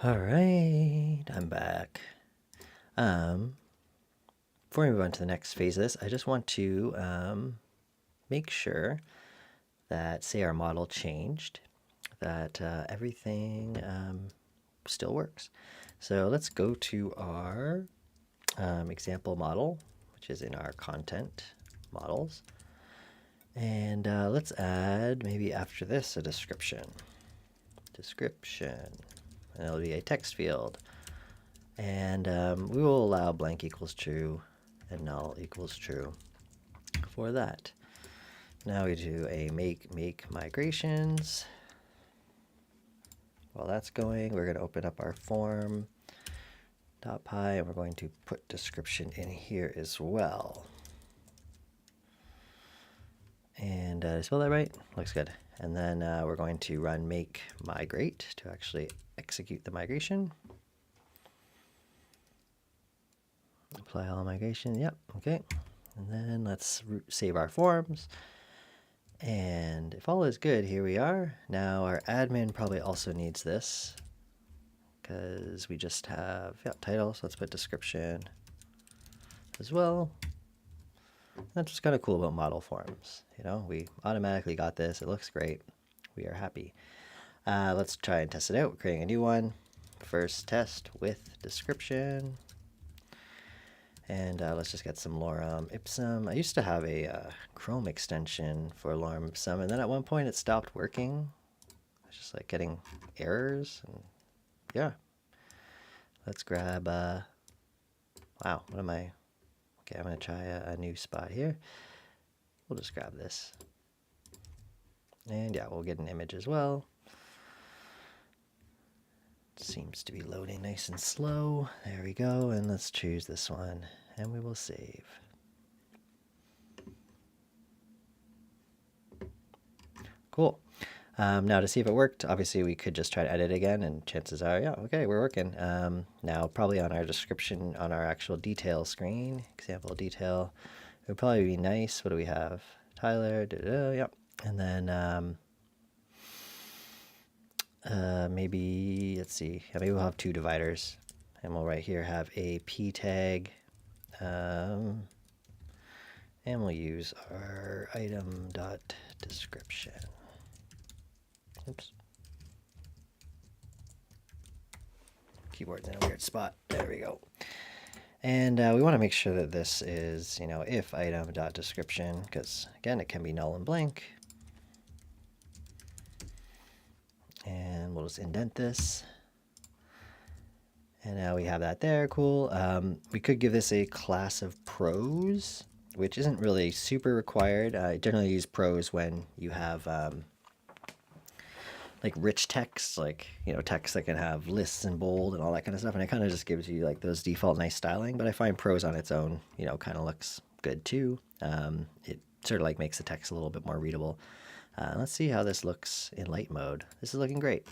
All right, I'm back. Before we move on to the next phase of this, I just want to make sure that, say our model changed, that everything still works. So let's go to our example model, which is in our content models. And let's add, maybe after this, a description. And it'll be a text field. And we will allow blank equals true and null equals true for that. Now we do a make migrations. While that's going, we're going to open up our form.py and we're going to put description in here as well. And did I spell that right? Looks good. And then we're going to run make migrate to actually execute the migration. Apply all migration. Yep. Okay. And then let's save our forms. And if all is good, here we are. Now our admin probably also needs this because we just have title. So let's put description as well. That's what's kind of cool about model forms. You know, we automatically got this. It looks great. We are happy. Let's try and test it out. We're creating a new one. First test with description. And let's just get some lorem ipsum. I used to have a Chrome extension for lorem ipsum, and then at one point it stopped working. It's just like getting errors. And yeah. Let's grab, wow, what am I? Okay, I'm going to try a new spot here. We'll just grab this. And yeah, we'll get an image as well. Seems to be loading nice and slow. There we go. And let's choose this one. And we will save. Cool. Now to see if it worked, obviously we could just try to edit again, and chances are, yeah, okay, we're working. Now probably on our description, on our actual detail screen, example detail, it would probably be nice. What do we have? Tyler, yep. And then maybe, let's see, yeah, maybe we'll have two dividers. And we'll right here have a p tag. And we'll use our item.description. Oops. Keyboard's in a weird spot. There we go. And we want to make sure that this is, you know, if item.description, because again, it can be null and blank. And we'll just indent this. And now we have that there. Cool. We could give this a class of prose, which isn't really super required. I generally use prose when you have like rich text, like, you know, text that can have lists and bold and all that kind of stuff. And it kind of just gives you like those default nice styling. But I find prose on its own, you know, kind of looks good too. It sort of like makes the text a little bit more readable. Let's see how this looks in light mode. This is looking great.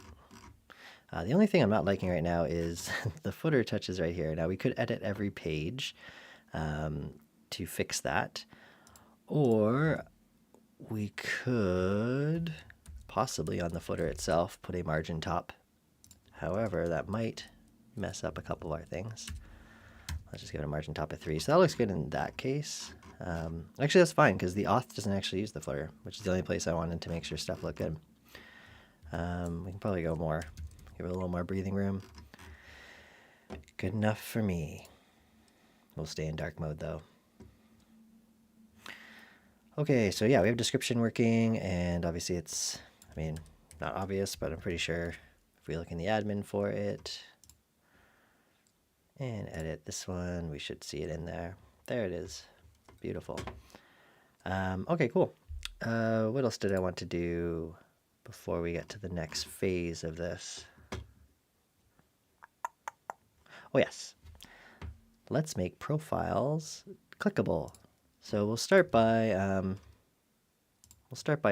The only thing I'm not liking right now is the footer touches right here. Now we could edit every page to fix that. Or we could possibly on the footer itself put a margin top. However, that might mess up a couple of our things. Let's just give it a margin top of 3. So that looks good in that case. Actually, that's fine because the auth doesn't actually use the footer, which is the only place I wanted to make sure stuff looked good. We can probably go more. Give it a little more breathing room. Good enough for me. We'll stay in dark mode though. Okay, so yeah, we have description working, and obviously it's, I mean, not obvious, but I'm pretty sure if we look in the admin for it and edit this one, we should see it in there. There it is. Beautiful. Okay, cool. What else did I want to do before we get to the next phase of this? Oh yes, let's make profiles clickable. So we'll start by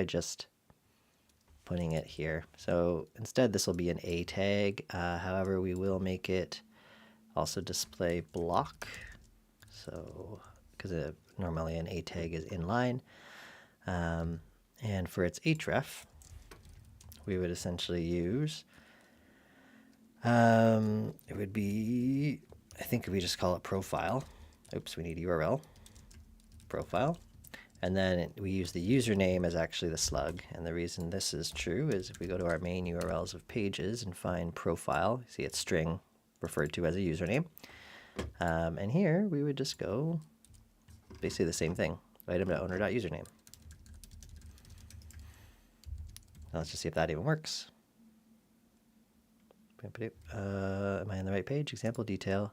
just putting it here. So instead, this will be an A tag. However, we will make it also display block. So because normally an A tag is inline, and for its href, we would essentially use It would be, I think if we just call it profile. Oops, we need URL, profile. And then we use the username as actually the slug. And the reason this is true is if we go to our main URLs of pages and find profile, see it's string referred to as a username. And here we would just go basically the same thing, item.owner.username. Now let's just see if that even works. Am I on the right page? Example detail.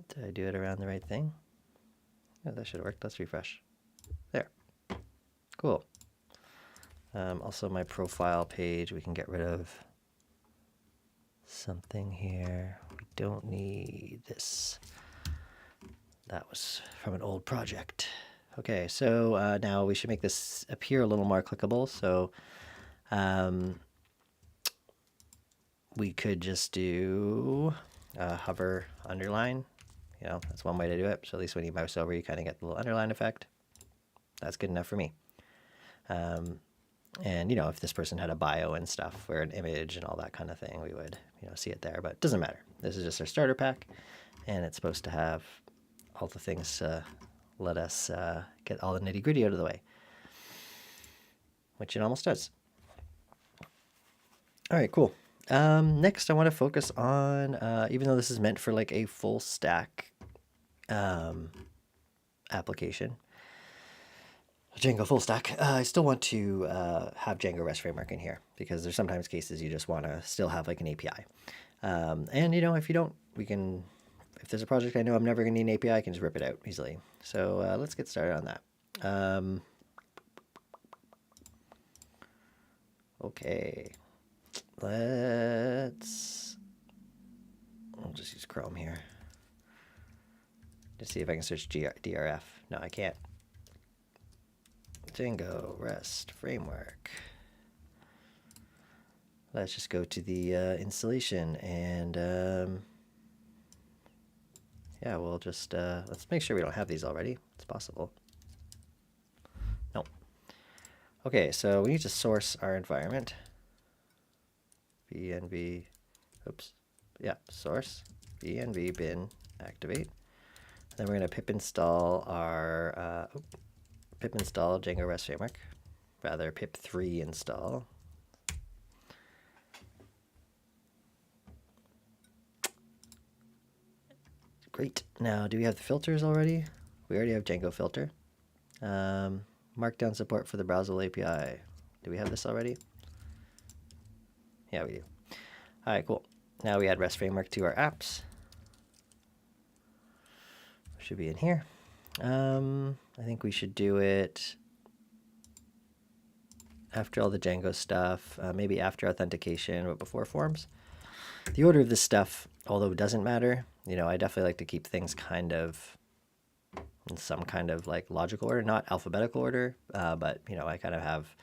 Did I do it around the right thing? Yeah, that should work. Let's refresh. There. Cool. Also my profile page, we can get rid of something here. We don't need this. That was from an old project. Okay, so now we should make this appear a little more clickable. So we could just do hover underline. You know, that's one way to do it. So at least when you mouse over, you kind of get the little underline effect. That's good enough for me. And, you know, if this person had a bio and stuff or an image and all that kind of thing, we would, you know, see it there. But it doesn't matter. This is just our starter pack. And it's supposed to have all the things let us get all the nitty gritty out of the way, which it almost does. All right, cool. Next, I want to focus on, even though this is meant for like a full stack application, Django full stack, I still want to have Django REST framework in here because there's sometimes cases you just want to still have like an API. And, you know, if you don't, we can, if there's a project I know I'm never going to need an API, I can just rip it out easily. So let's get started on that. Okay. I'll just use Chrome here to see if I can search DRF. No, I can't. Django REST framework. Let's just go to the installation and yeah, we'll just let's make sure we don't have these already. It's possible. No. Okay, so we need to source our environment. VNV, oops, yeah, source, VNV bin activate. Then we're going to pip install our, pip install Django REST framework, rather pip3 install. Great. Now, do we have the filters already? We already have Django filter. Markdown support for the browser API. Do we have this already? Yeah, we do. All right, cool. Now we add REST framework to our apps. Should be in here. I think we should do it after all the Django stuff, maybe after authentication, but before forms. The order of this stuff, although it doesn't matter, you know, I definitely like to keep things kind of in some kind of like logical order, not alphabetical order, but, you know, I kind of have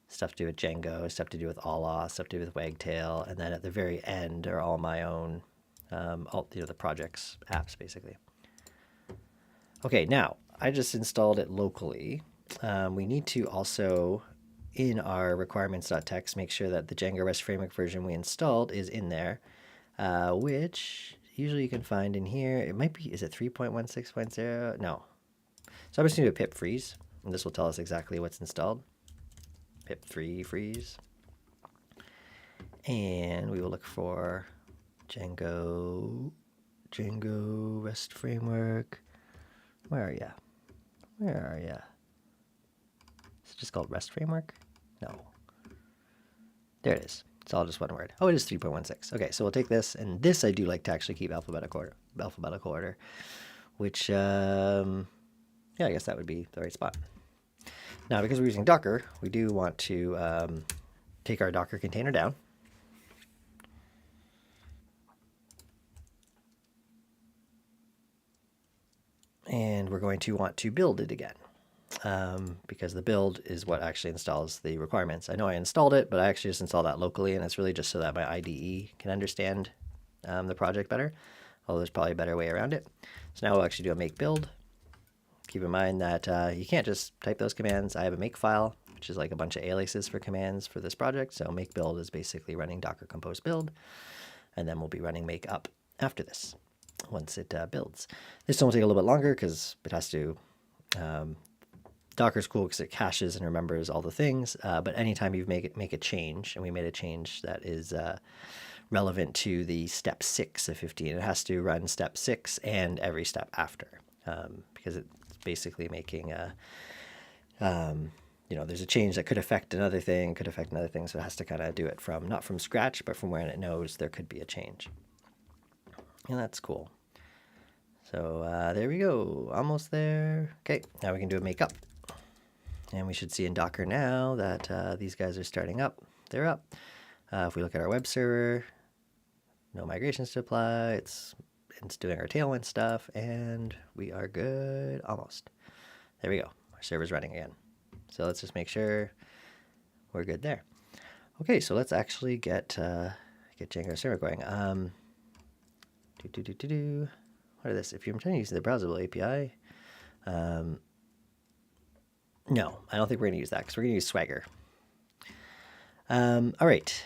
stuff to do with Django, stuff to do with Allah, stuff to do with Wagtail, and then at the very end are all my own, all, you know, the project's apps, basically. Okay, now, I just installed it locally. We need to also, in our requirements.txt, make sure that the Django REST framework version we installed is in there, which usually you can find in here. It might be, is it 3.16.0? No. So I'm just going to do a pip freeze, and this will tell us exactly what's installed. Pip3 freeze. And we will look for Django REST framework. Where are ya? Where are ya? Is it just called REST framework? No. There it is. It's all just one word. Oh, it is 3.16. Okay, so we'll take this, and this I do like to actually keep alphabetical order, which, yeah, I guess that would be the right spot. Now, because we're using Docker, we do want to take our Docker container down. And we're going to want to build it again, because the build is what actually installs the requirements. I know I installed it, but I actually just installed that locally, and it's really just so that my IDE can understand the project better, although there's probably a better way around it. So now we'll actually do a make build. Keep in mind that you can't just type those commands. I have a make file, which which is like a bunch of aliases for commands for this project. So make build is basically running docker compose build, and then we'll be running make up after this once it builds. This one will take a little bit longer because it has to, Docker's cool because it caches and remembers all the things, but anytime you make a change, and we made a change that is relevant to the step 6 of 15, it has to run step 6 and every step after, because it's basically making a, there's a change that could affect another thing, so it has to kind of do it from, not from scratch, but from when it knows there could be a change. And that's cool. So there we go, almost there. Okay, now we can do a make up. And we should see in Docker now that these guys are starting up. They're up. If we look at our web server, no migrations to apply. It's doing our Tailwind stuff, and we are good almost. There we go. Our server's running again. So let's just make sure we're good there. Okay, so let's actually get Django server going. What is this? If you're trying to use the browsable API, no, I don't think we're going to use that because we're going to use Swagger. All right.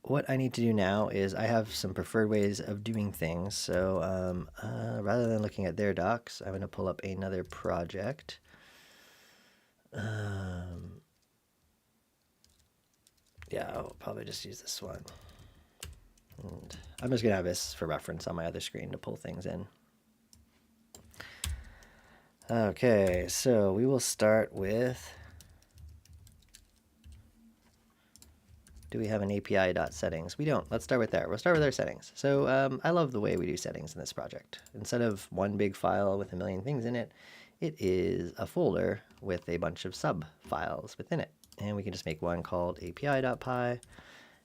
What I need to do now is I have some preferred ways of doing things. So rather than looking at their docs, I'm going to pull up another project. Yeah, I'll probably just use this one. And I'm just going to have this for reference on my other screen to pull things in. Okay, so we will start with, do we have an API.settings? We don't. Let's start with there. We'll start with our settings. So I love the way we do settings in this project. Instead of one big file with a million things in it, it is a folder with a bunch of sub files within it. And we can just make one called api.py.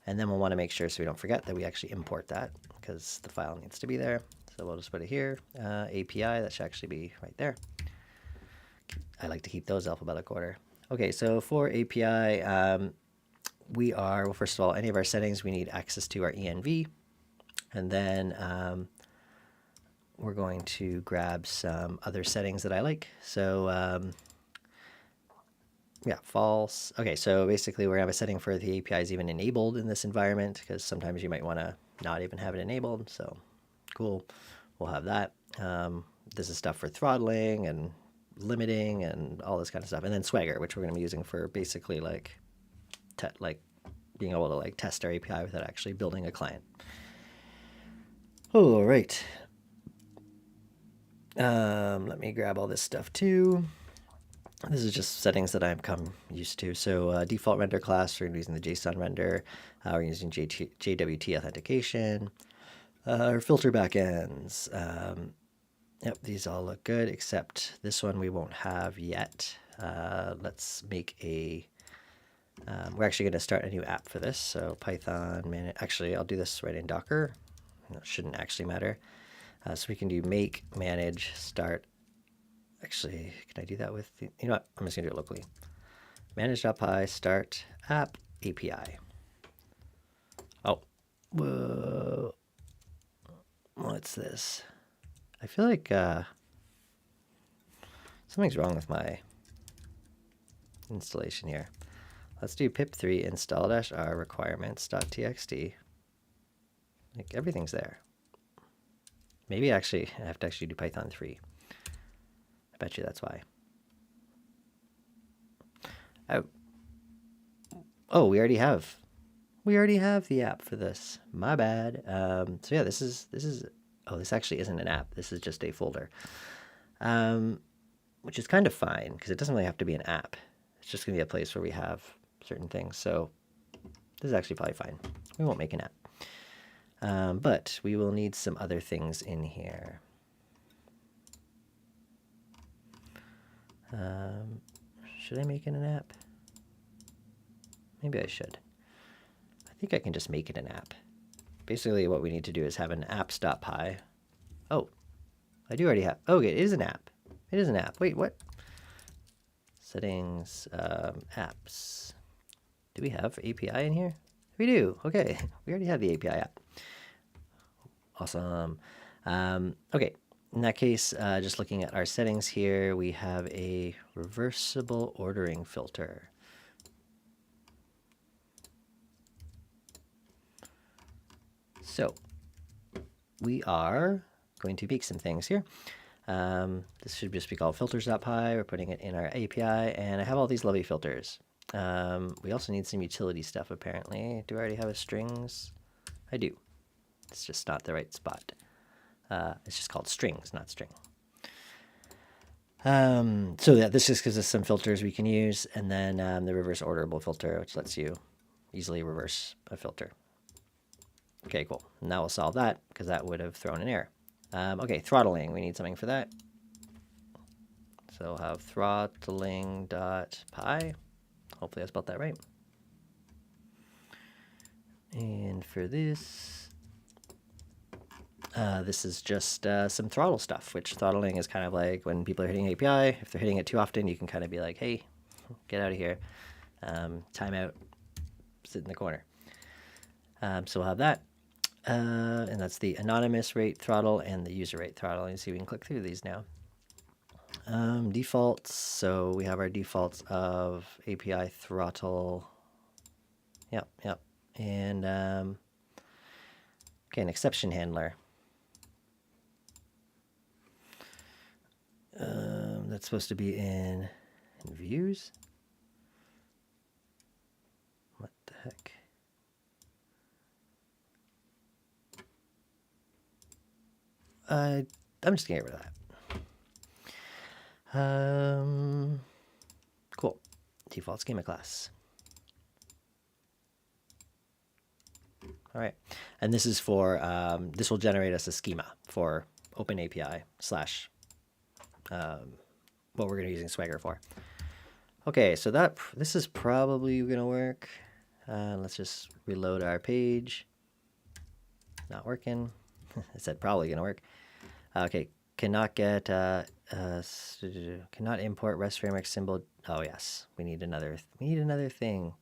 And then we'll want to make sure so we don't forget that we actually import that because the file needs to be there. So we'll just put it here, API, that should actually be right there. I like to keep those alphabetical order. Okay, so for API, we are, well, first of all, any of our settings, we need access to our env. And then we're going to grab some other settings that I like. So yeah, false. Okay, so basically we're going to have a setting for the API is even enabled in this environment because sometimes you might want to not even have it enabled. So cool, we'll have that. This is stuff for throttling and limiting and all this kind of stuff. And then Swagger, which we're going to be using for basically like being able to like test our API without actually building a client. All right. Let me grab all this stuff too. This is just settings that I've come used to. So default render class, we're using the JSON render. We're using JWT authentication. Our filter backends. Yep, these all look good, except this one we won't have yet. Let's make a, we're actually going to start a new app for this. So Python, actually I'll do this right in Docker. It shouldn't actually matter. So we can do make, manage, start. Actually, can I do that with, you know what, I'm just going to do it locally. Manage.py, start, app, API. Oh, whoa. What's this? I feel like something's wrong with my installation here. Let's do pip3 install-r requirements.txt. Like everything's there. Maybe actually I have to actually do Python 3. I bet you that's why. Oh, we already have the app for this. My bad. So yeah, this is. Oh, this actually isn't an app. This is just a folder, which is kind of fine because it doesn't really have to be an app. It's just gonna be a place where we have certain things. So this is actually probably fine. We won't make an app, but we will need some other things in here. Should I make it an app? Maybe I should. I think I can just make it an app. Basically, what we need to do is have an apps.py. Oh, I do already have. Okay, it is an app. It is an app. Wait, what? Settings, apps. Do we have API in here? We do. Okay, we already have the API app. Awesome. Okay. In that case, just looking at our settings here, we have a reversible ordering filter. So we are going to make some things here. This should just be called filters.py. We're putting it in our API, and I have all these lovely filters. We also need some utility stuff, apparently. Do I already have a strings? I do. It's just not the right spot. It's just called strings, not string. So yeah, this just gives us some filters we can use, and then the reverse orderable filter, which lets you easily reverse a filter. Okay, cool. Now we'll solve that, because that would have thrown an error. Okay, throttling. We need something for that. So we'll have throttling.py. Hopefully I spelled that right. And for this, this is just some throttle stuff, which throttling is kind of like when people are hitting API. If they're hitting it too often, you can kind of be like, hey, get out of here. Timeout, sit in the corner. So we'll have that. And that's the anonymous rate throttle and the user rate throttle. You see we can click through these now. Defaults. So we have our defaults of API throttle. Yep. And okay, an exception handler. That's supposed to be in views. What the heck? I'm just gonna get rid of that. Cool. Default schema class. All right, and this is for this will generate us a schema for OpenAPI slash what we're gonna be using Swagger for. Okay, so this is probably gonna work. Let's just reload our page. Not working. I said probably gonna work. Okay, cannot get cannot import REST framework symbol. Oh yes, we need another thing.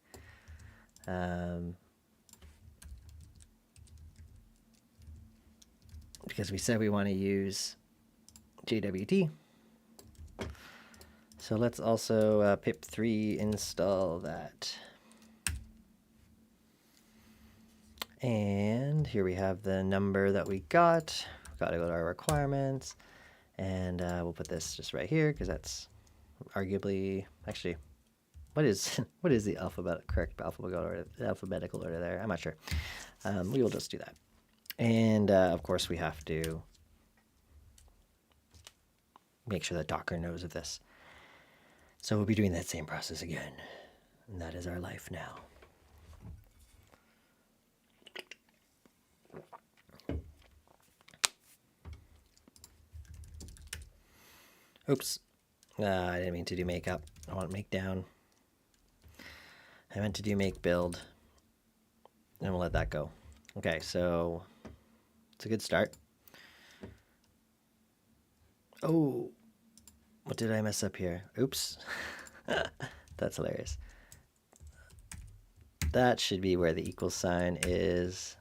Because we said we want to use JWT. So let's also pip3 install that. And here we have the number that we got. We've got to go to our requirements. And we'll put this just right here because that's arguably, actually, what is the correct alphabetical order there? I'm not sure. We will just do that. And of course we have to make sure that Docker knows of this. So we'll be doing that same process again. And that is our life now. Oops. I didn't mean to do make up. I want make down. I meant to do make build. And we'll let that go. Okay, so it's a good start. Oh, what did I mess up here? Oops. That's hilarious. That should be where the equal sign is.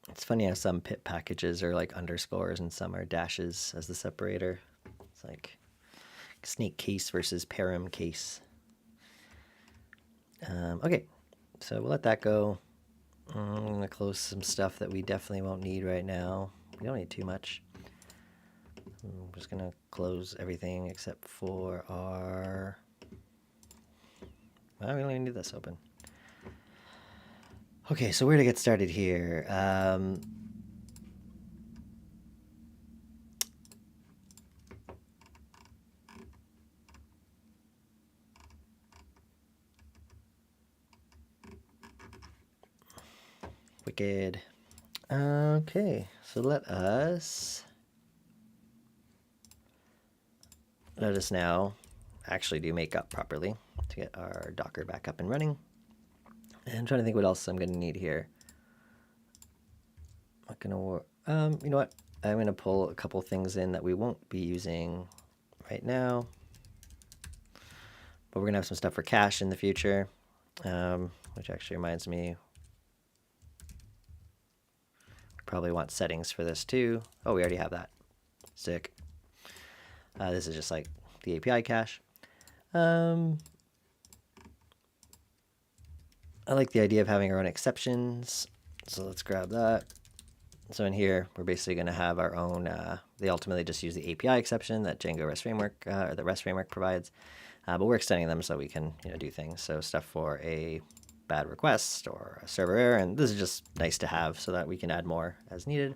It's funny how some pip packages are like underscores and some are dashes as the separator. It's like snake case versus param case. Okay, so we'll let that go. I'm going to close some stuff that we definitely won't need right now. We don't need too much. I'm just going to close everything except for our... Well, we don't even need this open. Okay, so where to get started here? Wicked. Okay, so let us now actually do makeup properly to get our Docker back up and running. And I'm trying to think what else I'm going to need here. Not going to work. You know what? I'm going to pull a couple things in that we won't be using right now. But we're going to have some stuff for cache in the future, which actually reminds me, we probably want settings for this too. Oh, we already have that. Sick. This is just like the API cache. I like the idea of having our own exceptions. So let's grab that. So in here, we're basically going to have our own, they ultimately just use the API exception that Django REST Framework, or the REST Framework provides. But we're extending them so we can, do things. So stuff for a bad request or a server error. And this is just nice to have so that we can add more as needed.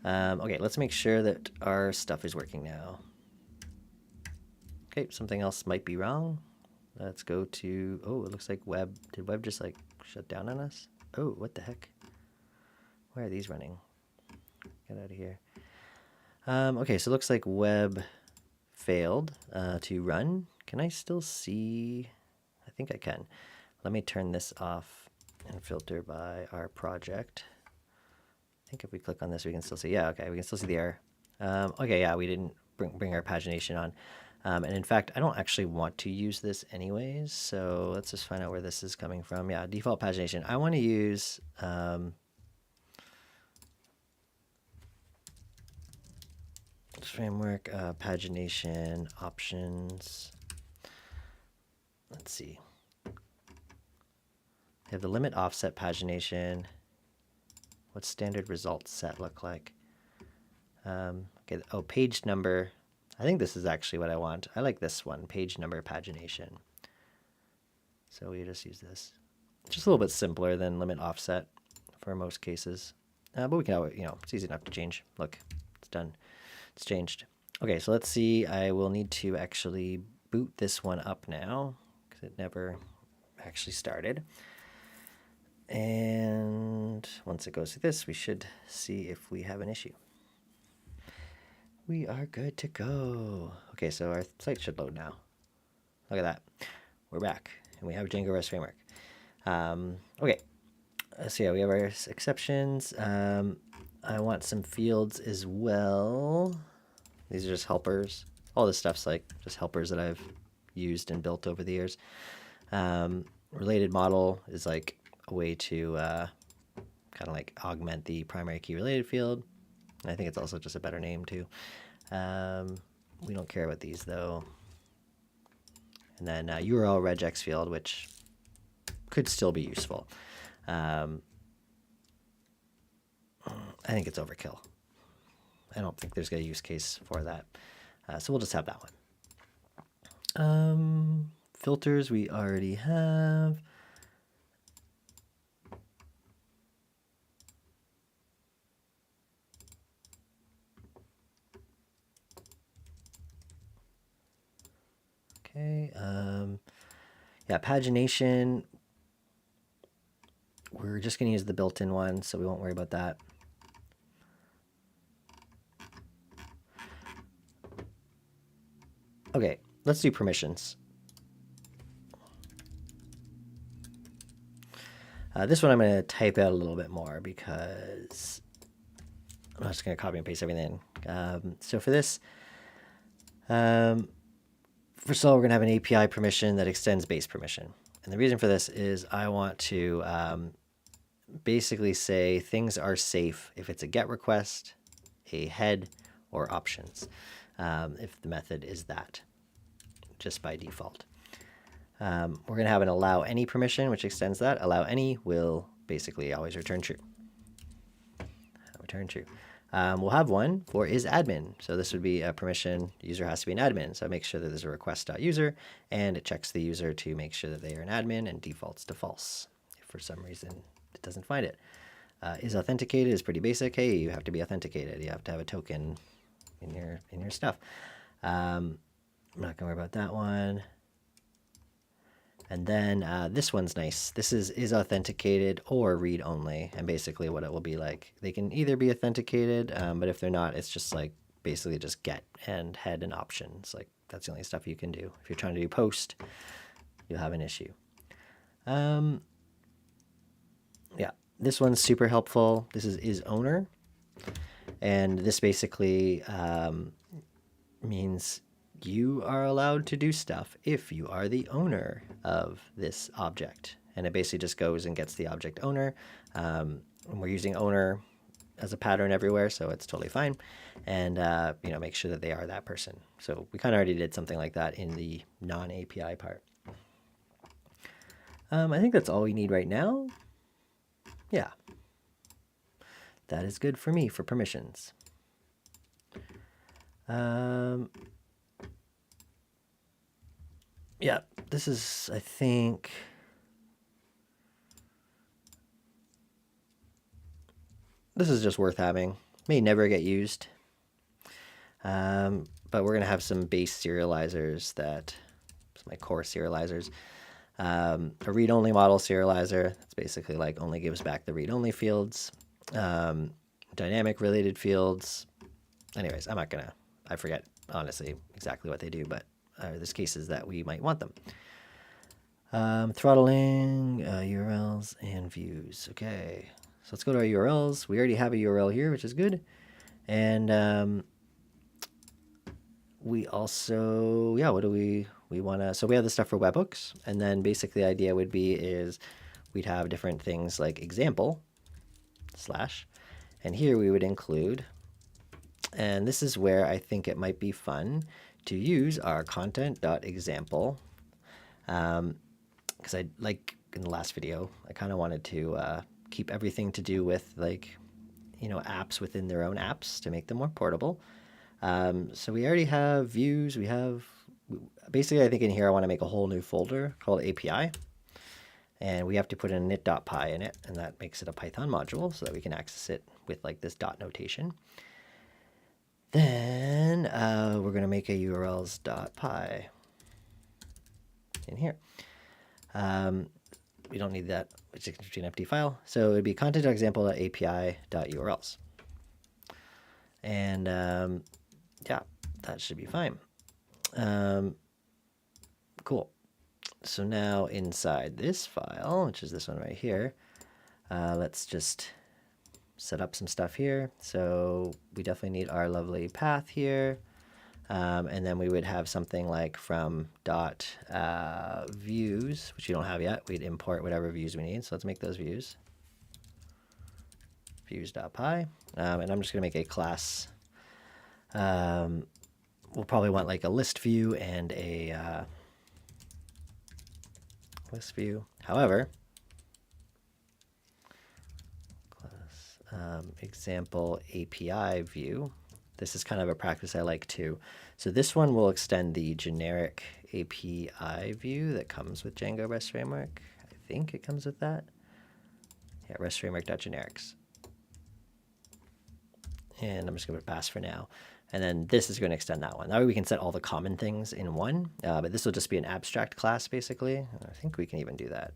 Okay, let's make sure that our stuff is working now. Okay, something else might be wrong. Let's go to, oh, it looks like web. Did web just like shut down on us? Oh, what the heck? Why are these running? Get out of here. Okay, so it looks like web failed to run. Can I still see? I think I can. Let me turn this off and filter by our project. I think if we click on this, we can still see. Yeah, okay, we can still see the error. Okay, yeah, we didn't bring our pagination on. And in fact, I don't actually want to use this anyways. So let's just find out where this is coming from. Yeah, default pagination. I want to use framework pagination options. Let's see. We have the limit offset pagination. What's standard result set look like? Okay. Oh, page number. I think this is actually what I want. I like this one, page number pagination. So we just use this. Just a little bit simpler than limit offset for most cases. But we can, it's easy enough to change. Look, it's done. It's changed. Okay, so let's see. I will need to actually boot this one up now because it never actually started. And once it goes through this, we should see if we have an issue. We are good to go. Okay, so our site should load now. Look at that. We're back, and we have Django REST Framework. Okay, so yeah, we have our exceptions. I want some fields as well. These are just helpers. All this stuff's like just helpers that I've used and built over the years. Related model is like a way to kind of like augment the primary key related field. I think it's also just a better name too. We don't care about these though. And then URL regex field, which could still be useful. I think it's overkill. I don't think there's a use case for that. So we'll just have that one. Filters we already have. Okay, yeah, pagination, we're just going to use the built-in one, so we won't worry about that. Okay, let's do permissions. This one I'm going to type out a little bit more because I'm just going to copy and paste everything. So for this, first of all, we're going to have an API permission that extends base permission. And the reason for this is I want to basically say things are safe if it's a GET request, a head, or options, if the method is that, just by default. We're going to have an allow any permission, which extends that. Allow any will basically always return true. Return true. We'll have one for is admin. So this would be a permission. User has to be an admin. So make sure that there's a request.user, and it checks the user to make sure that they are an admin and defaults to false if for some reason it doesn't find it. Is authenticated is pretty basic. Hey, you have to be authenticated. You have to have a token in your stuff. I'm not gonna worry about that one. And then this one's nice. This is authenticated or read only. And basically what it will be like, they can either be authenticated, but if they're not, it's just like basically just get and head and options. Like that's the only stuff you can do. If you're trying to do post, you'll have an issue. Yeah, this one's super helpful. This is owner. And this basically means you are allowed to do stuff if you are the owner of this object. And it basically just goes and gets the object owner. And we're using owner as a pattern everywhere, so it's totally fine. And make sure that they are that person. So we kind of already did something like that in the non-API part. I think that's all we need right now. Yeah. That is good for me for permissions. Yeah, this is, I think, this is just worth having. May never get used. But we're going to have some base serializers that, my core serializers. A read-only model serializer, that's basically like only gives back the read-only fields. Dynamic related fields. Anyways, I'm not going to, I forget honestly exactly what they do, but there's cases that we might want them. Throttling, URLs, and views. Okay, so let's go to our URLs. We already have a URL here, which is good. And we also, yeah, what do we want to, so we have the stuff for webhooks. And then basically the idea would be is we'd have different things like example slash, and here we would include, and this is where I think it might be fun to use our content.example. Because I, like in the last video, I kind of wanted to keep everything to do with like, you know, apps within their own apps to make them more portable. So we already have views. We have, basically I think in here I want to make a whole new folder called API. And we have to put in init.py in it, and that makes it a Python module so that we can access it with like this dot notation. Then we're going to make a urls.py in here. We don't need that, it's just an empty file. So it would be content.example.api.urls. And yeah, that should be fine. Cool. So now inside this file, which is this one right here, let's just set up some stuff here. So we definitely need our lovely path here. And then we would have something like from dot views, which we don't have yet. We'd import whatever views we need. So let's make those views. Views.py. And I'm just going to make a class. We'll probably want like a list view and a list view. However, class example API view. This is kind of a practice I like too. So this one will extend the generic API view that comes with Django REST Framework. I think it comes with that. Yeah, REST Framework.generics. And I'm just going to pass for now. And then this is going to extend that one. That way we can set all the common things in one. But this will just be an abstract class, basically. I think we can even do that.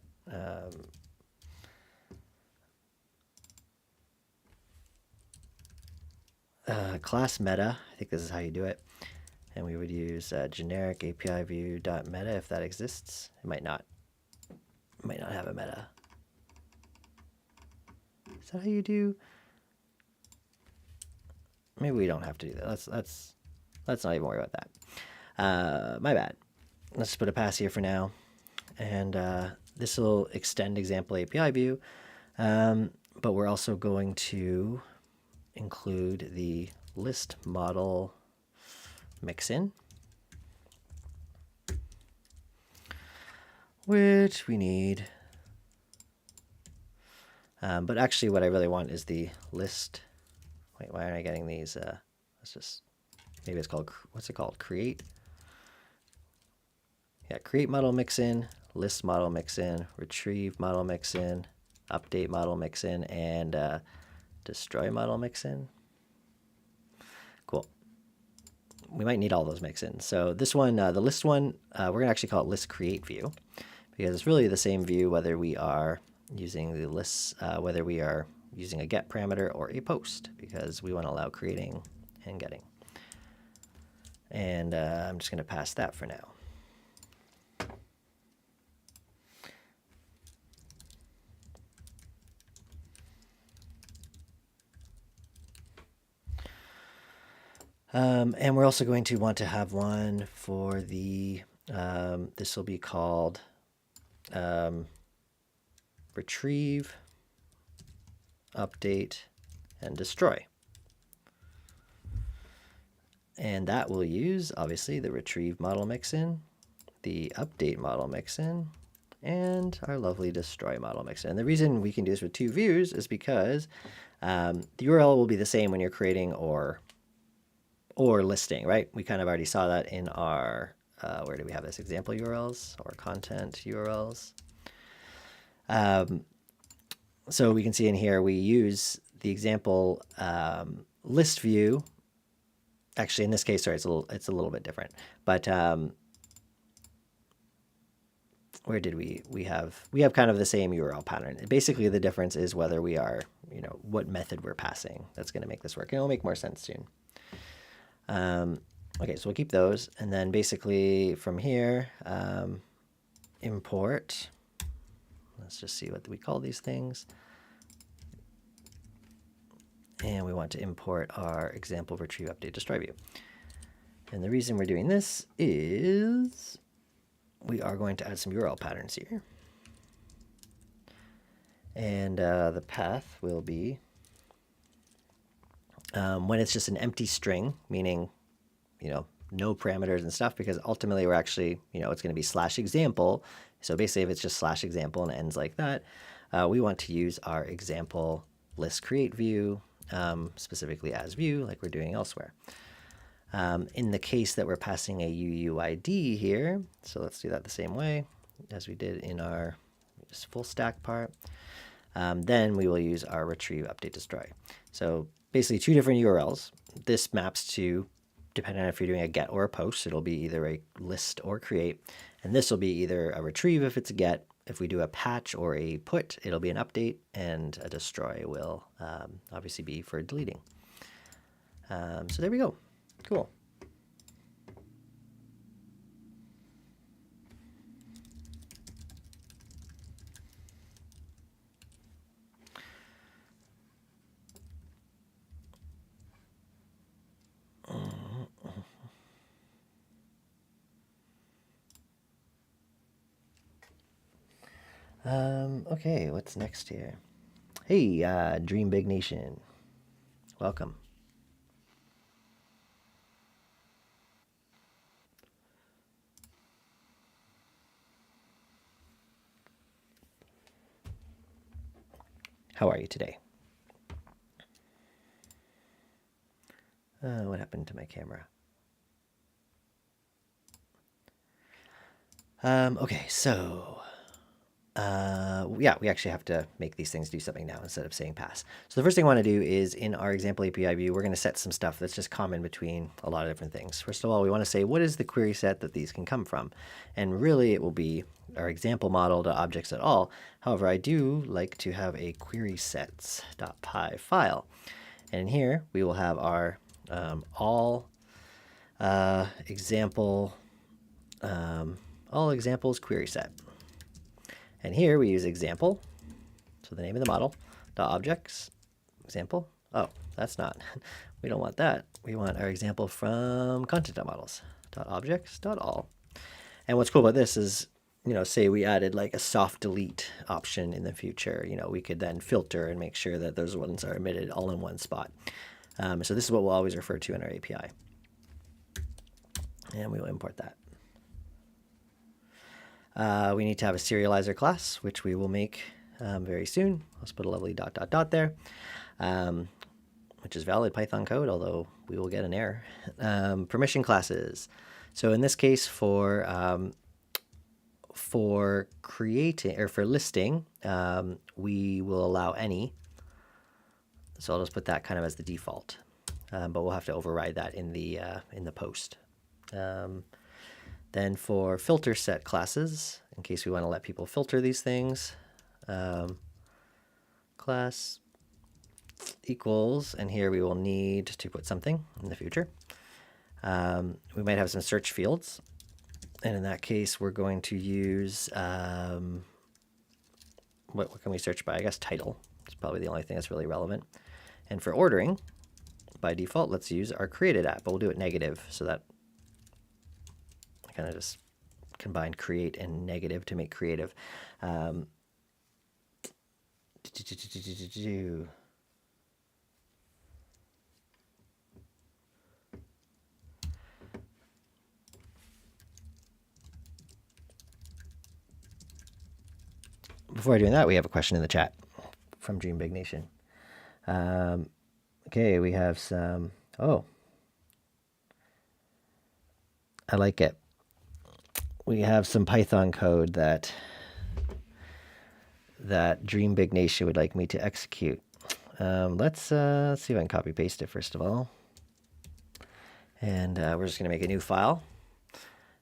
Class meta, I think this is how you do it. And we would use generic API view.meta if that exists. It might not. It might not have a meta. Is that how you do? Maybe we don't have to do that. Let's not even worry about that. My bad. Let's put a pass here for now. And this will extend example API view. But we're also going to include the list model mixin, which we need. But actually what I really want is the list. Wait, why aren't I getting these? Let's just, maybe it's called, what's it called? Create. Yeah, create model mixin, list model mixin, retrieve model mixin, update model mixin, and destroy model mixin. Cool. We might need all those mixins. So this one, the list one, we're going to actually call it list create view because it's really the same view whether we are using the lists, whether we are using a get parameter or a post, because we want to allow creating and getting. And I'm just going to pass that for now. And we're also going to want to have one for the, this will be called retrieve, update, and destroy. And that will use, obviously, the retrieve model mixin, the update model mixin, and our lovely destroy model mixed in. And the reason we can do this with 2 views is because the URL will be the same when you're creating or listing, right? We kind of already saw that in our, where do we have this, example URLs or content URLs. So we can see in here, we use the example list view. Actually, in this case, sorry, it's a little bit different. But where did we have kind of the same URL pattern. Basically, the difference is whether we are, what method we're passing. That's going to make this work. And it'll make more sense soon. Okay, so we'll keep those. And then basically from here, import. Let's just see what we call these things. And we want to import our example retrieve update destroy view. And the reason we're doing this is we are going to add some URL patterns here. And the path will be when it's just an empty string, meaning, no parameters and stuff, because ultimately we're actually, it's going to be /example. So basically if it's just /example and it ends like that, we want to use our example list create view, specifically as view, like we're doing elsewhere. In the case that we're passing a UUID here, so let's do that the same way as we did in our just full stack part, then we will use our retrieve update destroy. So basically 2 different URLs. This maps to, depending on if you're doing a get or a post, it'll be either a list or create. And this will be either a retrieve if it's a get. If we do a patch or a put, it'll be an update, and a destroy will obviously be for deleting. So there we go. Cool. Okay, what's next here? Hey, Dream Big Nation. Welcome. How are you today? What happened to my camera? Okay, so yeah, we actually have to make these things do something now instead of saying pass. So the first thing I want to do is in our example API view, we're going to set some stuff that's just common between a lot of different things. First of all, we want to say, what is the query set that these can come from? And really it will be our example model to objects at all. However, I do like to have a query sets.py file. And in here, we will have our all examples query set. And here we use example, so the name of the model, .objects, example. Oh, that's not, we don't want that. We want our example from content.models, .objects.all. And what's cool about this is, say we added like a soft delete option in the future, we could then filter and make sure that those ones are emitted all in one spot. So this is what we'll always refer to in our API. And we will import that. We need to have a serializer class, which we will make very soon. Let's put a lovely ... there, which is valid Python code, although we will get an error. Permission classes. So in this case, for creating or for listing, we will allow any. So I'll just put that kind of as the default, but we'll have to override that in the post. Then for filter set classes, in case we want to let people filter these things, class equals, and here we will need to put something in the future. We might have some search fields, and in that case, we're going to use, what can we search by? I guess title. It's probably the only thing that's really relevant. And for ordering, by default, let's use our created at, but we'll do it negative so that I kind of just combined create and negative to make creative. before doing that, we have a question in the chat from Dream Big Nation. Okay, we have some. Oh, I like it. We have some Python code that Dream Big Nation would like me to execute. Let's see if I can copy paste it first of all. And we're just going to make a new file.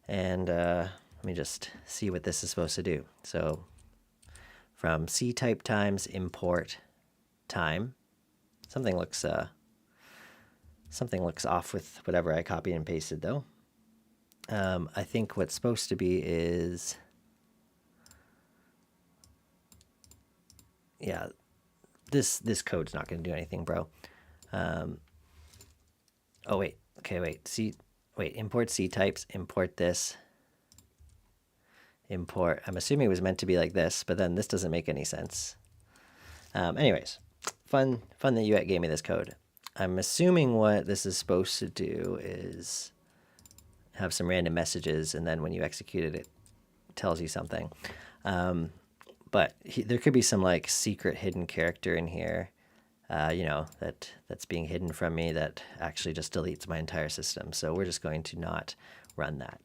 And let me just see what this is supposed to do. So from C type times import time. Something looks off with whatever I copied and pasted though. I think what's supposed to be is, yeah, this code's not going to do anything, bro. Oh wait, okay, import C types, import this, import. I'm assuming it was meant to be like this, but then this doesn't make any sense. Anyways, fun that you gave me this code. I'm assuming what this is supposed to do is have some random messages, and then when you execute it, it tells you something. But there could be some like secret hidden character in here, that's being hidden from me that actually just deletes my entire system. So we're just going to not run that.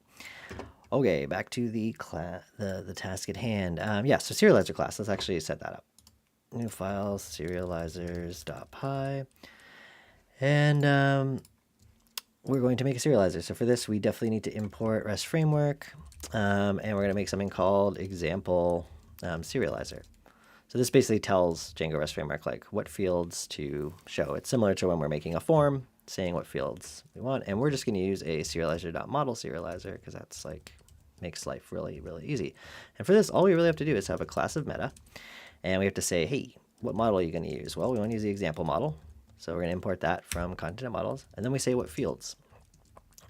Okay, back to the task at hand. So serializer class. Let's actually set that up. New files, serializers.py. And we're going to make a serializer. So for this, we definitely need to import REST framework. And we're going to make something called example serializer. So this basically tells Django REST framework like what fields to show. It's similar to when we're making a form, saying what fields we want. And we're just going to use a serializer.model serializer because that's like makes life really, really easy. And for this, all we really have to do is have a class of meta. And we have to say, hey, what model are you going to use? Well, we want to use the example model. So we're going to import that from content models. And then we say what fields.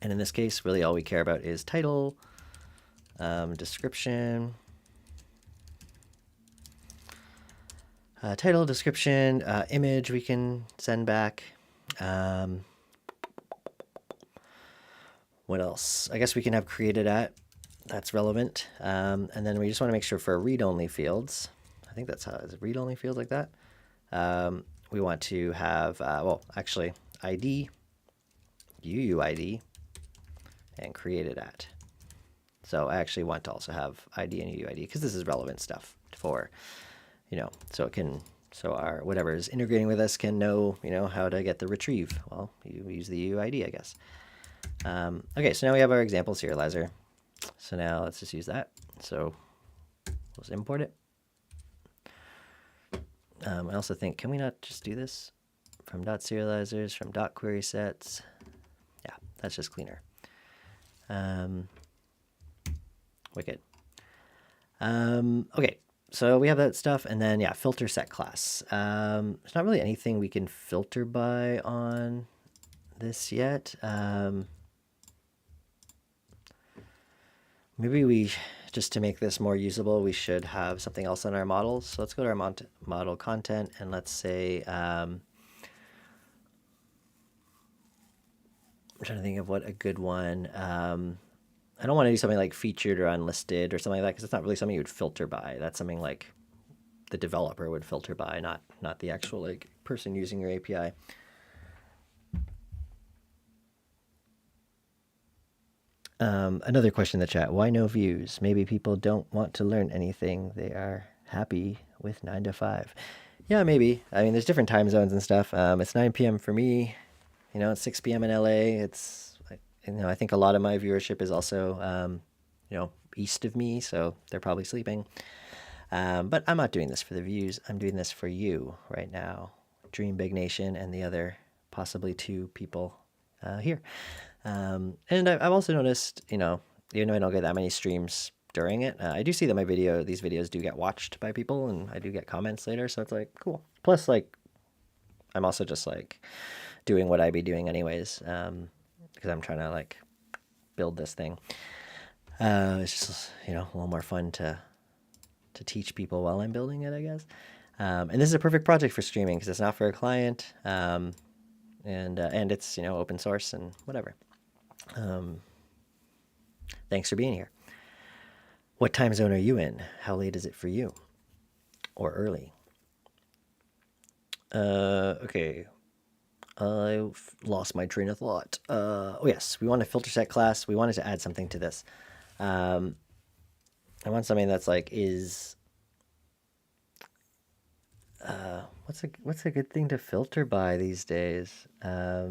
And in this case, really all we care about is title, description, image we can send back. What else? I guess we can have created at. That's relevant. And then we just want to make sure for read-only fields, I think that's how it is, read-only fields like that. We want to have, ID, UUID, and created at. So I actually want to also have ID and UUID because this is relevant stuff for, so it can, so our whatever is integrating with us can know, how to get the retrieve. Well, you use the UUID, I guess. Okay, so now we have our example serializer. So now let's just use that. So let's import it. I also think, can we not just do this from .serializers, from .query sets? Yeah, that's just cleaner. Wicked. Okay, so we have that stuff, and then filter set class. There's not really anything we can filter by on this yet. Maybe we, just to make this more usable, we should have something else on our models. So let's go to our model content, and let's say, I'm trying to think of what a good one. I don't want to do something like featured or unlisted or something like that, because it's not really something you would filter by. That's something like the developer would filter by, not the actual like person using your API. Another question in the chat, why no views? Maybe people don't want to learn anything. They are happy with 9 to 5. Yeah, maybe. I mean, there's different time zones and stuff. It's 9 p.m. for me. It's 6 p.m. in LA. It's, I think a lot of my viewership is also, east of me, so they're probably sleeping. But I'm not doing this for the views. I'm doing this for you right now, Dream Big Nation, and the other possibly 2 people here. And I've also noticed, even though I don't get that many streams during it, I do see that these videos do get watched by people, and I do get comments later. So it's like, cool. Plus, like, I'm also just like doing what I'd be doing anyways, because I'm trying to like build this thing. It's just, a little more fun to teach people while I'm building it, I guess. And this is a perfect project for streaming because it's not for a client. And it's, open source and whatever. Thanks for being here. What time zone are you in? How late is it for you? or early. Okay. I've lost my train of thought. Oh yes, we want a filter set class. We wanted to add something to this. I want something that's like what's a good thing to filter by these days? I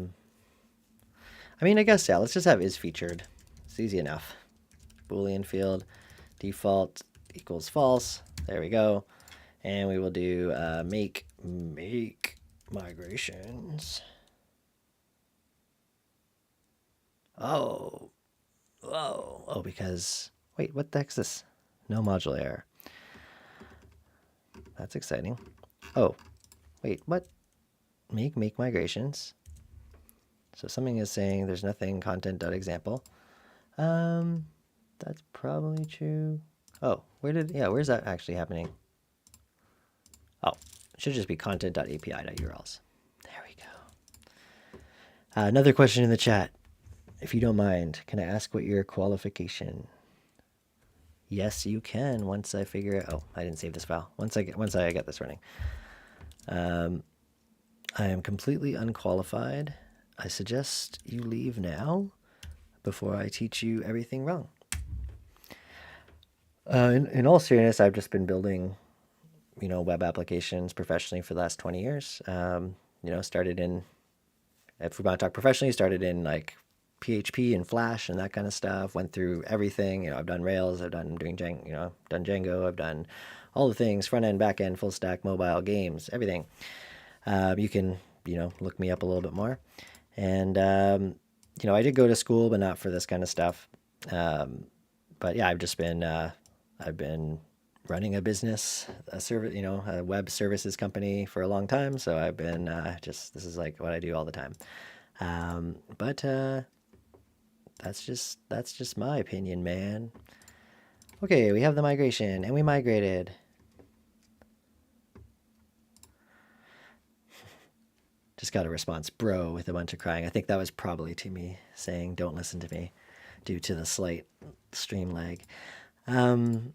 mean, I guess yeah. Let's just have is featured. It's easy enough. Boolean field default equals false. There we go. And we will do make migrations. Oh, because wait, what the heck's this? No module error. That's exciting. Oh, wait, what? Make migrations. So something is saying there's nothing content.example. That's probably true. Oh, where's that actually happening? Oh, it should just be content.api.urls. There we go. Another question in the chat. If you don't mind, can I ask what your qualification? Yes, you can. Once I figure it. Oh, I didn't save this file. Once I get this running. I am completely unqualified. I suggest you leave now before I teach you everything wrong. In all seriousness, I've just been building, web applications professionally for the last 20 years. Started in, if we want to talk professionally, started in like PHP and Flash and that kind of stuff. Went through everything. I've done Rails. I've done done Django. I've done all the things: front end, back end, full stack, mobile, games, everything. You can look me up a little bit more. And I did go to school, but not for this kind of stuff. But yeah, I've been running a business, a web services company for a long time. So I've been this is like what I do all the time. But that's just my opinion, man. Okay, we have the migration, and we migrated. Just got a response, bro, with a bunch of crying. I think that was probably to me saying, don't listen to me, due to the slight stream lag. Anywho,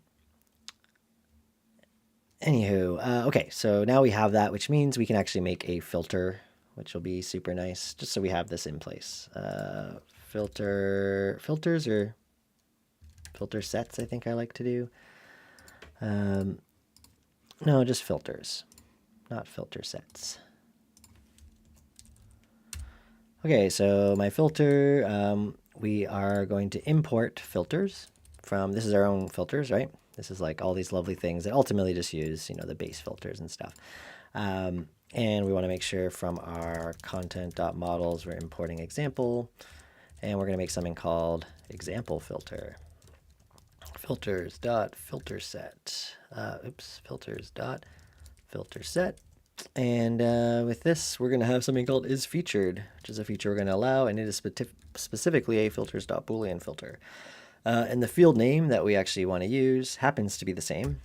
okay, so now we have that, which means we can actually make a filter, which will be super nice, just so we have this in place. Filters or filter sets, I think I like to do. No, just filters, not filter sets. Okay, so my filter, we are going to import filters from, this is our own filters, right? This is like all these lovely things that ultimately just use, the base filters and stuff. And we want to make sure from our content.models, we're importing example, and we're going to make something called example filter. Filters.filterset. Filters.filterset. And with this, we're going to have something called isFeatured, which is a feature we're going to allow, and it is specifically a filters.boolean filter. And the field name that we actually want to use happens to be the same,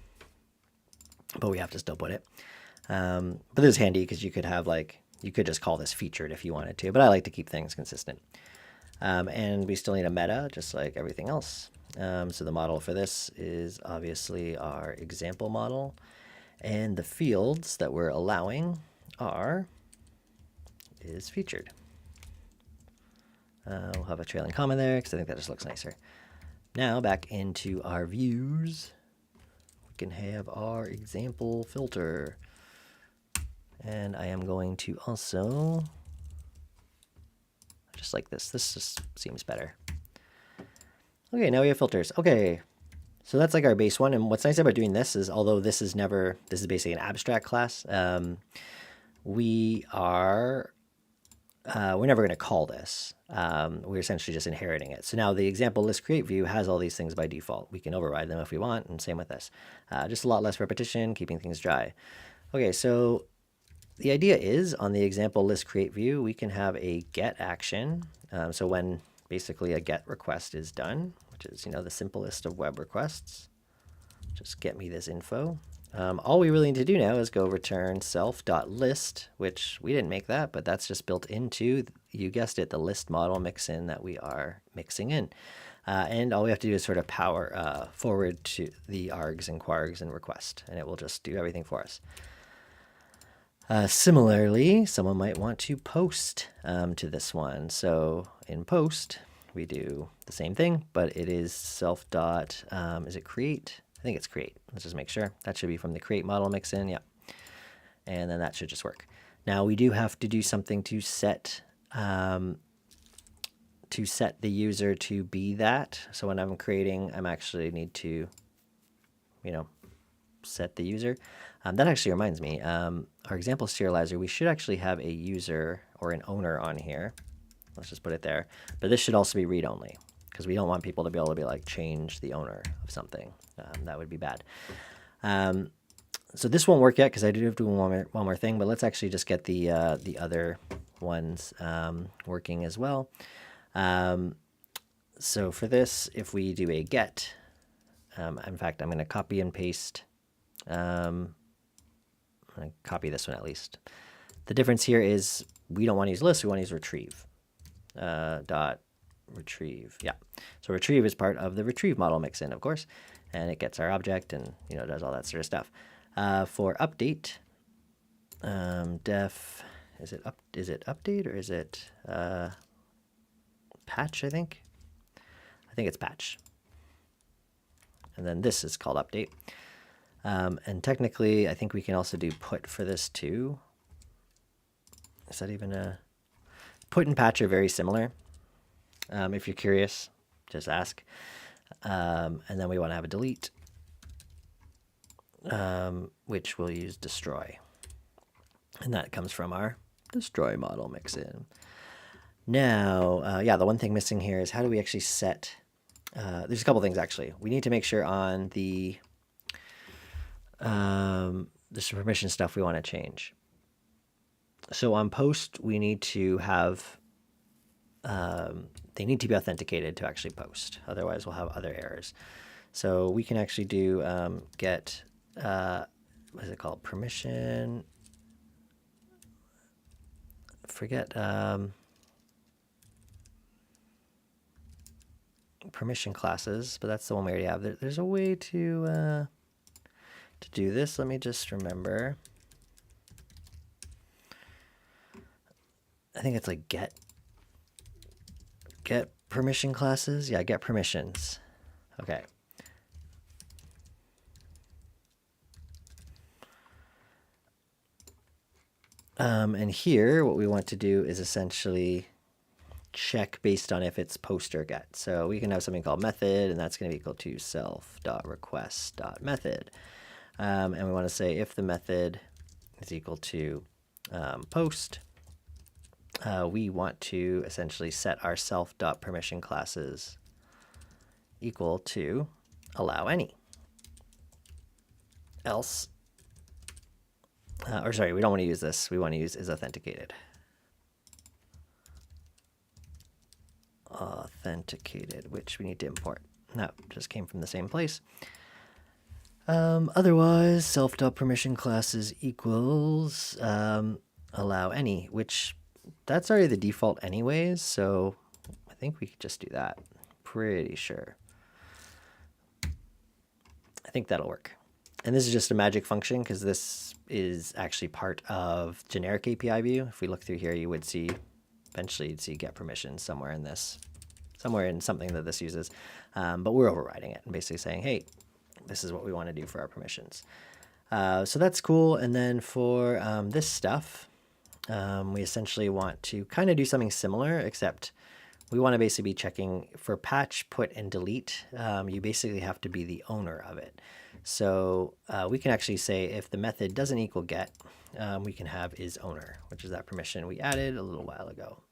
but we have to still put it. But this is handy because you could have you could just call this featured if you wanted to, but I like to keep things consistent. And we still need a meta, just like everything else. So the model for this is obviously our example model. And the fields that we're allowing are isFeatured. We'll have a trailing comma there because I think that just looks nicer. Now back into our views, we can have our example filter. And I am going to also, just like this just seems better. Okay, now we have filters. Okay, so that's like our base one. And what's nice about doing this is, although this is basically an abstract class, we're never going to call this. We're essentially just inheriting it. So now the example list create view has all these things by default. We can override them if we want, and same with this. Just a lot less repetition, keeping things dry. Okay, so the idea is on the example list create view, we can have a get action. So when basically a get request is done, which is the simplest of web requests, just get me this info. All we really need to do now is go return self.list, which we didn't make that, but that's just built into, you guessed it, the list model mixin that we are mixing in. And all we have to do is sort of power forward to the args and quargs and request, and it will just do everything for us. Similarly, someone might want to post to this one. So in post, we do the same thing, but it is self dot, is it create? I think it's create. Let's just make sure. That should be from the create model mixin, yeah. And then that should just work. Now we do have to do something to set the user to be that. So when I'm creating, I'm actually need to, set the user. That actually reminds me, our example serializer, we should actually have a user or an owner on here. Let's just put it there. But this should also be read-only because we don't want people to be able to be like change the owner of something. That would be bad. So this won't work yet because I do have to do one more thing, but let's actually just get the other ones working as well. So for this, if we do a get, in fact, I'm going to copy and paste. I'm going to copy this one at least. The difference here is we don't want to use list, we want to use retrieve. Dot retrieve. Yeah. So retrieve is part of the retrieve model mixin, of course, and it gets our object and does all that sort of stuff. For update, def, is it update or is it patch? I think it's patch. And then this is called update. And technically, I think we can also do put for this too. Is that even a... Put and patch are very similar. If you're curious, just ask. And then we want to have a delete, which we'll use destroy. And that comes from our destroy model mixin. Now, yeah, the one thing missing here is how do we actually set... there's a couple things, actually. We need to make sure on the... there's some permission stuff we want to change. So on post, we need to have, they need to be authenticated to actually post. Otherwise, we'll have other errors. So we can actually do get, what is it called? Permission. Forget, permission classes, but that's the one we already have. There's a way to do this. Let me just remember. I think it's like get permission classes. Yeah, get permissions. Okay. And here, what we want to do is essentially check based on if it's post or get. So we can have something called method, and that's going to be equal to self.request.method. And we want to say if the method is equal to post, we want to essentially set our self.permission classes equal to allow any. Else, or sorry, we don't want to use this. We want to use is authenticated. Authenticated, which we need to import. That just came from the same place. Otherwise, self.permission classes equals allow any, which that's already the default anyways, so I think we could just do that. Pretty sure. I think that'll work. And this is just a magic function because this is actually part of generic API view. If we look through here, you would see, eventually you'd see get permissions somewhere in this, somewhere in something that this uses. But we're overriding it and basically saying, hey, this is what we want to do for our permissions. So that's cool. And then for this stuff, we essentially want to kind of do something similar, except we want to basically be checking for patch, put, and delete. You basically have to be the owner of it. So we can actually say if the method doesn't equal get, we can have is owner, which is that permission we added a little while ago.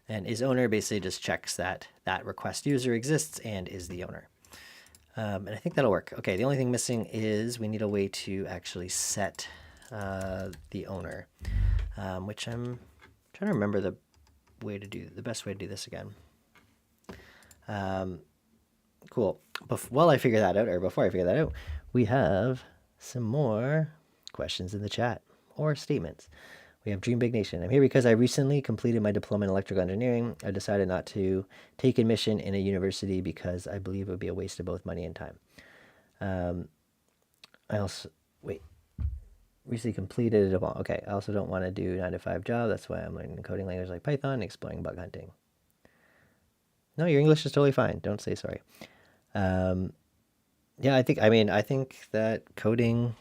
And is owner basically just checks that that request user exists and is the owner. And I think that'll work. Okay, the only thing missing is we need a way to actually set the owner, which I'm trying to remember the best way to do this again. Cool. While I figure that out, or before I figure that out, we have some more questions in the chat or statements. We have Dream Big Nation. I'm here because I recently completed my diploma in electrical engineering. I decided not to take admission in a university because I believe it would be a waste of both money and time. I also, wait, recently completed a diploma. Okay, I also don't want to do 9 to 5 job. That's why I'm learning coding language like Python and exploring bug hunting. No, your English is totally fine. Don't say sorry. Yeah, I think that coding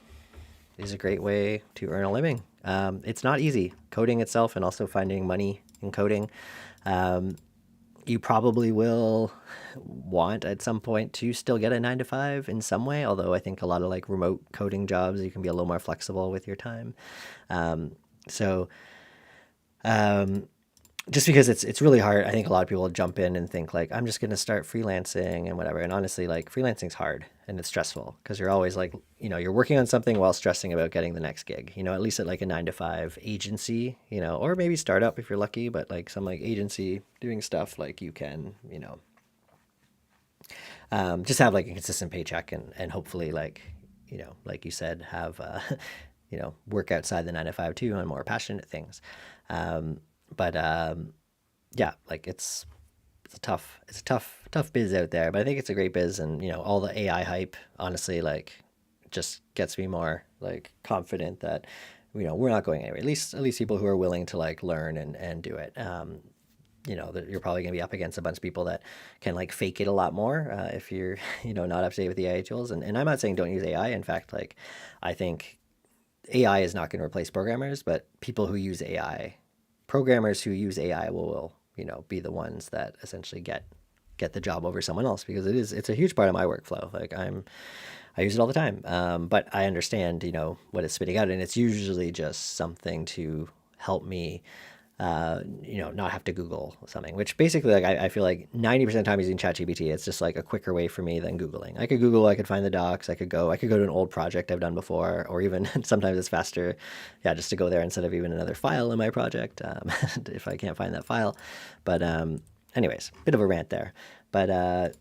is a great way to earn a living. It's not easy, coding itself and also finding money in coding. You probably will want at some point to still get a 9 to 5 in some way, although I think a lot of like remote coding jobs, you can be a little more flexible with your time. So just because it's really hard, I think a lot of people jump in and think like, I'm just going to start freelancing and whatever. And honestly, like freelancing's hard and it's stressful because you're always like, you're working on something while stressing about getting the next gig, at least at like a 9 to 5 agency, or maybe startup if you're lucky, but like some like agency doing stuff like you can, just have like a consistent paycheck and hopefully like, like you said, have, work outside the 9 to 5 too on more passionate things. But yeah, like it's a tough biz out there, but I think it's a great biz, and all the AI hype, honestly, like just gets me more like confident that we're not going anywhere. At least people who are willing to like learn and do it. That you're probably gonna be up against a bunch of people that can like fake it a lot more if you're not up to date with the AI tools. And I'm not saying don't use AI. In fact, like I think AI is not going to replace programmers, but people who use AI, programmers who use AI will be the ones that essentially get the job over someone else, because it's a huge part of my workflow. Like I use it all the time, but I understand what it's spitting out, and it's usually just something to help me not have to Google something, which basically like I feel like 90% of the time using ChatGPT, it's just like a quicker way for me than Googling. I could Google, I could find the docs, I could go to an old project I've done before, or even sometimes it's faster, yeah, just to go there instead of even another file in my project, if I can't find that file. But anyways, bit of a rant there. But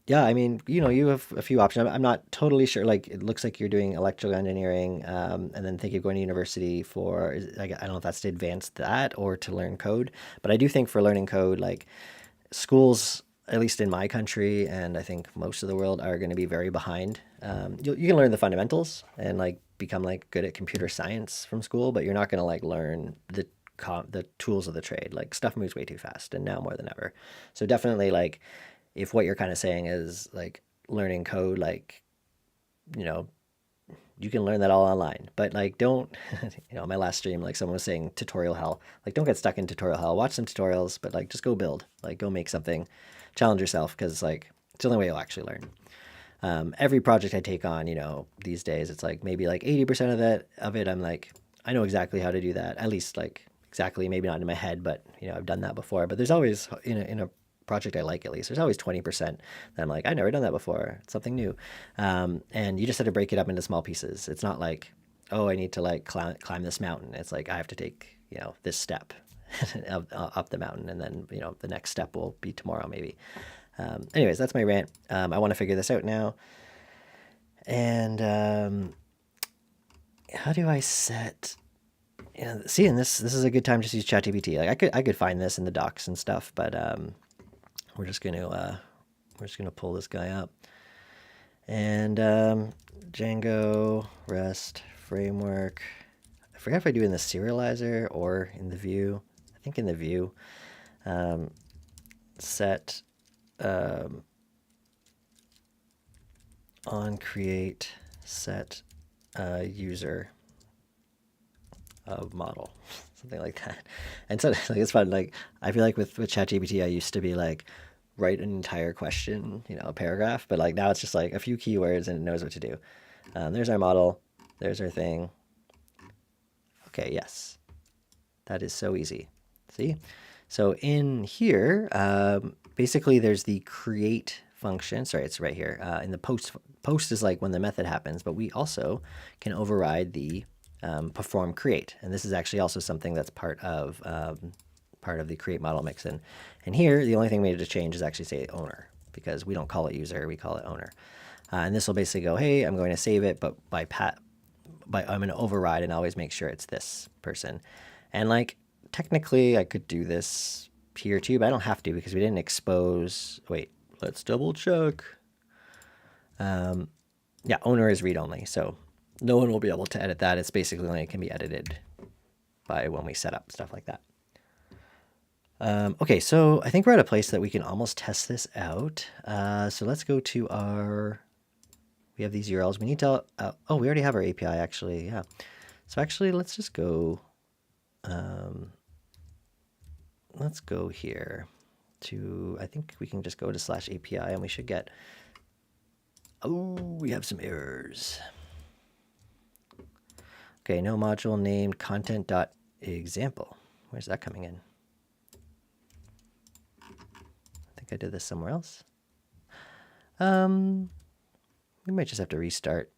yeah, I mean, you have a few options. I'm not totally sure. Like, it looks like you're doing electrical engineering, and then think you're going to university for, I don't know if that's to advance that or to learn code. But I do think for learning code, like schools, at least in my country, and I think most of the world, are going to be very behind. You can learn the fundamentals and like become like good at computer science from school, but you're not going to like learn the tools of the trade. Like stuff moves way too fast, and now more than ever. So definitely like, if what you're kind of saying is like learning code, like, you can learn that all online, but like, don't, my last stream, like someone was saying tutorial hell, like don't get stuck in tutorial hell, watch some tutorials, but like, just go build, like go make something, challenge yourself. Cause like, it's the only way you'll actually learn. Every project I take on, these days, it's like maybe like 80% of it, I'm like, I know exactly how to do that. At least like exactly, maybe not in my head, but I've done that before. But there's always in a project I like, at least there's always 20% that I'm like, I've never done that before. It's something new. And you just have to break it up into small pieces. It's not like, oh, I need to like climb this mountain. It's like, I have to take, this step up the mountain, and then, the next step will be tomorrow maybe. Anyways, that's my rant. I want to figure this out now. And how do I set... see, and this is a good time to use ChatGPT. Like I could find this in the docs and stuff, but we're just gonna pull this guy up. And Django REST framework. I forget if I do it in the serializer or in the view. I think in the view. Set on create set user of model, something like that. And so like, it's fun. Like I feel like with ChatGPT, I used to be like, write an entire question, a paragraph, but like now it's just like a few keywords and it knows what to do. There's our model. There's our thing. Okay, yes. That is so easy. See? So in here, basically there's the create function. Sorry, it's right here. In the post is like when the method happens, but we also can override the perform create. And this is actually also something that's part of the create model mix. And here, the only thing we need to change is actually say owner, because we don't call it user, we call it owner. And this will basically go, hey, I'm going to save it, but by I'm going to override and always make sure it's this person. And like, technically I could do this here too, but I don't have to because we didn't expose. Wait, let's double check. Yeah, owner is read only. So no one will be able to edit that. It's basically only can be edited by when we set up stuff like that. Okay, so I think we're at a place that we can almost test this out. So let's go to our, we have these URLs. We need to, oh, we already have our API actually, yeah. So actually, let's just go, let's go here to, I think we can just go to /API and we should get, oh, we have some errors. Okay, no module named content.example. Where's that coming in? I think I did this somewhere else. We might just have to restart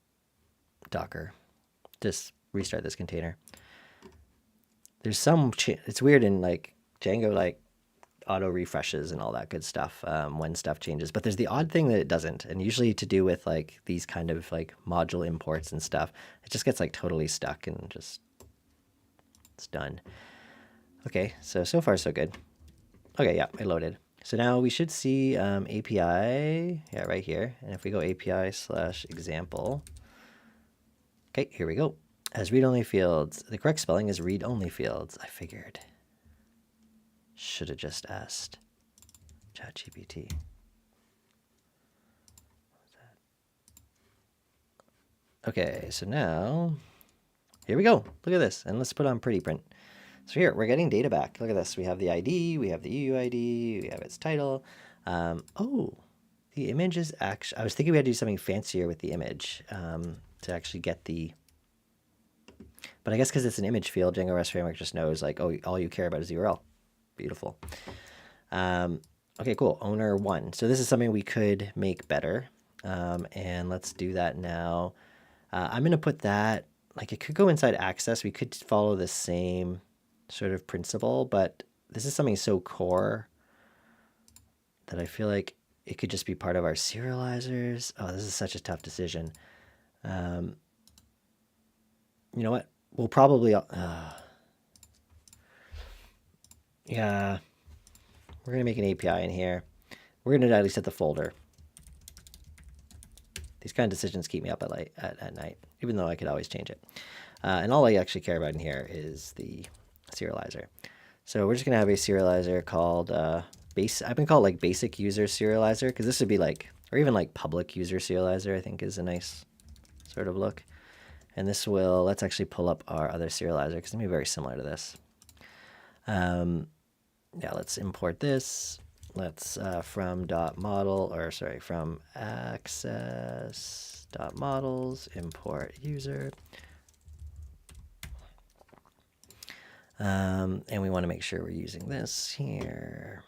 Docker. Just restart this container. There's some, it's weird in like Django, like auto refreshes and all that good stuff when stuff changes. But there's the odd thing that it doesn't. And usually to do with like these kind of like module imports and stuff, it just gets like totally stuck and just, it's done. Okay, so far so good. Okay, yeah, it loaded. So now we should see API, yeah, right here. And if we go API/example, okay, here we go. As read-only fields, the correct spelling is read-only fields. I figured. Should have just asked ChatGPT. Okay, so now, here we go. Look at this, and let's put on pretty print. So here, we're getting data back. Look at this. We have the ID, we have the UUID, we have its title. Oh, the image is actually, I was thinking we had to do something fancier with the image to actually get the, but I guess because it's an image field, Django REST Framework just knows like, oh, all you care about is the URL. Beautiful. Okay, cool. Owner 1. So this is something we could make better. And let's do that now. I'm going to put that, like it could go inside access. We could follow the same sort of principle, but this is something so core that I feel like it could just be part of our serializers. Oh, this is such a tough decision. You know what? We'll probably, yeah, we're going to make an API in here. We're going to at least set the folder. These kind of decisions keep me up at night, even though I could always change it. And all I actually care about in here is the serializer. So we're just going to have a serializer called I've been called like basic user serializer because this would be like, or even like public user serializer, I think is a nice sort of look. And this will, let's actually pull up our other serializer because it's going to be very similar to this. Yeah, let's import this. Let's from access.models import user. And we want to make sure we're using this here.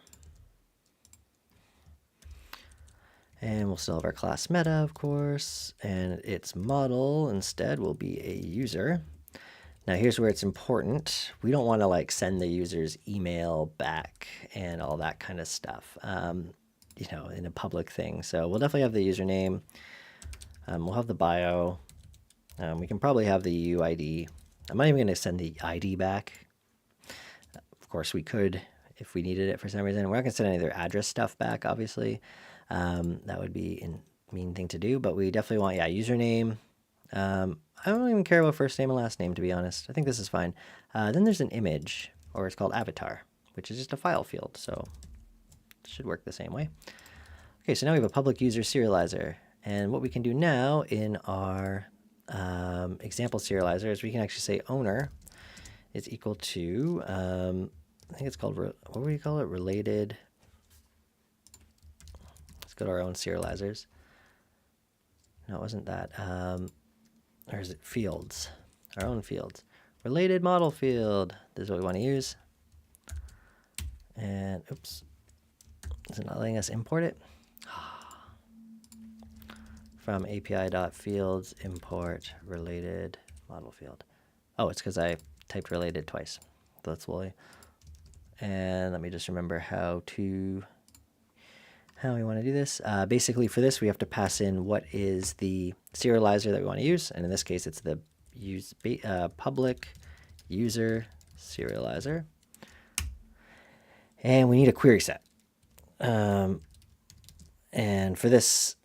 And we'll still have our class meta, of course, and its model instead will be a user. Now here's where it's important. We don't want to like send the user's email back and all that kind of stuff, you know, in a public thing. So we'll definitely have the username. We'll have the bio. We can probably have the UID. I'm not even going to send the ID back. Of course, we could if we needed it for some reason. We're not going to send any of their address stuff back, obviously. That would be a mean thing to do, but we definitely want, yeah, username. I don't even care about first name and last name, to be honest. I think this is fine. Then there's an image, or it's called avatar, which is just a file field, so it should work the same way. Okay, so now we have a public user serializer. And what we can do now in our example serializer is we can actually say owner is equal to, I think it's called, what would we call it? Related. Let's go to our own serializers. No, it wasn't that. Or is it fields? Our own fields. Related model field. This is what we want to use. And oops. Is it not letting us import it? From api.fields import related model field. Oh, it's because I typed related twice. That's why. And let me just remember how we want to do this. Basically for this, we have to pass in what is the serializer that we want to use. And in this case, it's the use public user serializer. And we need a query set. And for this,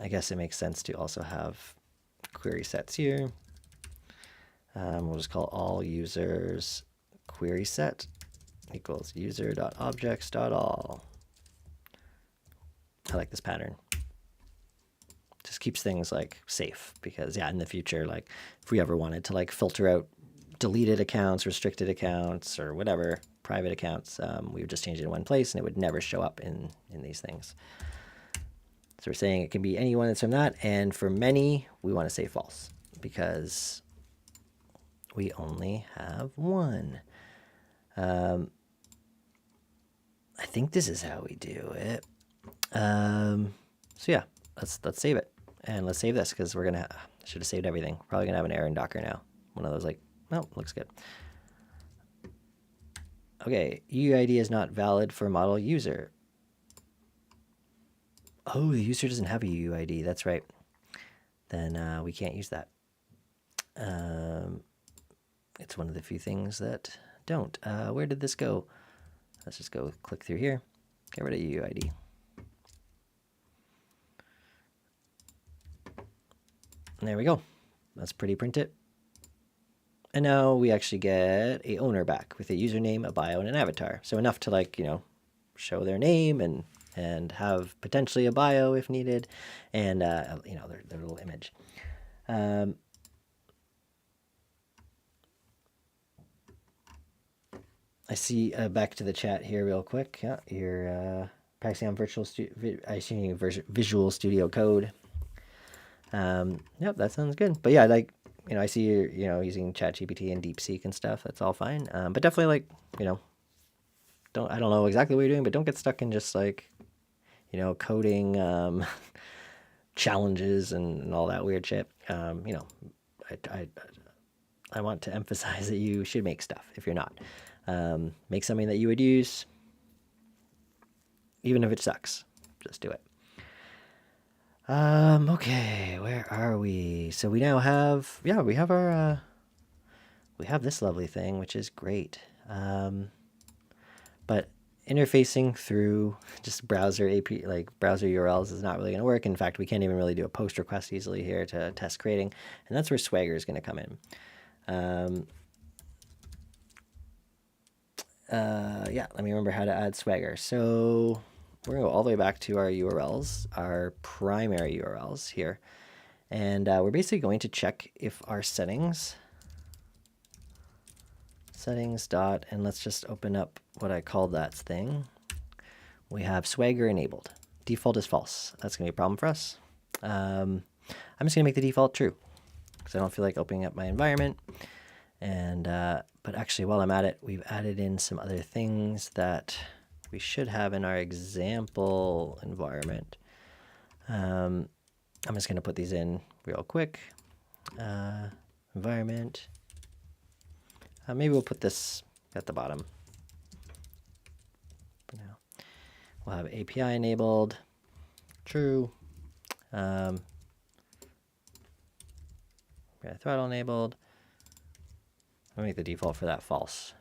I guess it makes sense to also have query sets here. We'll just call all users query set equals user.objects.all. I like this pattern. Just keeps things like safe, because yeah, in the future, like if we ever wanted to like filter out deleted accounts, restricted accounts, or whatever, private accounts, we would just change it in one place and it would never show up in these things. So we're saying it can be any one that's from that, and for many, we want to say false because we only have one. I think this is how we do it. So yeah, let's save it, and let's save this because we're gonna should have saved everything. Probably gonna have an error in Docker now. One of those like, no, looks good. Okay, UUID is not valid for model user. Oh, the user doesn't have a UUID. That's right. Then we can't use that. It's one of the few things that don't. Where did this go? Let's just go click through here. Get rid of UUID. And there we go. Let's pretty print it. And now we actually get a owner back with a username, a bio, and an avatar. So enough to like, show their name and have potentially a bio if needed, and their little image. I see back to the chat here real quick. Yeah, you're practicing on Visual Studio Code. Yep, that sounds good. But yeah, like, I see you're, using ChatGPT and DeepSeek and stuff. That's all fine. But definitely, like, I don't know exactly what you're doing, but don't get stuck in just like, coding challenges and all that weird shit. I want to emphasize that you should make stuff if you're not. Make something that you would use, even if it sucks. Just do it. Okay, where are we? So we now have, we have our, we have this lovely thing, which is great. But interfacing through just browser AP, like browser URLs, is not really going to work. In fact, we can't even really do a post request easily here to test creating, and that's where Swagger is going to come in. Let me remember how to add Swagger. So we're going to go all the way back to our URLs, our primary URLs here. And we're basically going to check if our settings dot, and let's just open up what I called that thing. We have Swagger enabled. Default is false. That's going to be a problem for us. I'm just going to make the default true because I don't feel like opening up my environment. And but actually, while I'm at it, we've added in some other things that we should have in our example environment. I'm just going to put these in real quick. Environment. Maybe we'll put this at the bottom. For now. We'll have API enabled, true. Throttle enabled. I'll make the default for that false.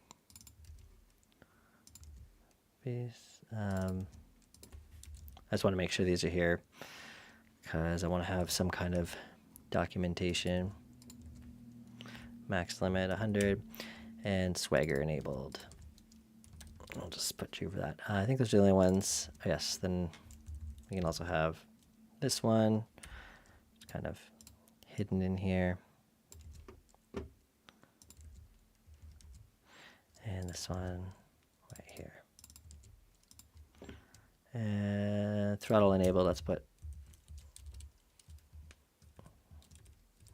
I just want to make sure these are here because I want to have some kind of documentation. Max limit 100 and Swagger enabled. I'll just put true for that. I think those are the only ones. Yes, then we can also have this one kind of hidden in here. And this one right here. And throttle enabled, let's put.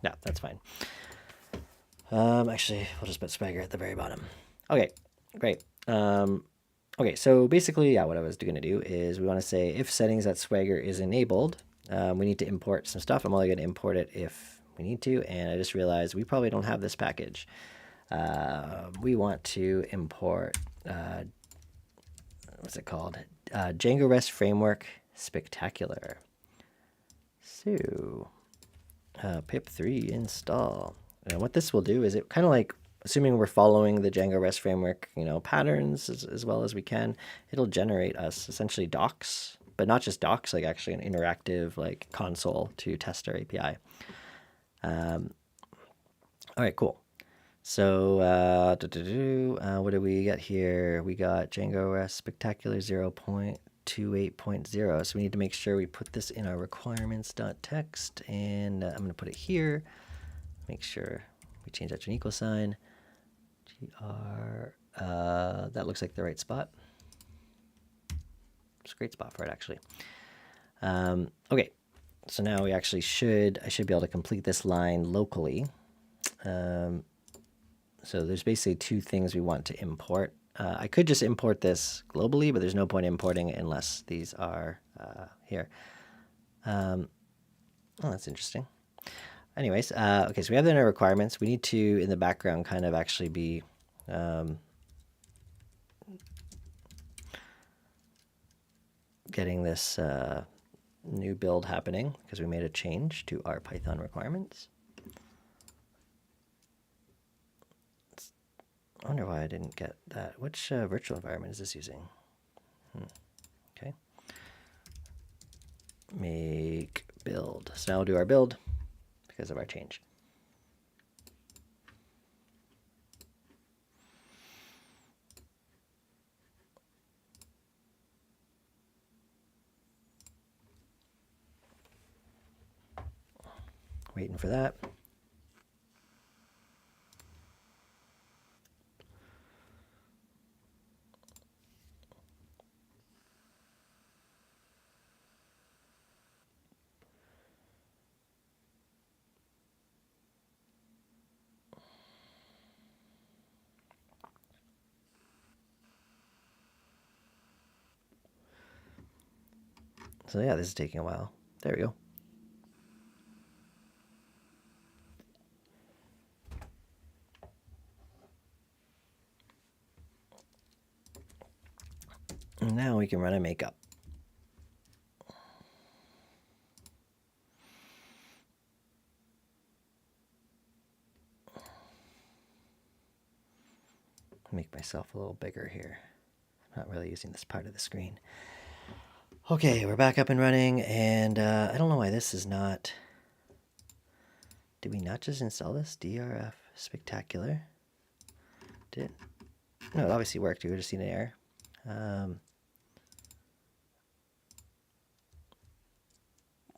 Yeah, that's fine. Actually, we'll just put Swagger at the very bottom. Okay, great. Okay, so basically, what I was going to do is we want to say if settings at Swagger is enabled, we need to import some stuff. I'm only going to import it if we need to, and I just realized we probably don't have this package. We want to import, what's it called? Django REST Framework Spectacular. So pip3 install. And what this will do is it kind of like, assuming we're following the Django REST framework, patterns as well as we can, it'll generate us essentially docs, but not just docs, like actually an interactive like console to test our API. All right, cool. So what do we get here? We got Django REST Spectacular 0.28.0. So we need to make sure we put this in our requirements.txt, and I'm going to put it here. Make sure we change that to an equal sign. That looks like the right spot. It's a great spot for it, actually. Okay, so now I should be able to complete this line locally. So there's basically two things we want to import. I could just import this globally, but there's no point importing it unless these are here. Oh, that's interesting. Anyways, okay, so we have the inner requirements. We need to, in the background, kind of actually be getting this new build happening because we made a change to our Python requirements. I wonder why I didn't get that. Which virtual environment is this using? Okay. Make build. So now we'll do our build because of our change. Waiting for that. So yeah, this is taking a while. There we go. And now we can run a makeup. Make myself a little bigger here. I'm not really using this part of the screen. Okay, we're back up and running, and I don't know why this is not... Did we not just install this? DRF Spectacular? Did it? No, it obviously worked. We were just seeing an error.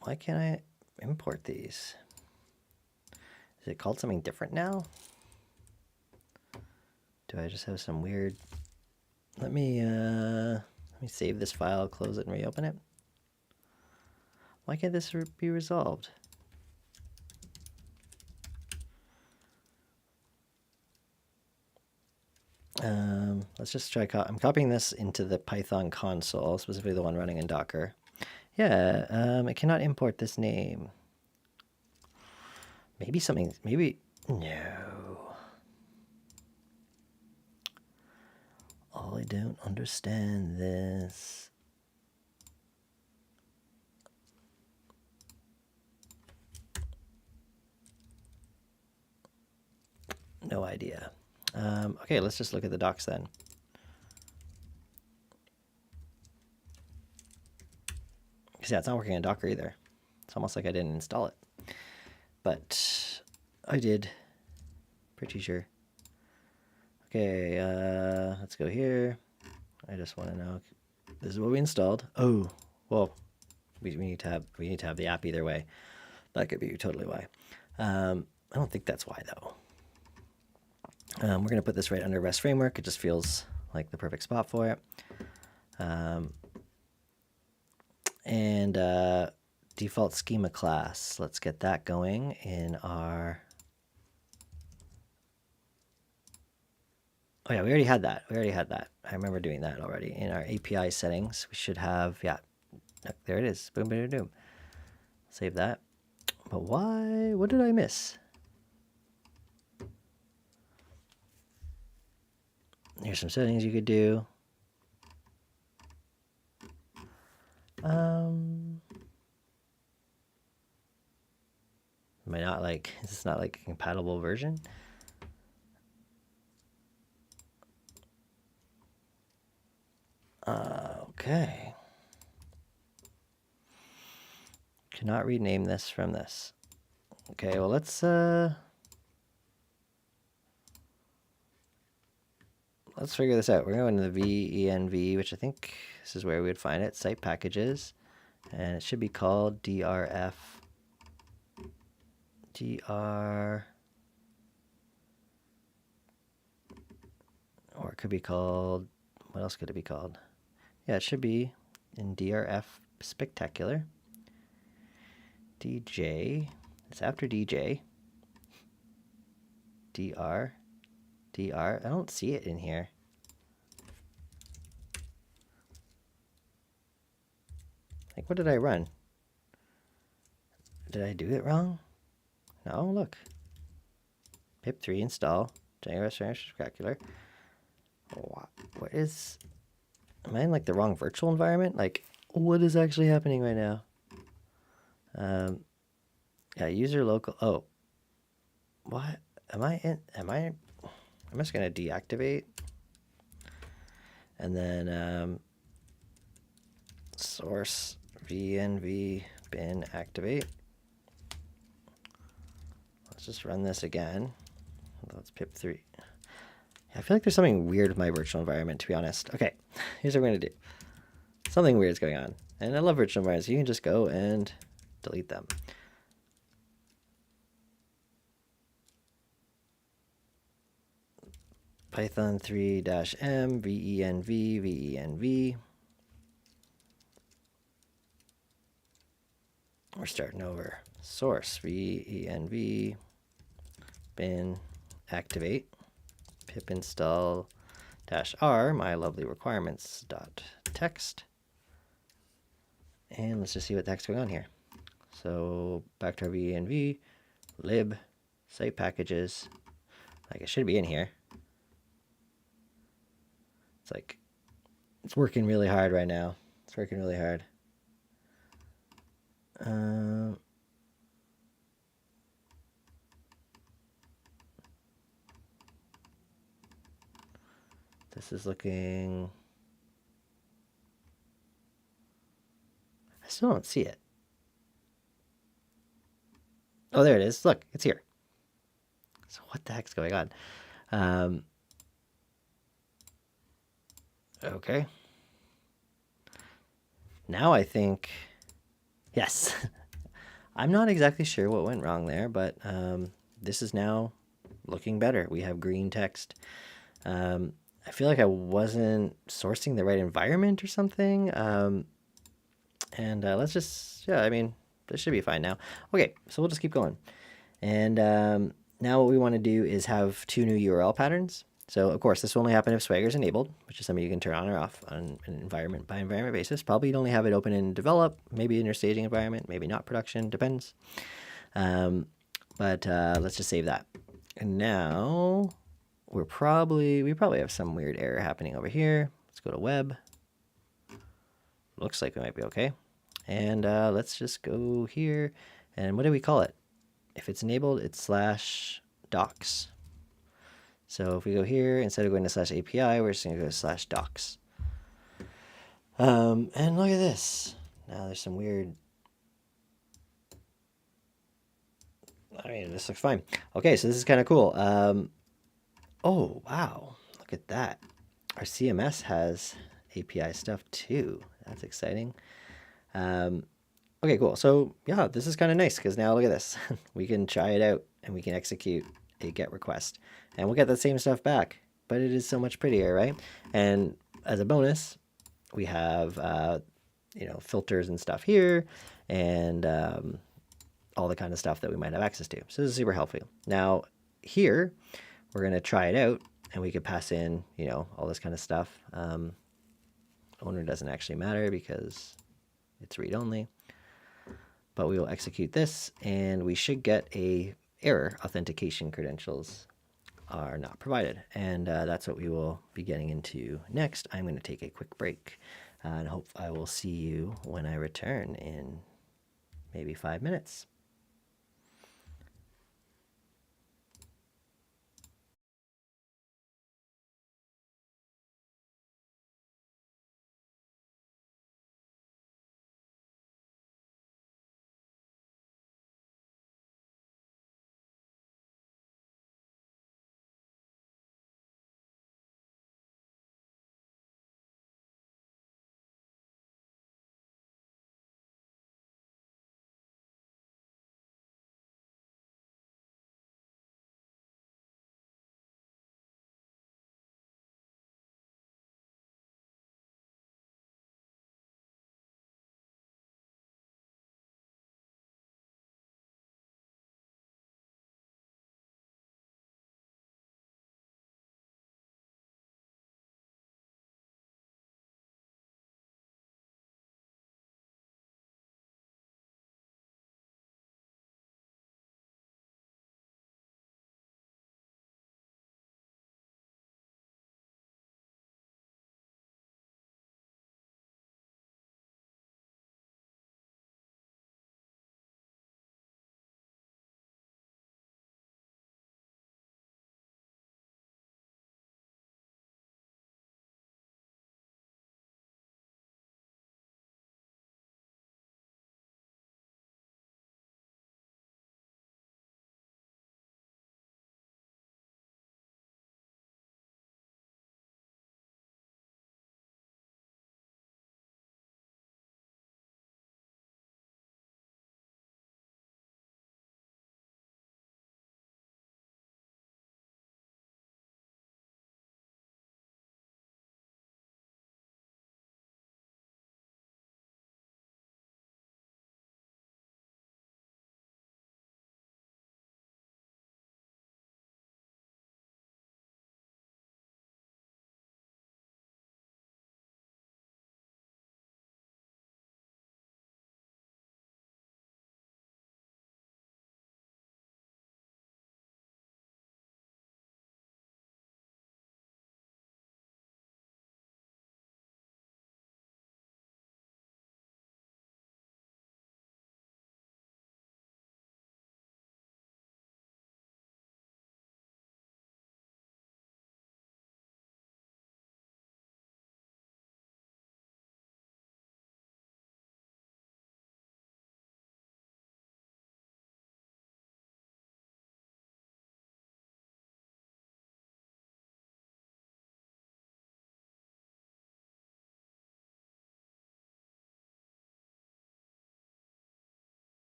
Why can't I import these? Is it called something different now? Do I just have some weird... Let me save this file, close it, and reopen it. Why can't this be resolved? Let's just try. I'm copying this into the Python console, specifically the one running in Docker. Yeah, I cannot import this name. Maybe something. Maybe no. Oh, I don't understand this. No idea. Okay, let's just look at the docs then. Because yeah, it's not working in Docker either. It's almost like I didn't install it. But I did. Pretty sure. Okay, let's go here. I just want to know. This is what we installed. Oh, well, we need to have the app either way. That could be totally why. I don't think that's why though. We're going to put this right under REST framework. It just feels like the perfect spot for it. And default schema class. Let's get that going in our... Oh yeah, we already had that. I remember doing that already. In our API settings, we should have, yeah, there it is. Boom, boom, boom. Save that. But why? What did I miss? Here's some settings you could do. like, is this not like a compatible version? Okay. Cannot rename this from this. Okay, well let's figure this out. We're going to the VENV, which I think this is where we would find it, site packages, and it should be called DRF. Or it could be called, what else could it be called? Yeah, it should be in DRF Spectacular. DJ, it's after DJ. DR, I don't see it in here. Like, what did I run? Did I do it wrong? No, look. pip3 install, Django Dev Spectacular. What is, am I in like the wrong virtual environment? Like, what is actually happening right now? Yeah, user local, oh. What? I'm just gonna deactivate. And then source VNV bin activate. Let's just run this again. Let's pip3. I feel like there's something weird with my virtual environment, to be honest. Okay, here's what we're gonna do. Something weird is going on. And I love virtual environments. You can just go and delete them. Python 3-m venv. We're starting over. Source venv bin activate pip install -r my lovely requirements .text, and let's just see what the heck's going on here. So back to our venv lib site packages. Like, it should be in here. It's like, it's working really hard right now. It's working really hard. This is looking, I still don't see it. Oh, there it is. Look, it's here. So what the heck's going on? Okay. Now I think, yes. I'm not exactly sure what went wrong there, but this is now looking better. We have green text. I feel like I wasn't sourcing the right environment or something. And let's just, yeah, I mean, this should be fine now. Okay, so we'll just keep going. And now what we want to do is have 2 new URL patterns. So, of course, this will only happen if Swagger is enabled, which is something you can turn on or off on an environment by environment basis. Probably you'd only have it open in develop, maybe in your staging environment, maybe not production, depends. But let's just save that. And now we probably have some weird error happening over here. Let's go to web. Looks like we might be okay. And let's just go here. And what do we call it? If it's enabled, it's /docs. So if we go here, instead of going to /API, we're just going to go to /docs. And look at this. Now there's some weird, I mean, this looks fine. Okay, so this is kind of cool. Oh, wow. Look at that. Our CMS has API stuff too. That's exciting. Okay, cool. So yeah, this is kind of nice because now look at this. We can try it out and we can execute a GET request and we'll get the same stuff back, but it is so much prettier, right? And as a bonus, we have, you know, filters and stuff here and all the kind of stuff that we might have access to. So this is super helpful. Now here, we're going to try it out and we could pass in, you know, all this kind of stuff. Owner doesn't actually matter because it's read only, but we will execute this and we should get a error. Authentication credentials are not provided. And that's what we will be getting into next. I'm going to take a quick break and hope I will see you when I return in maybe 5 minutes.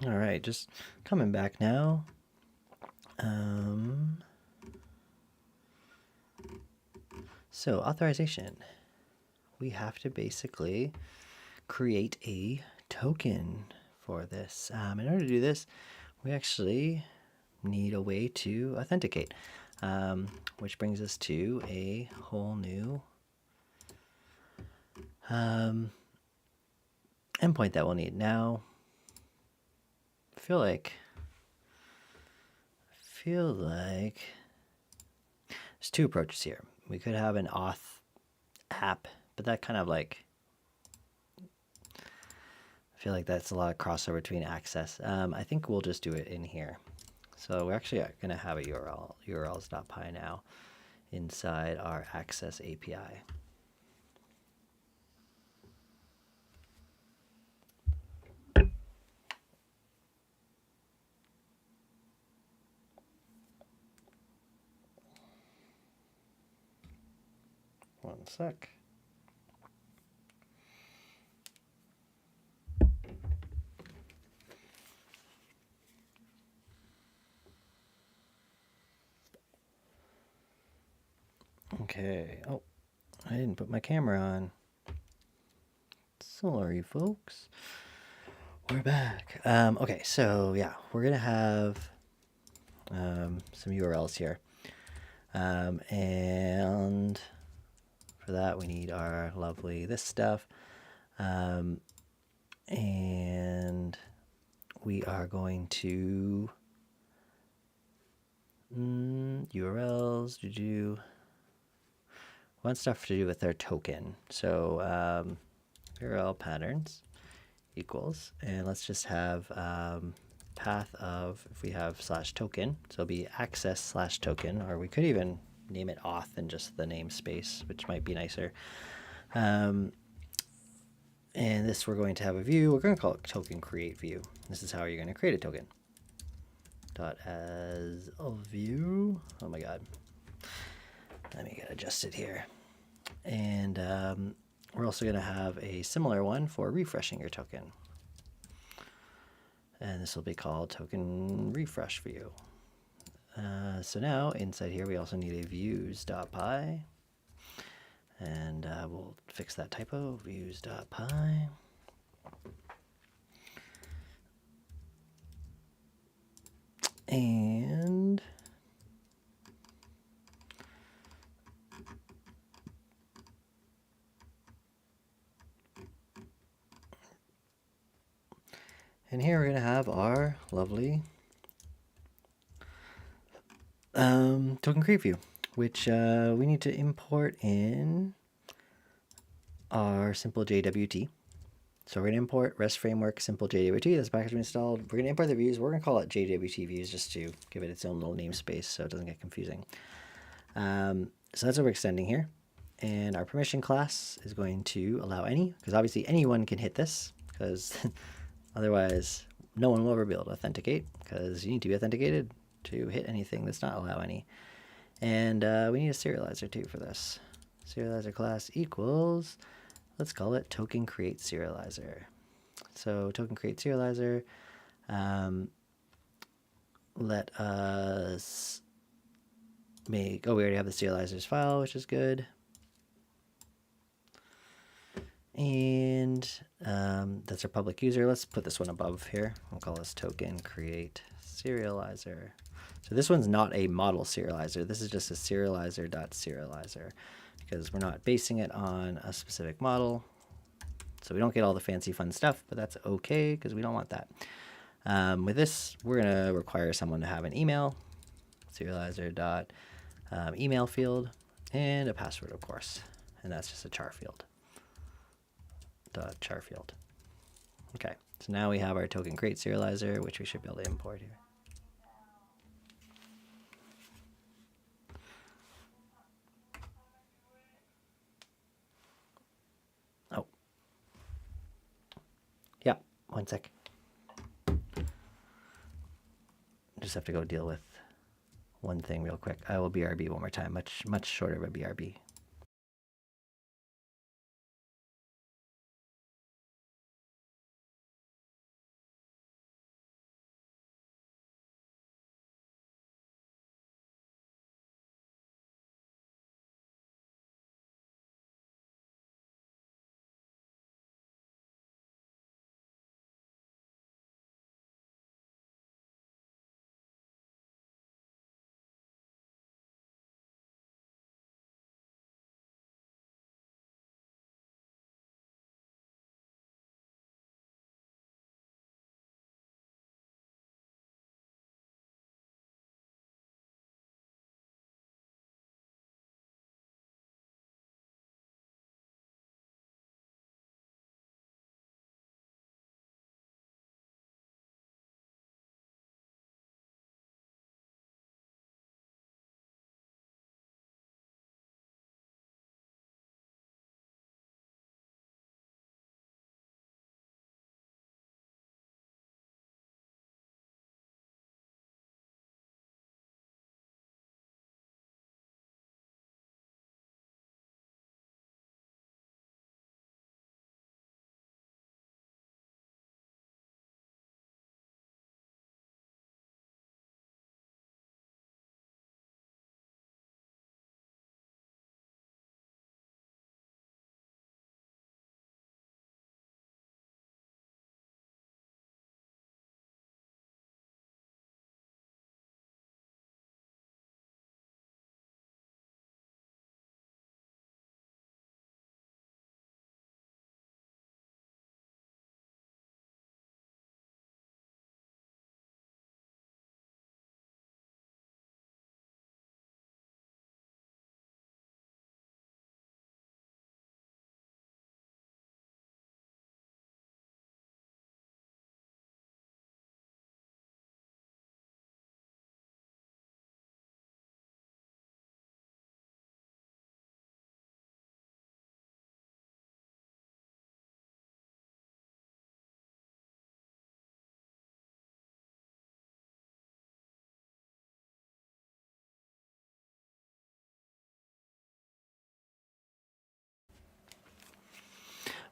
All right, just coming back now. So authorization. We have to basically create a token for this. In order to do this, we actually need a way to authenticate, which brings us to a whole new endpoint that we'll need. Now, I feel like there's two approaches here. We could have an auth app, but that kind of like, I feel like that's a lot of crossover between access. I think we'll just do it in here. So we're actually going to have a URL, urls.py now, inside our access API. One sec. Okay. Oh, I didn't put my camera on. Sorry, folks. We're back. Okay, so yeah, we're gonna have some URLs here, and for that we need our lovely this stuff, and we are going to URLs to do one stuff to do with our token. So URL patterns equals, and let's just have path of, if we have /token, so it'll be access /token, or we could even name it auth in just the namespace, which might be nicer. And this, we're going to have a view. We're going to call it token create view. This is how you're going to create a token. Dot as a view. Oh my god. Let me get adjusted here. And we're also going to have a similar one for refreshing your token. And this will be called token refresh view. So now inside here we also need a views.py. And we'll fix that typo, views.py. And here we're going to have our lovely token create view, which we need to import in our simple JWT. So we're going to import REST framework simple JWT. That's the package we installed. We're going to import the views. We're going to call it JWT views just to give it its own little namespace so it doesn't get confusing. So that's what we're extending here. And our permission class is going to allow any, because obviously anyone can hit this, because otherwise no one will ever be able to authenticate, because you need to be authenticated to hit anything that's not allow any. And we need a serializer too for this. Serializer class equals, let's call it token create serializer. So token create serializer, let us make, oh, we already have the serializers file, which is good. And that's our public user. Let's put this one above here. We'll call this token create serializer. So this one's not a model serializer. This is just a serializer.serializer because we're not basing it on a specific model. So we don't get all the fancy fun stuff, but that's okay because we don't want that. With this, we're going to require someone to have an email, serializer.email field, and a password, of course. And that's just a char field. Char field. Okay, so now we have our token create serializer, which we should be able to import here. Oh, yeah, one sec. Just have to go deal with one thing real quick. I will BRB one more time, much shorter of a BRB.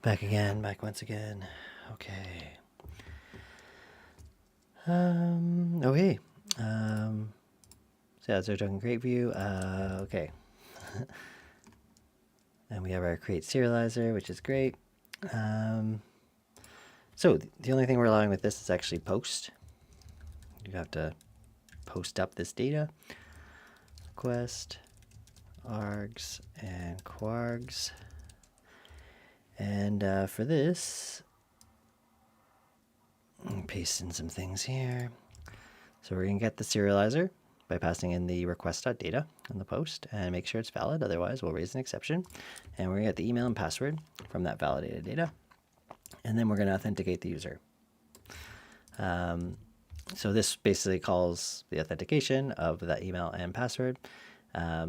Back again, back once again. Okay. Okay. So that's our token create view. Okay. And we have our create serializer, which is great. So the only thing we're allowing with this is actually post. You have to post up this data. Request, args, and quargs. And for this, paste in some things here. So we're going to get the serializer by passing in the request.data on the post and make sure it's valid. Otherwise, we'll raise an exception. And we're going to get the email and password from that validated data. And then we're going to authenticate the user. So this basically calls the authentication of that email and password. I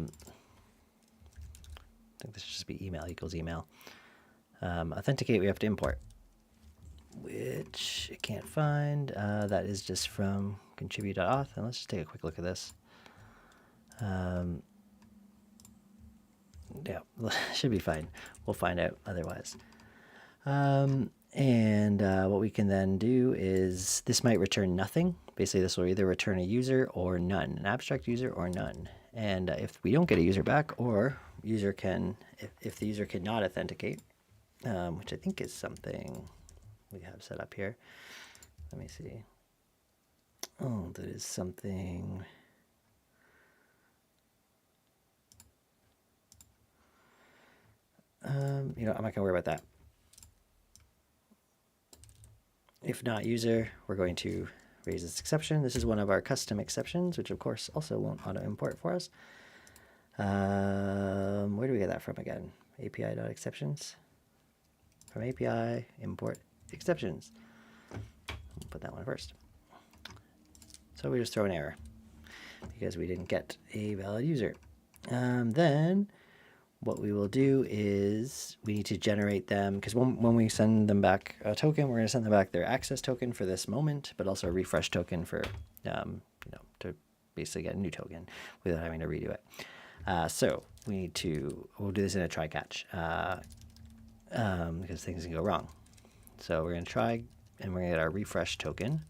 think this should just be email equals email. Authenticate, we have to import, which I can't find. That is just from contribute.auth. And let's just take a quick look at this. Yeah, should be fine. We'll find out otherwise. And what we can then do is this might return nothing. Basically, this will either return a user or none, an abstract user or none. And if we don't get a user back, or user can, if the user cannot authenticate, which I think is something we have set up here. Let me see. Oh, that is something. I'm not going to worry about that. If not user, we're going to raise this exception. This is one of our custom exceptions, which of course also won't auto import for us. Where do we get that from again? API.exceptions. From API, import exceptions. We'll put that one first. So we just throw an error because we didn't get a valid user. Then what we will do is we need to generate them, because when we send them back a token, we're going to send them back their access token for this moment, but also a refresh token for, to basically get a new token without having to redo it. So we'll do this in a try catch because things can go wrong. So we're going to try, and we're going to get our refresh token,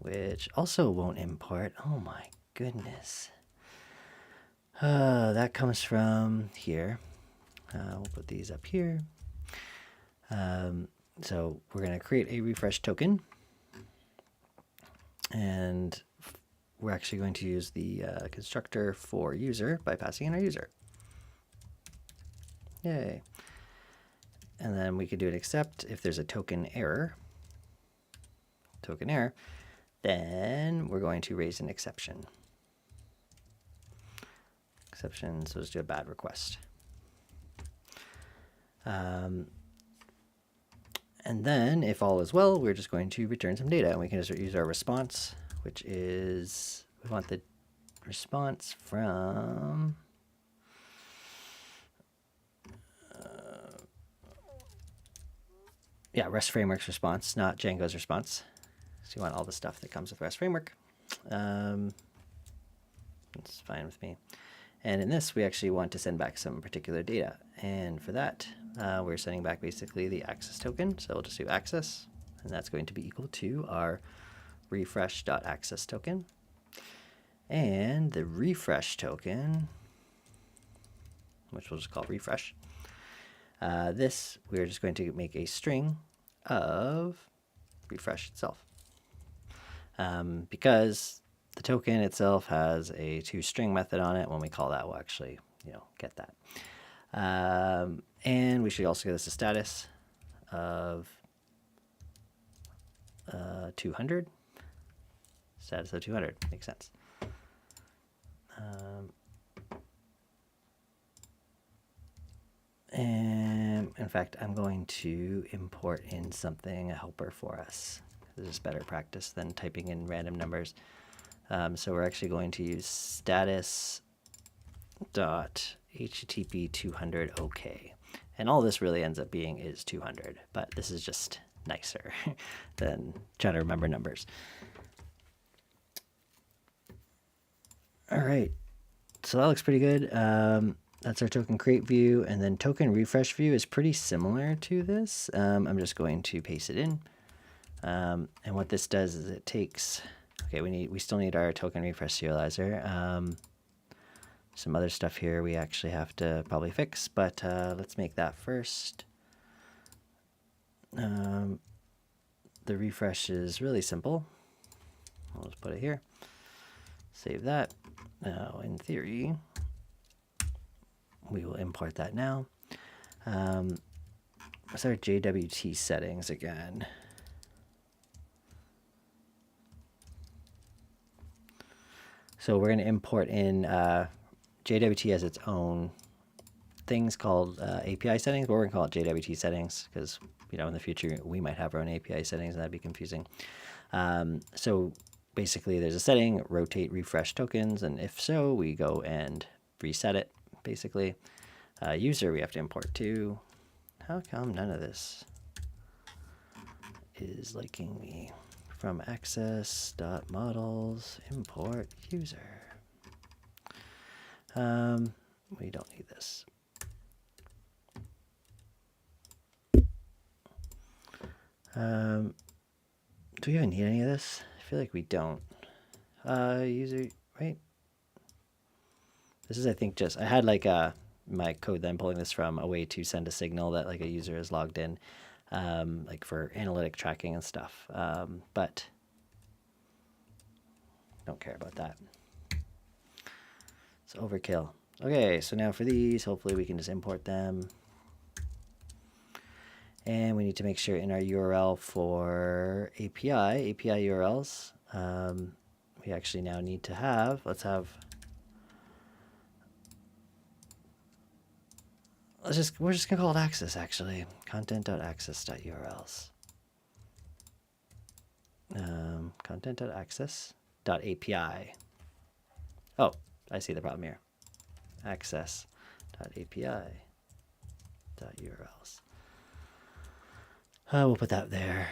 which also won't import. Oh my goodness. That comes from here. We'll put these up here. So we're going to create a refresh token. And we're actually going to use the constructor for user by passing in our user. Yay. And then we could do an except if there's a token error, then we're going to raise an exception. So let's do a bad request. And then if all is well, we're just going to return some data, and we can just use our response, which is, we want the response from, REST Framework's response, not Django's response. So you want all the stuff that comes with REST Framework. That's fine with me. And in this, we actually want to send back some particular data. And for that, we're sending back basically the access token. So we'll just do access, and that's going to be equal to our refresh.access token. And the refresh token, which we'll just call refresh, this, we're just going to make a string of refresh itself. Because the token itself has a toString method on it. When we call that, we'll actually, get that. And we should also give this a status of 200. Status of 200 makes sense. And in fact, I'm going to import in something, a helper for us. This is better practice than typing in random numbers. So we're actually going to use status.http 200 OK. And all this really ends up being is 200, but this is just nicer than trying to remember numbers. All right, so that looks pretty good. That's our token create view, and then token refresh view is pretty similar to this. I'm just going to paste it in. And what this does is it takes, okay, we still need our token refresh serializer. Some other stuff here we actually have to probably fix, but let's make that first. The refresh is really simple. I'll just put it here. Save that. Now, in theory, we will import that now. What's our JWT settings again? So we're going to import in JWT as its own things called API settings, but we're going to call it JWT settings because, you know, in the future we might have our own API settings and that'd be confusing. So basically there's a setting, rotate refresh tokens, and if so, we go and reset it, basically. User we have to import too. How come none of this is liking me? From access.models, import user. We don't need this. Do we even need any of this? I feel like we don't. User, right? This is, I think, just, I had like my code that I'm pulling this from a way to send a signal that like a user is logged in, like for analytic tracking and stuff. But don't care about that. It's overkill. Okay, so now for these, hopefully we can just import them. And we need to make sure in our URL for API URLs, we actually now need to have, we're just gonna call it access actually. Content.access.urls. Content.access.api. Oh, I see the problem here. Access.api.urls. We'll put that there.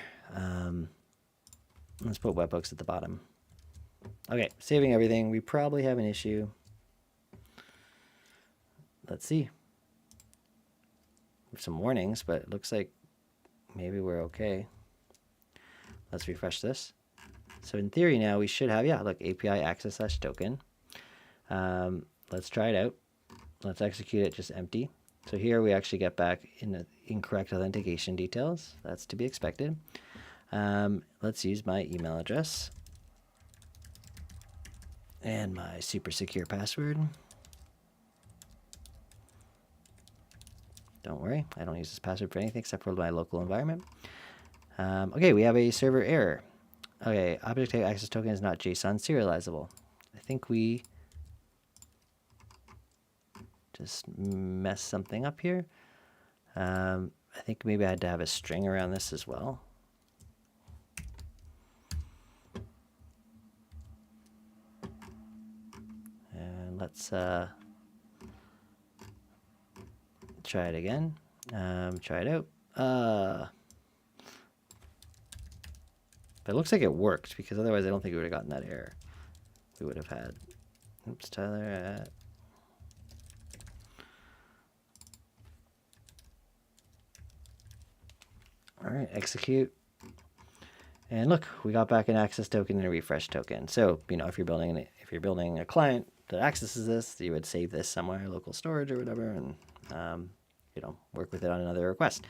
Let's put webhooks at the bottom. Okay, saving everything. We probably have an issue. Let's see. Some warnings, but it looks like maybe we're okay. Let's refresh this. So in theory now we should have, yeah, look, API access / token. Let's try it out. Let's execute it just empty. So here we actually get back in the incorrect authentication details. That's to be expected. Let's use my email address and my super secure password. Don't worry, I don't use this password for anything except for my local environment. Okay, we have a server error. Okay, object type access token is not JSON serializable. I think we just messed something up here. I think maybe I had to have a string around this as well. And let's try it again. Try it out. But it looks like it worked because otherwise I don't think we would have gotten that error. We would have had, oops, Tyler. All right, execute. And look, we got back an access token and a refresh token. So, you know, if you're building a client that accesses this, you would save this somewhere, local storage or whatever, and you know, work with it on another request.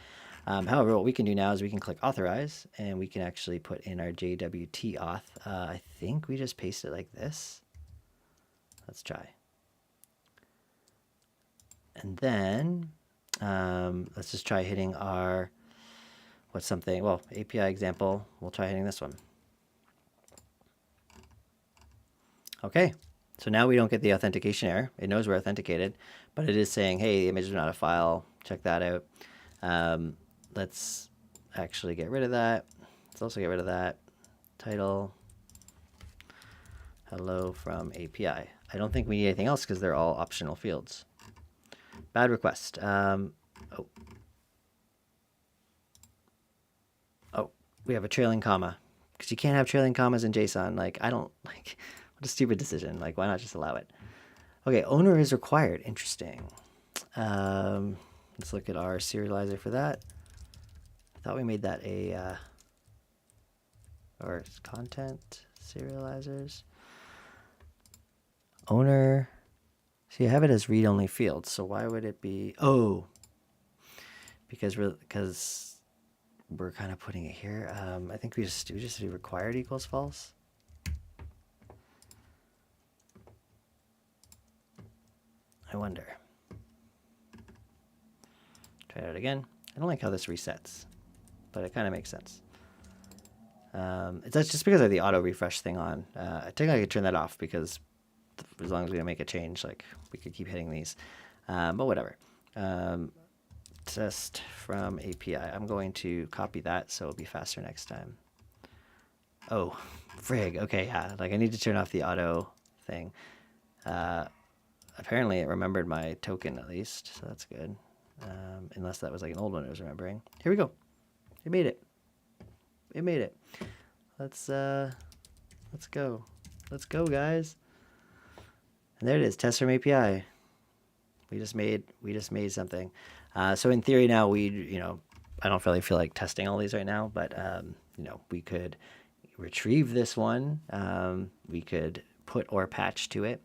However, what we can do now is we can click authorize, and we can actually put in our JWT auth. I think we just paste it like this. Let's try. And then let's just try hitting our, what's something, well, API example. We'll try hitting this one. Okay, so now we don't get the authentication error. It knows we're authenticated, but it is saying, hey, the image is not a file. Check that out. Let's actually get rid of that. Let's also get rid of that. Title, hello from API. I don't think we need anything else because they're all optional fields. Bad request. Oh, we have a trailing comma because you can't have trailing commas in JSON. Like, I don't like, what a stupid decision. Like, why not just allow it? Okay, owner is required. Interesting. Let's look at our serializer for that. I thought we made that a, or content serializers. Owner. See, I have it as read-only field, so why would it be, oh, because we're kind of putting it here. I think we just do required equals false. I wonder. Try it out again. I don't like how this resets, but it kind of makes sense. That's just because I have the auto refresh thing on. I think I could turn that off because as long as we don't make a change, like we could keep hitting these, but whatever. Test from API. I'm going to copy that so it'll be faster next time. Oh, frig. Okay, yeah, like I need to turn off the auto thing. Apparently it remembered my token at least, so that's good. Unless that was like an old one it was remembering. Here we go. It made it. It made it. Let's go. Let's go, guys. And there it is. Test from API. We just made something. So in theory now I don't really feel like testing all these right now, but we could retrieve this one. We could put or patch to it.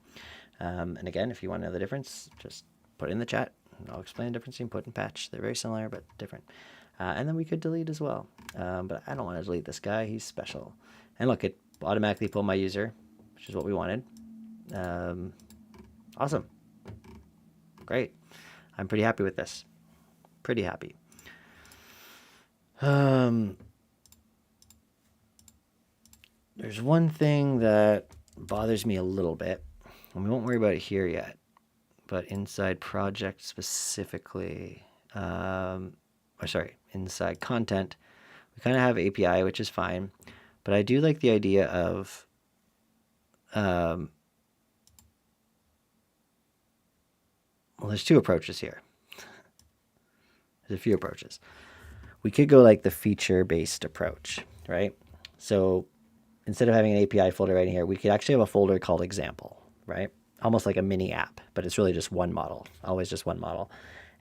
And again, if you want to know the difference, just put it in the chat. I'll explain the difference between put and patch. They're very similar, but different. And then we could delete as well. But I don't want to delete this guy. He's special. And look, it automatically pulled my user, which is what we wanted. Awesome. Great. I'm pretty happy with this. Pretty happy. There's one thing that bothers me a little bit, and we won't worry about it here yet, but inside project specifically, inside content, we kind of have API, which is fine, but I do like the idea of well, there's two approaches here. There's a few approaches. We could go like the feature-based approach, right? So instead of having an API folder right in here, we could actually have a folder called example, right? Almost like a mini app, but it's really just one model, always just one model.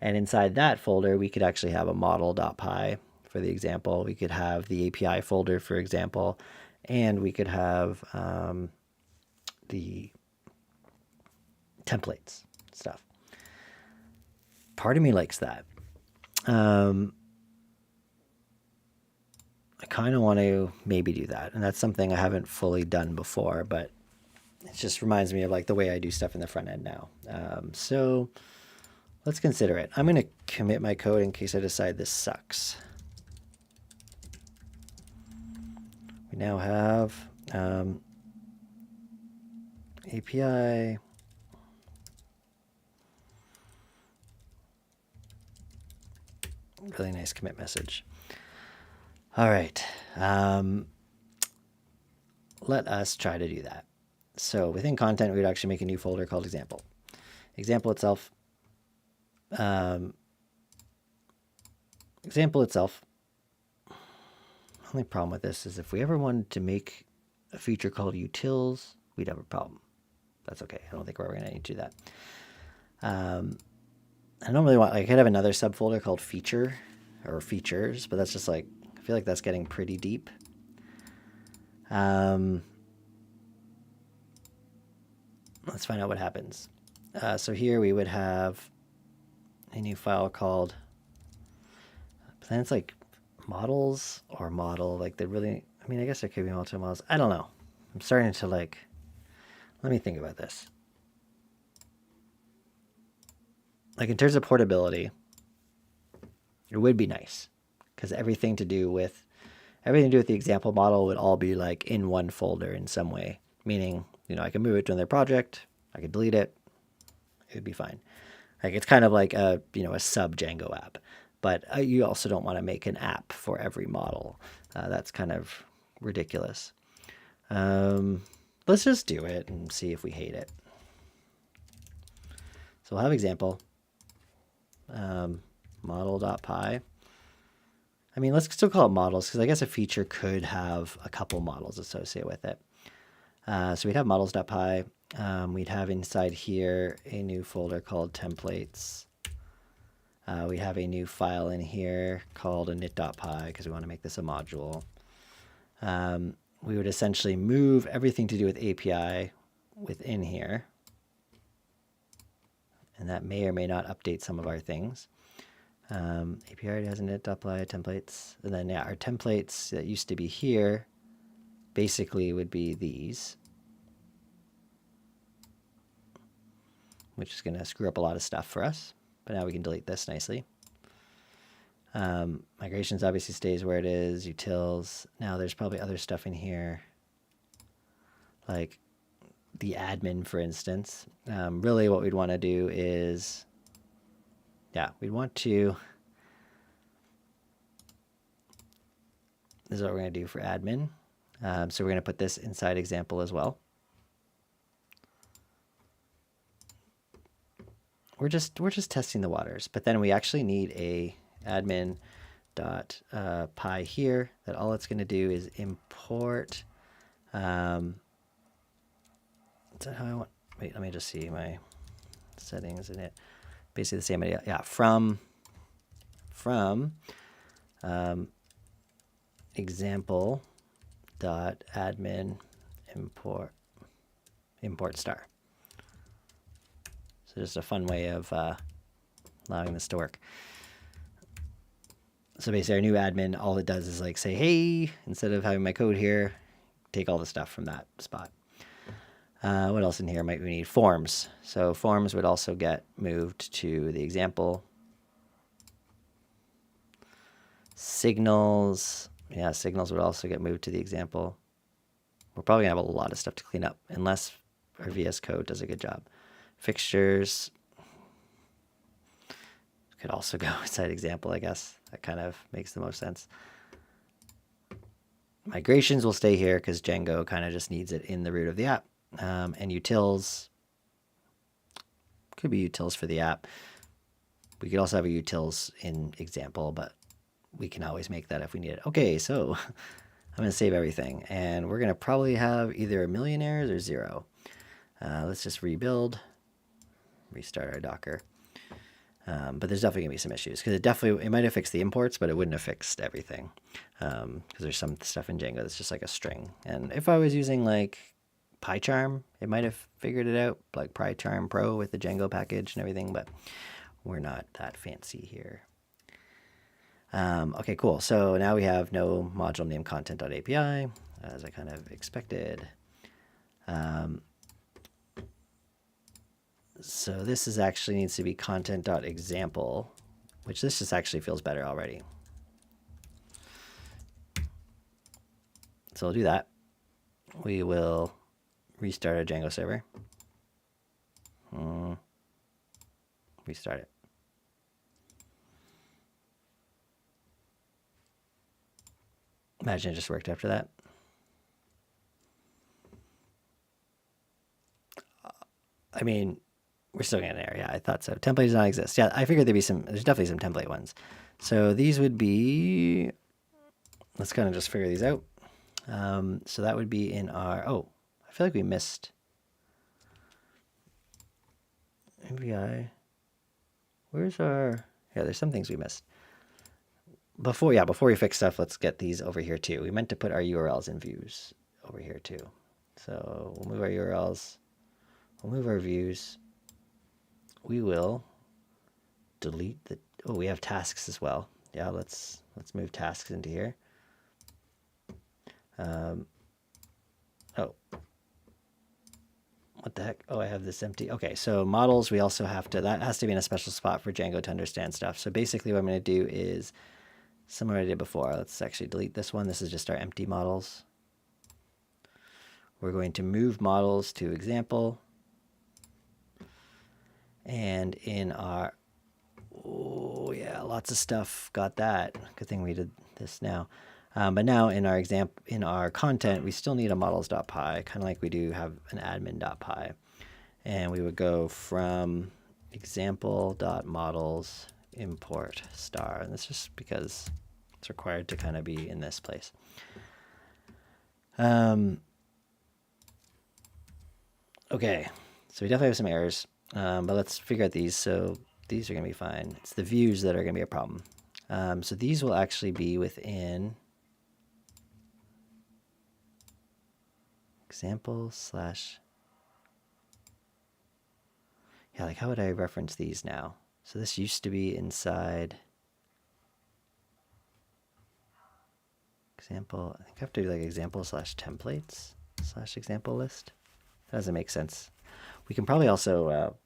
And inside that folder, we could actually have a model.py for the example. We could have the API folder for example, and we could have the templates stuff. Part of me likes that. I kind of want to maybe do that. And that's something I haven't fully done before, but it just reminds me of like the way I do stuff in the front end now. So let's consider it. I'm going to commit my code in case I decide this sucks. We now have API. Really nice commit message. All right. Let us try to do that. So within content, we would actually make a new folder called example. Example itself. Only problem with this is if we ever wanted to make a feature called utils, we'd have a problem. That's okay. I don't think we're going to need to do that. I don't really want, like, I could have another subfolder called feature or features, but that's just like, I feel like that's getting pretty deep. Let's find out what happens. So here we would have a new file called, but then it's like models or model, like they really, I mean, I guess there could be multiple models. I don't know. I'm starting to like, let me think about this. Like in terms of portability, it would be nice because everything to do with the example model would all be like in one folder in some way, meaning, I can move it to another project, I could delete it, it would be fine. Like it's kind of like a sub Django app, but you also don't want to make an app for every model. That's kind of ridiculous. Let's just do it and see if we hate it. So we'll have example. Model.py. I mean, let's still call it models because I guess a feature could have a couple models associated with it. So we'd have models.py. We'd have inside here a new folder called templates. We have a new file in here called init.py because we want to make this a module. We would essentially move everything to do with API within here. And that may or may not update some of our things. API already has init.py templates. And then yeah, our templates that used to be here basically would be these, which is going to screw up a lot of stuff for us. But now we can delete this nicely. Migrations obviously stays where it is. Utils. Now there's probably other stuff in here, like the admin, for instance. Really what we'd want to do is, yeah, we'd want to, this is what we're going to do for admin. So we're going to put this inside example as well. We're just testing the waters, but then we actually need a admin dot py here that all it's going to do is import. Is that how I want? Wait, let me just see my settings in it. Basically the same idea. Yeah, from example dot admin import star. So just a fun way of allowing this to work. So basically our new admin, all it does is like say, hey, instead of having my code here, take all the stuff from that spot. What else in here might we need? Forms. So forms would also get moved to the example. Signals. Yeah, signals would also get moved to the example. We're probably going to have a lot of stuff to clean up unless our VS Code does a good job. Fixtures could also go inside example, I guess. That kind of makes the most sense. Migrations will stay here because Django kind of just needs it in the root of the app. And utils could be utils for the app. We could also have a utils in example, but we can always make that if we need it. Okay, so I'm going to save everything. And we're going to probably have either a million errors or 0. Let's just rebuild. Restart our Docker. But there's definitely going to be some issues because it might have fixed the imports, but it wouldn't have fixed everything because there's some stuff in Django that's just like a string. And if I was using like PyCharm, it might have figured it out, like PyCharm Pro with the Django package and everything, but we're not that fancy here. Okay, cool. So now we have no module name content.api, as I kind of expected. So this is actually needs to be content.example, which this just actually feels better already. So we'll do that. We will restart our Django server. Restart it. Imagine it just worked after that. I mean, we're still getting there. Yeah, I thought so. Template does not exist. Yeah, I figured there's definitely some template ones. So these would be, let's kind of just figure these out. So that would be in our, oh, I feel like we missed MVI. Where's our, yeah, there's some things we missed. Before we fix stuff, let's get these over here too. We meant to put our URLs in views over here too. So we'll move our URLs. We'll move our views. We will delete the, oh, we have tasks as well. Yeah, let's move tasks into here. Oh, what the heck? Oh, I have this empty. Okay, so models, we also have to, that has to be in a special spot for Django to understand stuff. So basically what I'm going to do is similar to what I did before. Let's actually delete this one. This is just our empty models. We're going to move models to example. And in our, oh yeah, lots of stuff. Got that. Good thing we did this now. But now in our in our content, we still need a models.py, kind of like we do have an admin.py. And we would go from example.models import star. And that's just because it's required to kind of be in this place. Okay, so we definitely have some errors. But let's figure out these. So these are going to be fine. It's the views that are going to be a problem. So these will actually be within example slash, yeah, like how would I reference these now? So this used to be inside example. I think I have to do like example slash templates slash example list. That doesn't make sense. We can probably also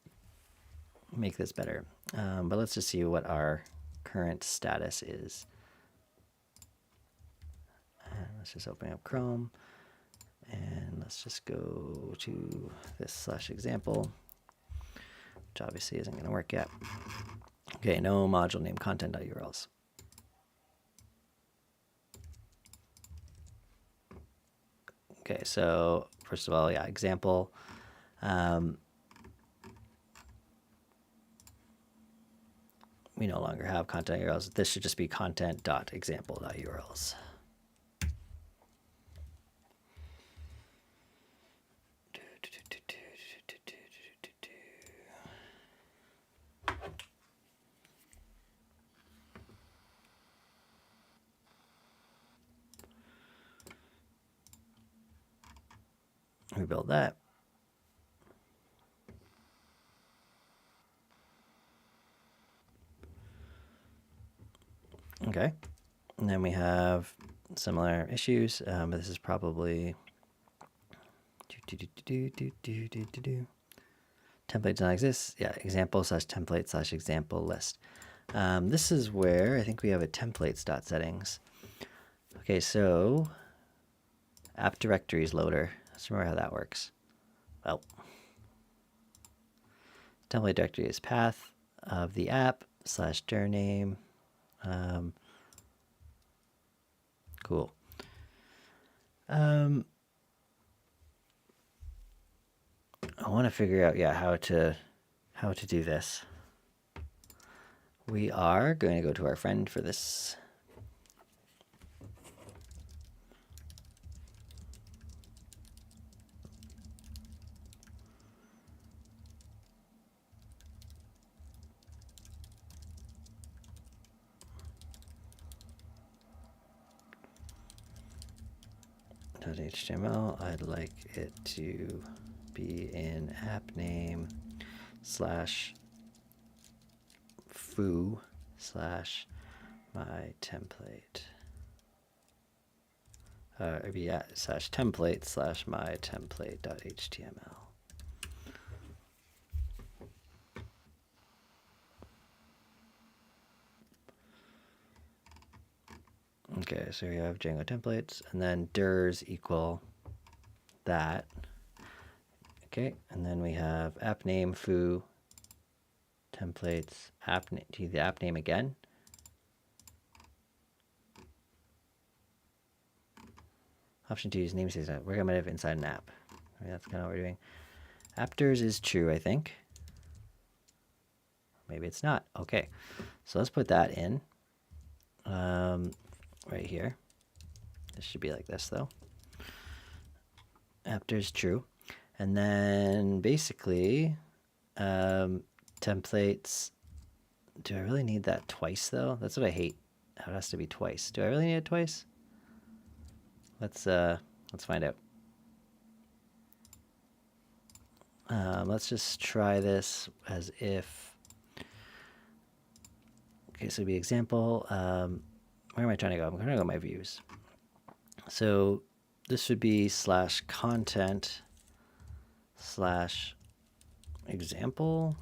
make this better. But let's just see what our current status is. And let's just open up Chrome. And let's just go to this slash example, which obviously isn't going to work yet. Okay, no module name content.urls. Okay, so first of all, yeah, example. We no longer have content URLs. This should just be content.example.urls. Rebuild that. Okay, and then we have similar issues, but this is probably template does not exist. Yeah, example slash template slash example list. This is where I think we have a templates.settings. Okay, so app directories loader. Let's remember how that works. Well, template directory is path of the app slash dir name. Cool. I want to figure out, yeah, how to do this. We are going to go to our friend for this. .html, I'd like it to be in app name slash foo slash my template. It'd be slash template slash my template.html. Okay, so we have Django templates, and then dirs equal that. Okay, and then we have app name foo templates app name. Do the app name again? Option 2 is namespace. We're going to have inside an app. I mean, that's kind of what we're doing. Appdirs is true, I think. Maybe it's not. Okay, so let's put that in. Right here. This should be like this though. Appdirs true. And then basically templates. Do I really need that twice though? That's what I hate. How it has to be twice. Do I really need it twice? Let's find out. Let's just try this as if. Okay, so it'd be example. Where am I trying to go? I'm going to go my views. So this would be slash content slash example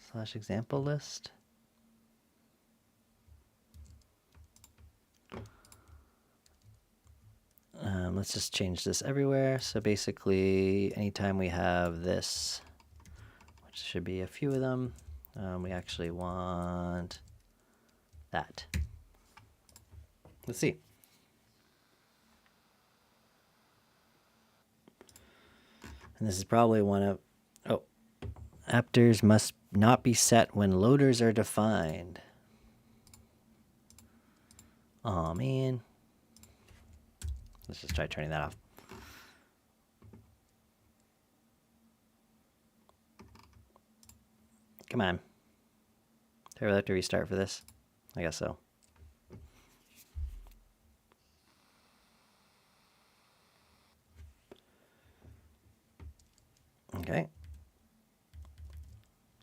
slash example list. Let's just change this everywhere. So basically, anytime we have this, which should be a few of them, we actually want that. Let's see. And this is probably one of, appdirs must not be set when loaders are defined. Oh man. Let's just try turning that off. Come on. Do I really have to restart for this? I guess so. Okay.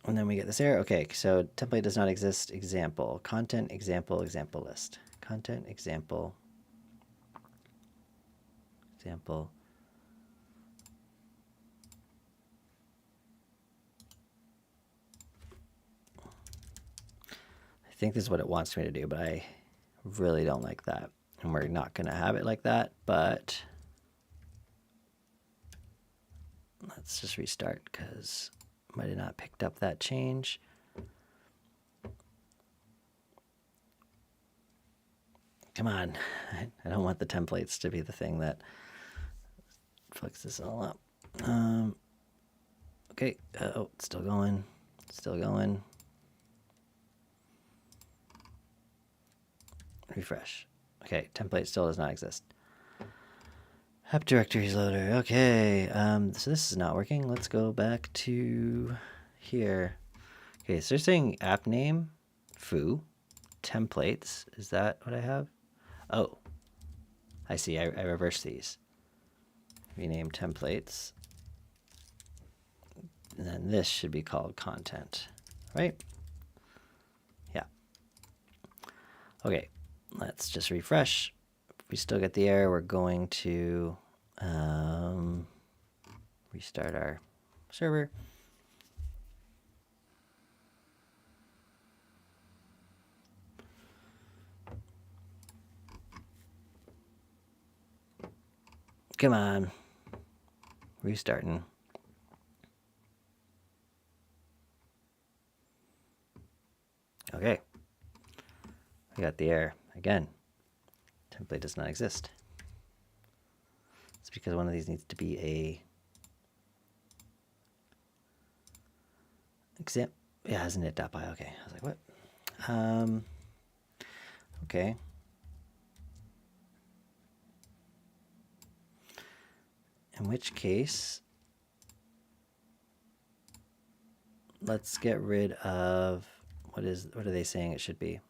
And then we get this error. Okay, so template does not exist. Example. Content, example, example list. Content, example, example. I think this is what it wants me to do, but I really don't like that. And we're not going to have it like that, but let's just restart because I might have not picked up that change. Come on. I don't want the templates to be the thing that fucks this all up. Okay. Oh, it's still going. Still going. Refresh. Okay, template still does not exist. App directories loader. Okay, so this is not working. Let's go back to here. Okay, so they're saying app name, foo, templates. Is that what I have? Oh, I see. I reversed these. Rename templates. And then this should be called content, right? Yeah. Okay, let's just refresh. If we still get the error, we're going to restart our server. Come on. Restarting. Okay. I got the error again. Template does not exist. It's because one of these needs to be a exam. Yeah, isn't it .py? Okay. I was like, what? Okay. In which case, let's get rid of what are they saying it should be?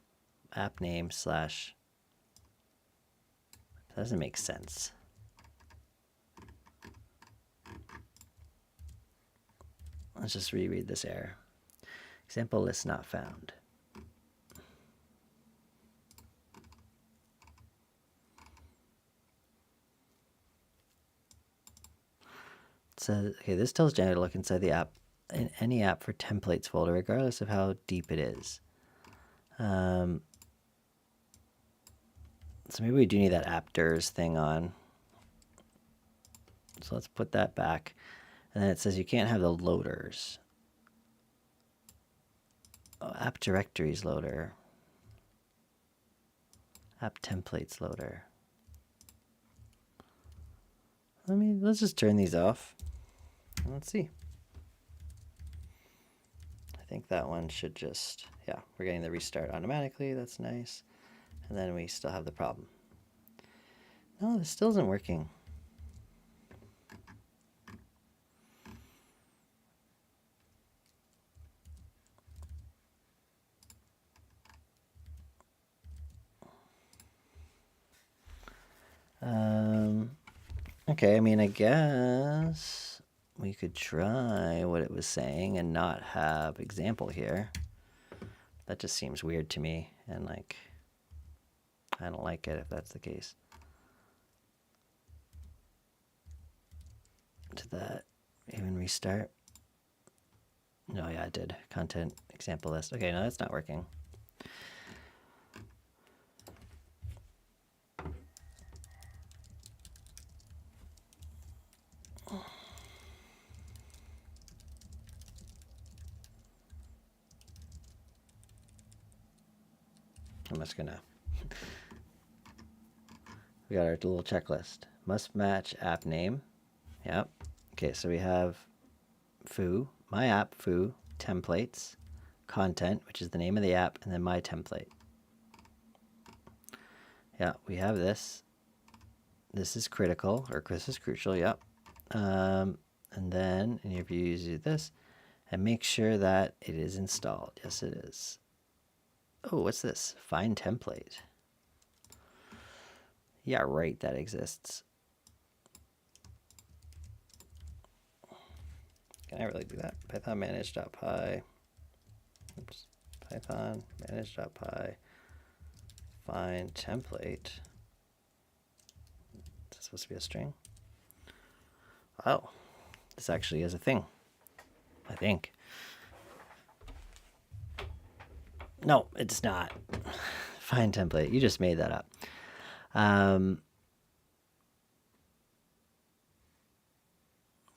App name slash. That doesn't make sense. Let's just reread this error. Example list not found. It says, okay, this tells Django to look inside the app, in any app for templates folder, regardless of how deep it is. So maybe we do need that app dirs thing on. So let's put that back. And then it says you can't have the loaders. Oh, app directories loader. App templates loader. Let's just turn these off. Let's see. I think that one should just, yeah, we're getting the restart automatically. That's nice. And then we still have the problem. No, this still isn't working. Okay, I mean, I guess we could try what it was saying and not have example here. That just seems weird to me, and like, I don't like it if that's the case. Did that even restart? No, yeah, it did. Content example list. Okay, no, that's not working. I'm just gonna. We got our little checklist. Must match app name. Yep. Okay, so we have foo, my app, foo, templates, content, which is the name of the app, and then my template. Yeah, we have this. This is critical, or this is crucial, yep. And then in your views, do this, and make sure that it is installed. Yes, it is. Oh, what's this? Find template. Yeah, right, that exists. Can I really do that? Python manage.py. Oops. Python manage.py. Find template. Is this supposed to be a string? Oh, this actually is a thing, I think. No, it's not. Find template. You just made that up.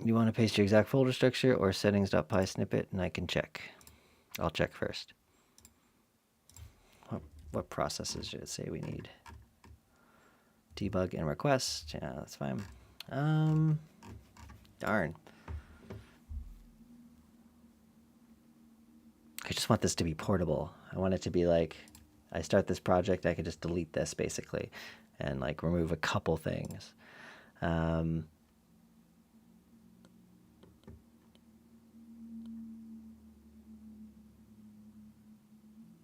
You want to paste your exact folder structure or settings.py snippet, and I can check. I'll check first. What processes should it say we need? Debug and request. Yeah, that's fine. Darn. I just want this to be portable. I want it to be like, I start this project, I could just delete this basically and like remove a couple things.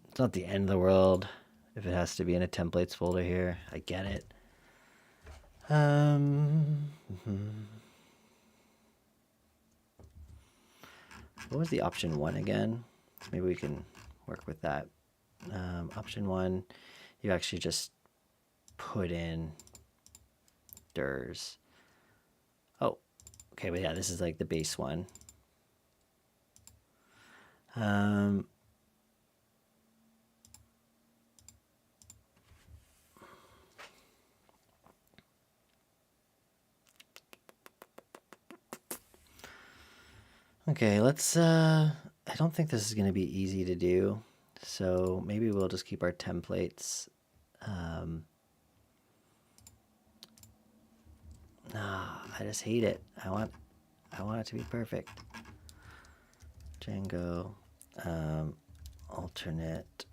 It's not the end of the world if it has to be in a templates folder here. I get it. What was the option 1 again? Maybe we can work with that. Option 1, you actually just put in DIRs. Oh, okay, but yeah, this is like the base one. Okay, let's, I don't think this is going to be easy to do, so maybe we'll just keep our templates. I just hate it. I want it to be perfect. Django, alternate.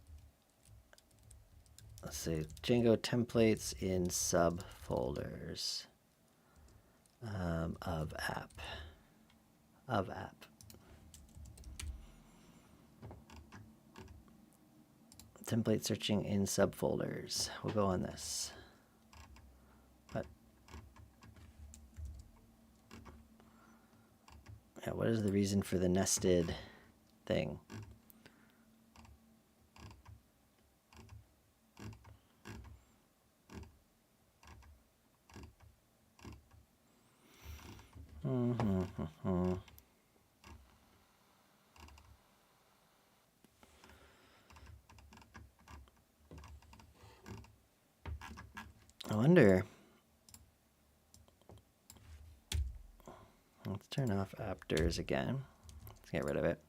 Let's see, Django templates in subfolders of app. Template searching in subfolders. We'll go on this. What? Yeah, what is the reason for the nested thing? I wonder. Let's turn off app.dirs again. Let's get rid of it.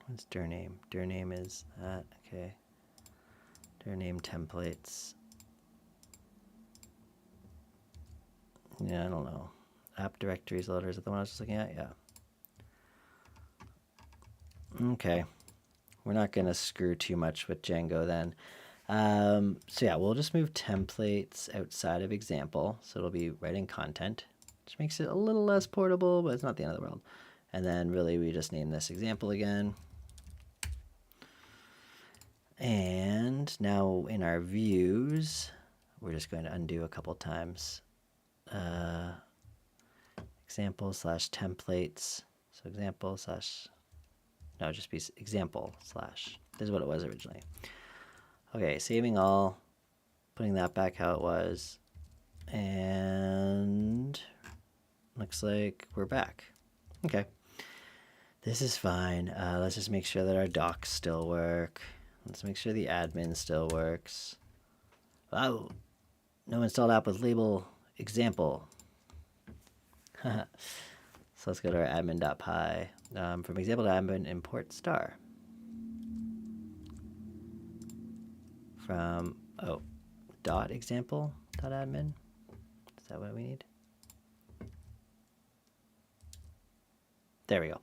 What's dir name? Dir name is that. Okay. Dir name templates. Yeah, I don't know. App directories loader, is that the one I was just looking at? Yeah. Okay. We're not going to screw too much with Django then. So yeah, we'll just move templates outside of example. So it'll be writing content, which makes it a little less portable, but it's not the end of the world. And then really we just name this example again. And now in our views, we're just going to undo a couple times. Example slash templates. So example slash, no, just be example slash. This is what it was originally. Okay, saving all, putting that back how it was, and looks like we're back. Okay, this is fine. Let's just make sure that our docs still work. Let's make sure the admin still works. Wow, no installed app with label example. So let's go to our admin.py. From example to admin, import star. From, oh, dot example dot admin. Is that what we need? There we go.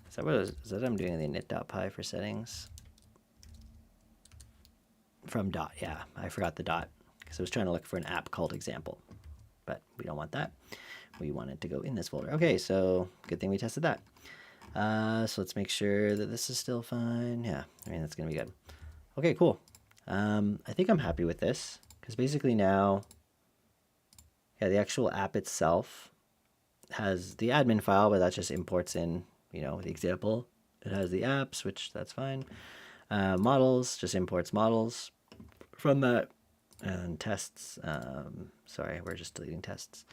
Is that what I'm doing in the init.py for settings? From dot, yeah, I forgot the dot because I was trying to look for an app called example. but we don't want that. We want it to go in this folder. Okay, so good thing we tested that. So let's make sure that this is still fine. Yeah, I mean, that's going to be good. Okay, cool. I think I'm happy with this because basically now, yeah, the actual app itself has the admin file, but that just imports in, you know, the example. It has the apps, which that's fine. Models, just imports models from that. And tests, sorry, we're just deleting tests.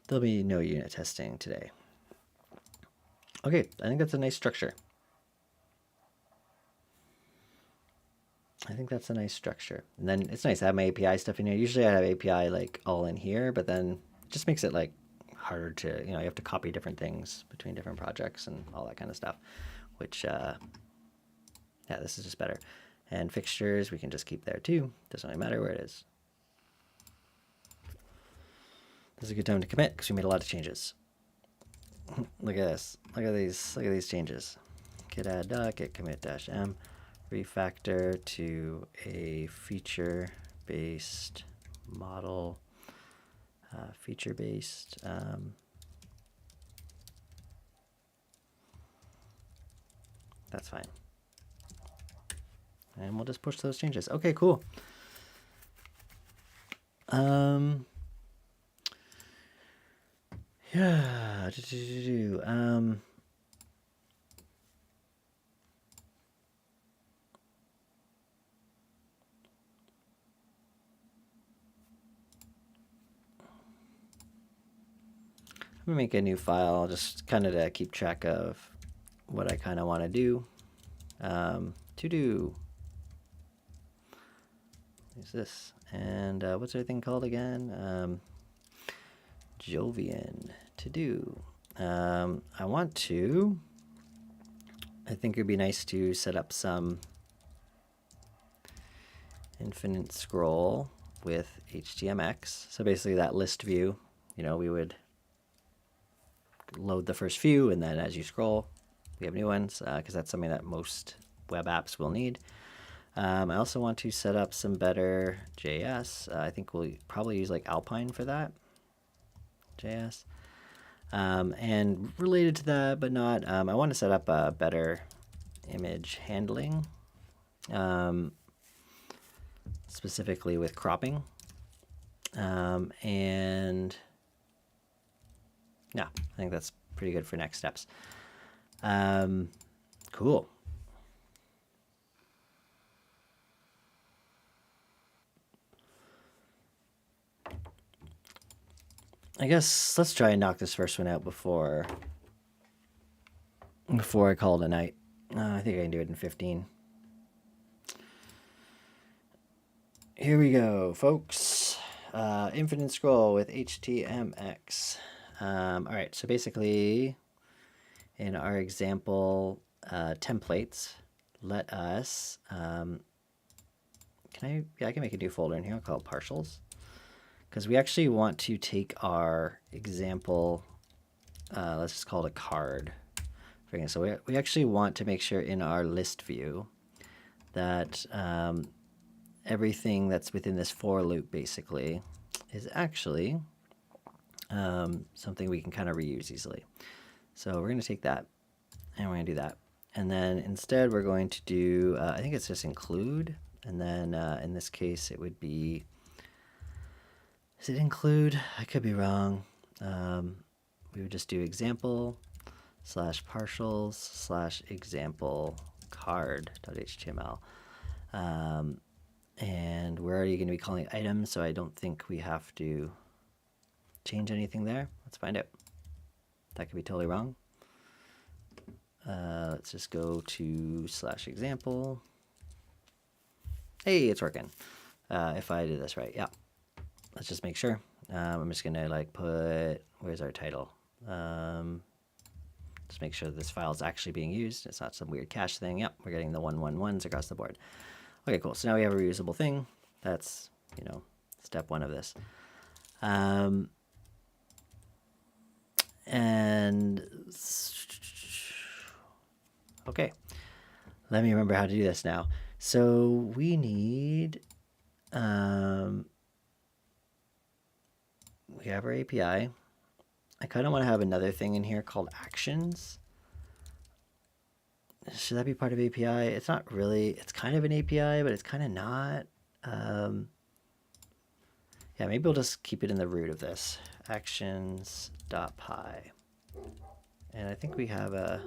There'll be no unit testing today. Okay, I think that's a nice structure. I think that's a nice structure. And then it's nice to have my API stuff in here. Usually I have API like all in here, but then it just makes it like harder to, you know, you have to copy different things between different projects and all that kind of stuff, which, yeah, this is just better. And fixtures, we can just keep there too. Doesn't really matter where it is. This is a good time to commit because we made a lot of changes. Look at this. Look at these changes. Git add doc, git commit -m, refactor to a feature-based model, feature-based. That's fine. And we'll just push those changes. Okay, cool. Yeah. I'm gonna make a new file just kind of to keep track of what I kind of want to do. To do is this, and what's our thing called again? Jovian to do. I want to. I think it'd be nice to set up some infinite scroll with HTMX. So basically that list view, you know, we would load the first few, and then as you scroll, we have new ones, because that's something that most web apps will need. I also want to set up some better JS. I think we'll probably use like Alpine for that. JS. And related to that, but not, I want to set up a better image handling, specifically with cropping. And yeah, I think that's pretty good for next steps. Cool. I guess let's try and knock this first one out before I call it a night. I think I can do it in 15. Here we go, folks. Infinite scroll with HTMX. All right, so basically in our example templates, let us, I can make a new folder in here. I'll call it partials. Because we actually want to take our example, let's just call it a card. So we actually want to make sure in our list view that everything that's within this for loop basically is actually something we can kind of reuse easily. So we're going to take that and we're going to do that. And then instead we're going to do, I think it's just include. And then in this case it would be, is it include? I could be wrong. We would just do example /partials /example card.html. And we're already going to be calling it items, so I don't think we have to change anything there. Let's find out. That could be totally wrong. Let's just go to /example. Hey, it's working. If I did this right, yeah. Let's just make sure. I'm just gonna like put, where's our title? Just make sure this file is actually being used. It's not some weird cache thing. Yep, we're getting the 111s across the board. Okay, cool. So now we have a reusable thing. That's, you know, step one of this. And okay, let me remember how to do this now. So we need, we we have our API. I kind of want to have another thing in here called actions. Should that be part of API? It's not really. It's kind of an API, but it's kind of not. Yeah, maybe we'll just keep it in the root of this. Actions.py. And I think we have a...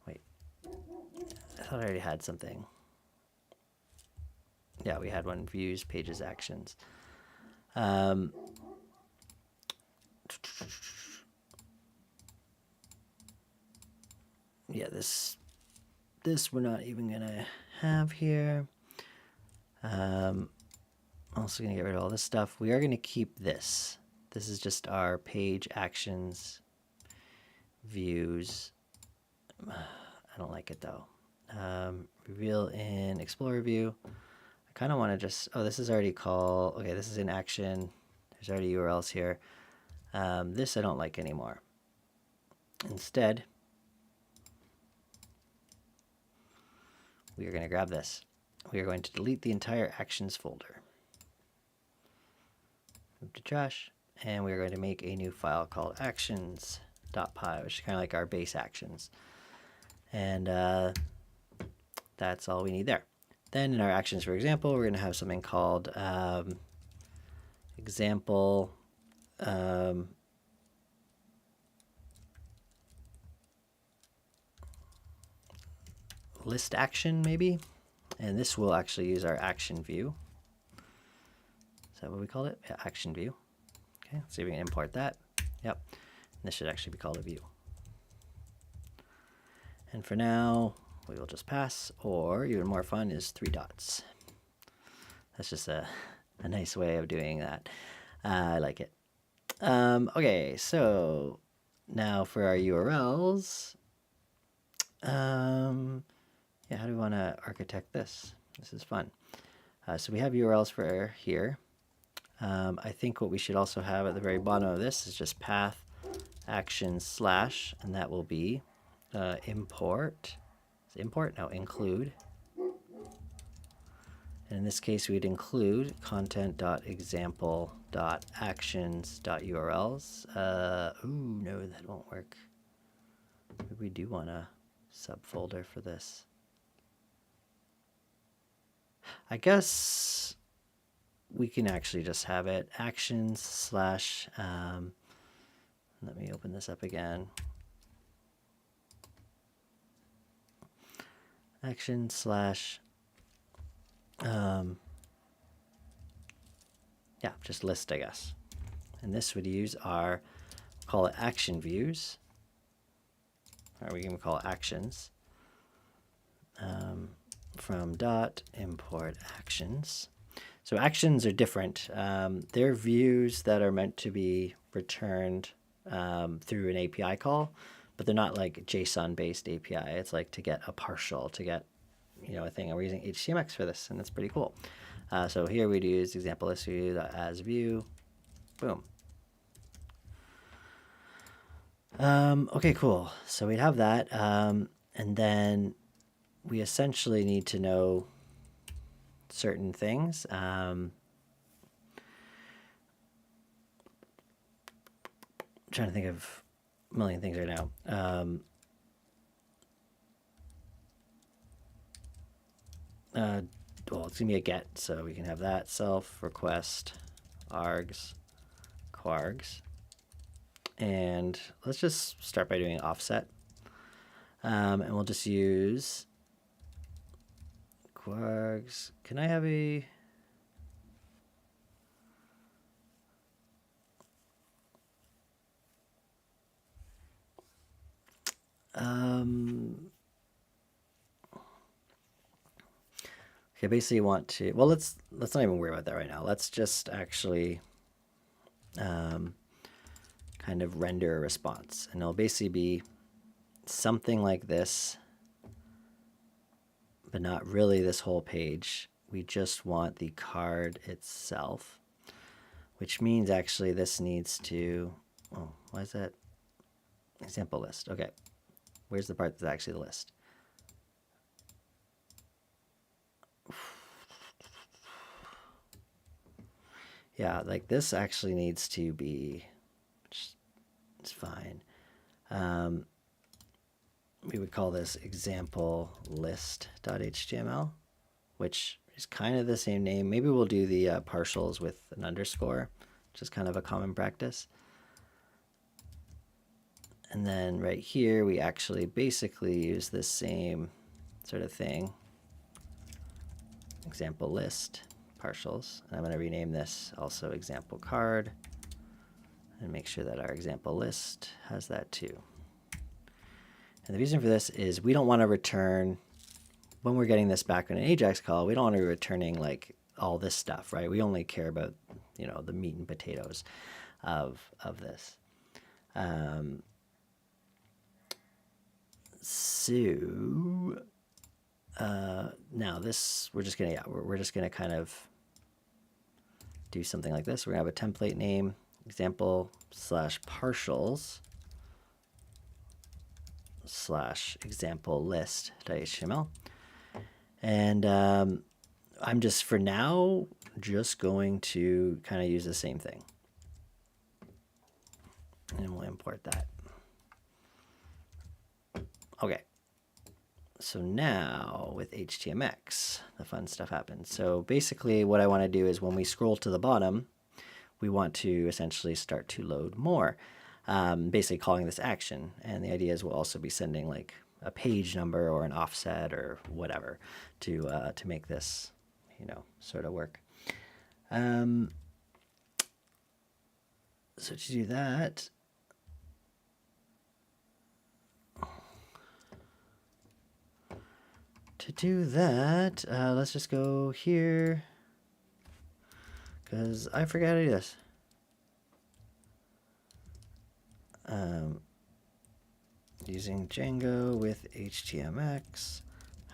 Wait. I thought I already had something. Yeah, we had one. Views, pages, actions. Yeah, this we're not even gonna have here. Also gonna get rid of all this stuff. We are gonna keep this. This is just our page actions views. I don't like it though. Reveal in Explorer view. I kind of want to just, oh, this is already called, okay, this is in action. There's already URLs here. This I don't like anymore. Instead, we are going to grab this. We are going to delete the entire actions folder. Move to trash. And we are going to make a new file called actions.py, which is kind of like our base actions. And that's all we need there. Then in our actions, for example, we're going to have something called example list action, maybe. And this will actually use our action view. Is that what we called it? Yeah, action view. Okay, let's see if we can import that. Yep. And this should actually be called a view. And for now, we will just pass, or even more fun is 3 dots. That's just a nice way of doing that. I like it. Okay, so now for our URLs. Yeah, how do we want to architect this? This is fun. So we have URLs for here. I think what we should also have at the very bottom of this is just path action slash, and that will be import. Import? No, include. And in this case, we'd include content.example.actions.urls. Ooh, no, that won't work. Maybe we do want a subfolder for this. I guess we can actually just have it actions slash, let me open this up again. Action slash, yeah, just list, I guess. And this would use our, call it action views, or we can call it actions, from dot import actions. So actions are different. They're views that are meant to be returned through an API call, but they're not like JSON-based API. It's like to get a partial, to get, you know, a thing. And we're using HTMX for this, and it's pretty cool. So here we'd use example list view as view. Boom. Okay, cool. So we'd have that, and then we essentially need to know certain things. I'm trying to think of a million things right now. Well, it's gonna be a get, so we can have that self request args quargs, and let's just start by doing offset, and we'll just use quargs. Can I have a okay, basically want to, well, let's not even worry about that right now. Let's just actually kind of render a response, and it'll basically be something like this, but not really this whole page. We just want the card itself, which means actually this needs to, oh, why is that example list? Okay, where's the part that's actually the list? Yeah, like this actually needs to be, it's fine. We would call this example list.html, which is kind of the same name. Maybe we'll do the partials with an underscore, which is kind of a common practice. And then right here, we actually basically use this same sort of thing. Example list, partials. And I'm going to rename this also example card and make sure that our example list has that too. And the reason for this is we don't want to return, when we're getting this back in an AJAX call, we don't want to be returning like all this stuff, right? We only care about, you know, the meat and potatoes of this. Now this, we're just gonna kind of do something like this. We're gonna have a template name, example slash partials slash example list.html. And I'm just, for now, just going to kind of use the same thing. And we'll import that. Okay. So now with HTMX, the fun stuff happens. So basically what I want to do is when we scroll to the bottom, we want to essentially start to load more, basically calling this action. And the idea is we'll also be sending like a page number or an offset or whatever to make this, you know, sort of work. So to do that, let's just go here, because I forgot to do this. Using Django with HTMX,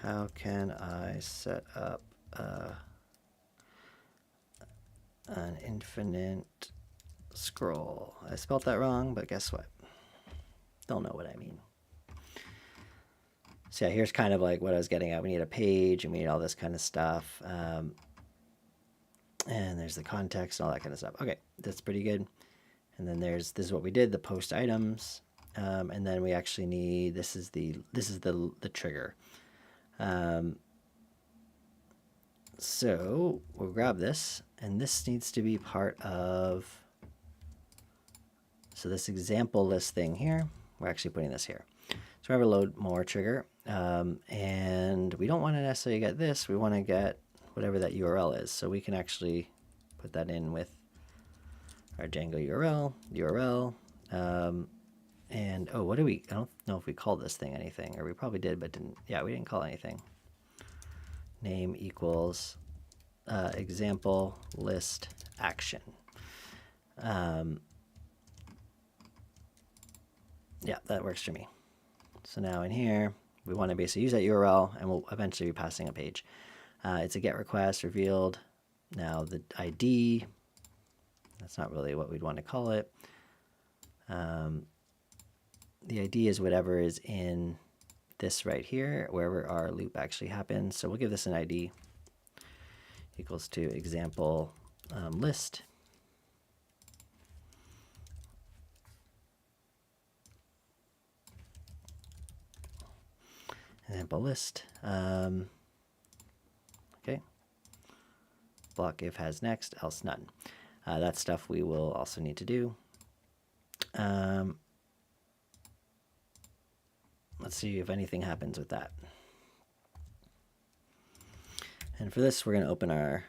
how can I set up an infinite scroll? I spelled that wrong, but guess what? They'll know what I mean. So yeah, here's kind of like what I was getting at. We need a page and we need all this kind of stuff. And there's the context and all that kind of stuff. Okay, that's pretty good. And then this is what we did, the post items. And then we actually need, this is the trigger. So we'll grab this, and this needs to be part of, so this example list thing here, we're actually putting this here. So we have a load more trigger, and we don't want to necessarily get this, we want to get whatever that URL is. So we can actually put that in with our Django URL, and oh, what do we, I don't know if we called this thing anything, or we probably did, but didn't, yeah, we didn't call anything. Name equals example list action. Yeah, that works for me. So now in here, we want to basically use that URL, and we'll eventually be passing a page. It's a GET request revealed. Now the ID, that's not really what we'd want to call it. The ID is whatever is in this right here, wherever our loop actually happens. So we'll give this an ID equals to example list. Example list. Okay. Block if has next, else none. That stuff we will also need to do. Let's see if anything happens with that. And for this, we're going to open our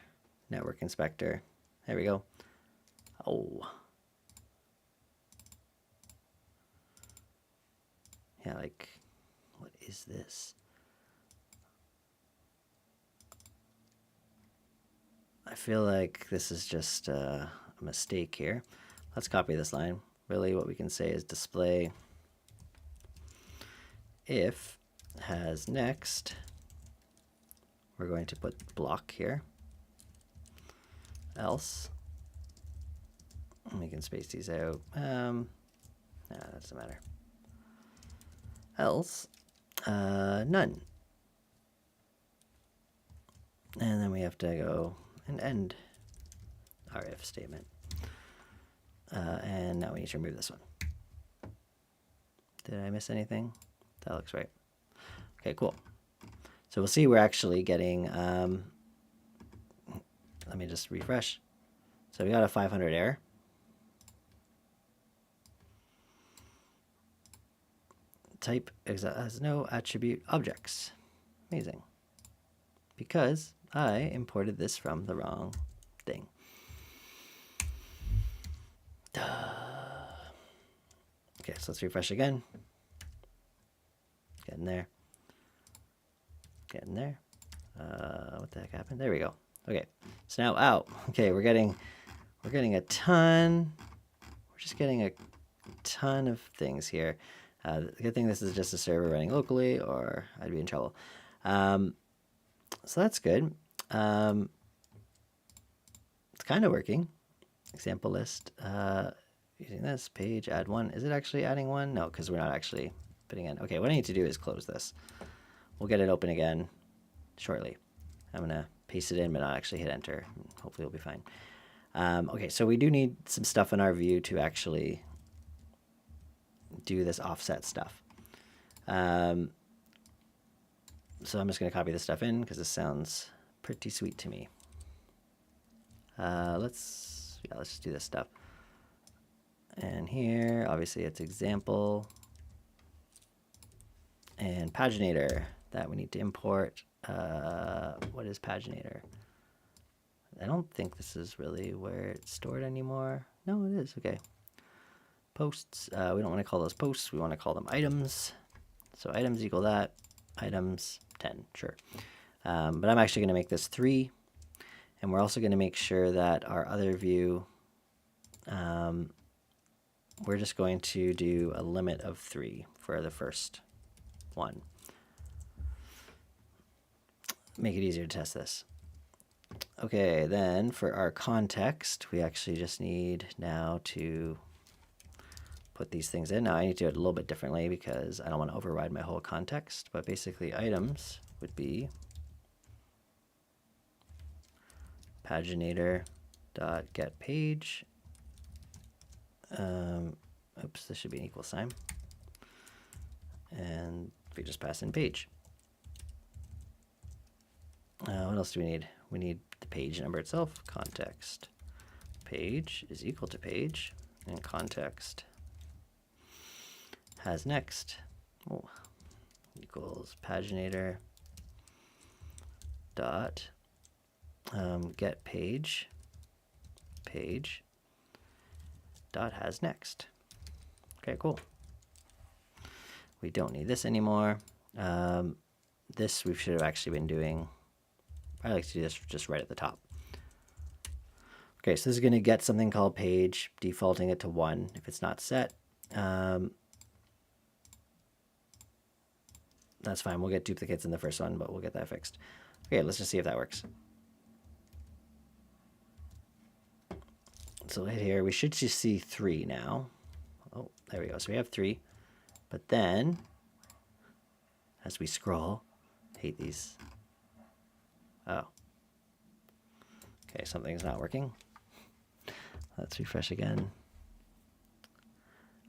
network inspector. There we go. Oh. Yeah, like, what is this? I feel like this is just a mistake here. Let's copy this line. Really, what we can say is display if has next. We're going to put block here. Else. And we can space these out. Nah, that doesn't matter. Else, none. And then we have to go and end our if statement. And now we need to remove this one. Did I miss anything? That looks right. Okay, cool. So we'll see we're actually getting, let me just refresh. So we got a 500 error. Type has no attribute objects. Amazing. Because I imported this from the wrong thing. Okay, so let's refresh again. Getting there. Getting there. What the heck happened? There we go. Okay, so now out. Okay, we're getting a ton. We're just getting a ton of things here. The good thing this is just a server running locally, or I'd be in trouble. So that's good. It's kind of working. Example list. Using this page, add one. Is it actually adding one? No, because we're not actually putting in. Okay, what I need to do is close this. We'll get it open again shortly. I'm going to paste it in, but not actually hit enter. Hopefully it'll be fine. Okay, so we do need some stuff in our view to actually do this offset stuff. So I'm just going to copy this stuff in because this sounds pretty sweet to me. Let's just do this stuff. And here, obviously, it's example and paginator that we need to import. What is paginator? I don't think this is really where it's stored anymore. No, it is. Okay. Posts. We don't want to call those posts. We want to call them items. So items equal that. Items 10. Sure. But I'm actually going to make this 3. And we're also going to make sure that our other view, we're just going to do a limit of 3 for the first one. Make it easier to test this. Okay, then for our context, we actually just need now to put these things in. Now I need to do it a little bit differently because I don't want to override my whole context, but basically items would be paginator.getPage. Oops, this should be an equal sign. And we just pass in page. What else do we need? We need the page number itself. Context page is equal to page, and context has next equals paginator dot get page dot has next. Okay, cool. We don't need this anymore. This we should have actually been doing. I like to do this just right at the top. Okay, so this is going to get something called page, defaulting it to 1 if it's not set. That's fine. We'll get duplicates in the first one, but we'll get that fixed. Okay, let's just see if that works. So we'll hit here. We should just see 3 now. Oh, there we go. So we have 3. But then, as we scroll, hate these. Oh. Okay, something's not working. Let's refresh again.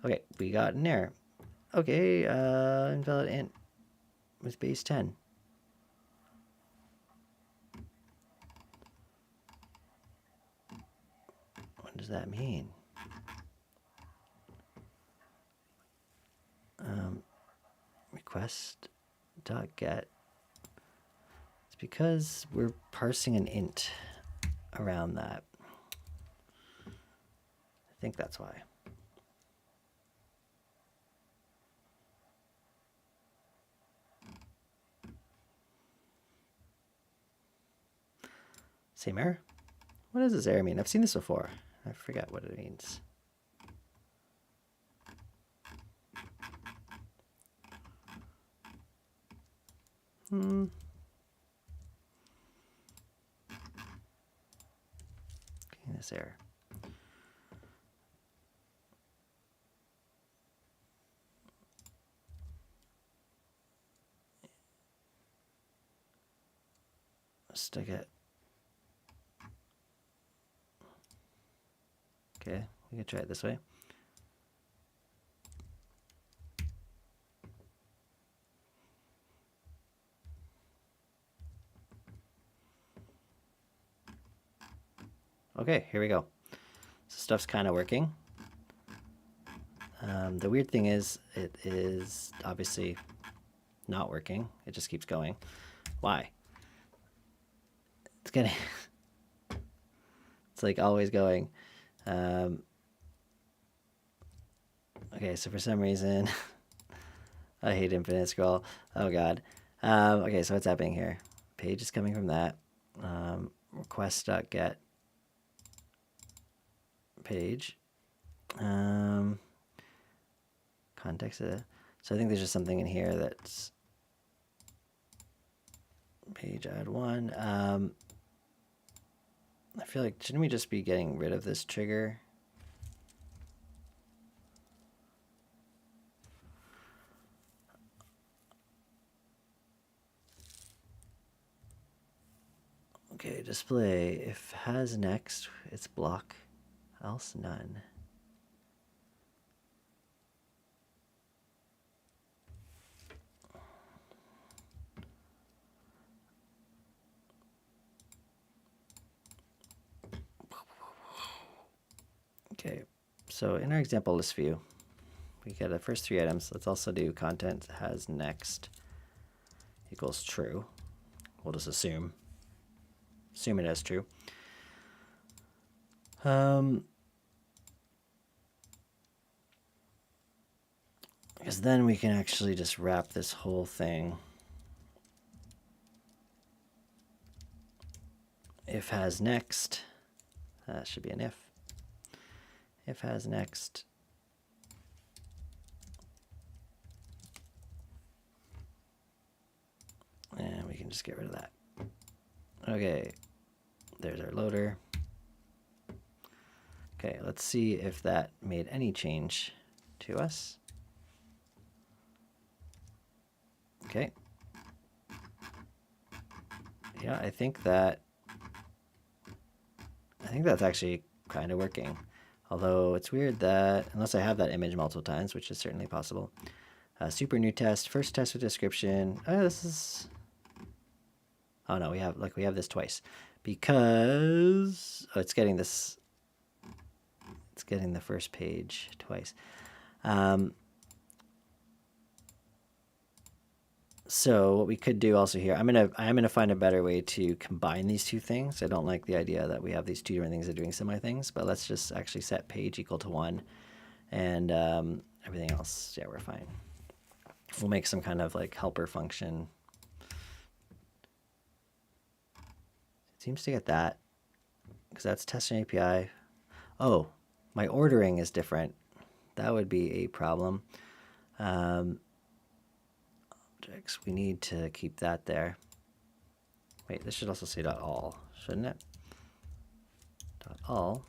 Okay, we got an error. Okay, invalid int with base 10. What does that mean? Request.get. It's because we're parsing an int around that. I think that's why. Same error? What does this error mean? I've seen this before. I forget what it means. Okay, this error. Stick it. Okay, we can try it this way. Okay, here we go. So stuff's kind of working. The weird thing is, it is obviously not working. It just keeps going. Why? It's getting... it's like always going. Okay, so for some reason... I hate infinite scroll. Oh god. Okay, so what's happening here? Page is coming from that. Request.get page. Context. So I think there's just something in here that's page add one. I feel like, shouldn't we just be getting rid of this trigger? Okay, display. If has next, it's block, else none. Okay, so in our example list view, we get the first three items. Let's also do content has next equals true. We'll just assume it as true. Because then we can actually just wrap this whole thing. If has next, that should be an if. If has next. And we can just get rid of that. Okay, there's our loader. Okay, let's see if that made any change to us. Okay. Yeah, I think that's actually kind of working. Although it's weird that, unless I have that image multiple times, which is certainly possible. Super new test, first test with description. Oh, this is... Oh no, we have this twice. Because it's getting this... It's getting the first page twice. So what we could do also here, I'm gonna find a better way to combine these two things. I don't like the idea that we have these two different things that are doing similar things, but let's just actually set page equal to 1, and everything else, yeah, we're fine. We'll make some kind of like helper function. It seems to get that, because that's testing API. Oh, my ordering is different. That would be a problem. Objects, we need to keep that there. Wait, this should also say .all, shouldn't it? .all.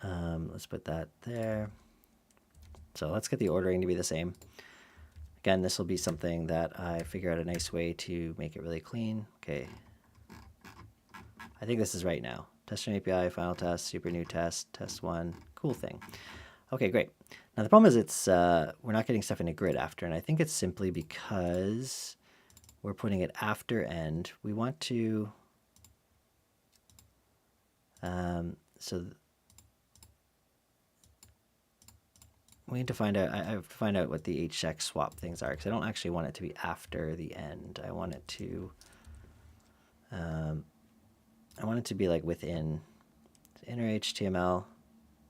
Let's put that there. So let's get the ordering to be the same. Again, this will be something that I figure out a nice way to make it really clean. Okay. I think this is right now. Testing API, final test, super new test, test 1, cool thing. Okay, great. Now the problem is it's we're not getting stuff in a grid after, and I think it's simply because we're putting it after end. We want to we need to find out. I have to find out what the hcheck swap things are, because I don't actually want it to be after the end. I want it to be like within inner HTML.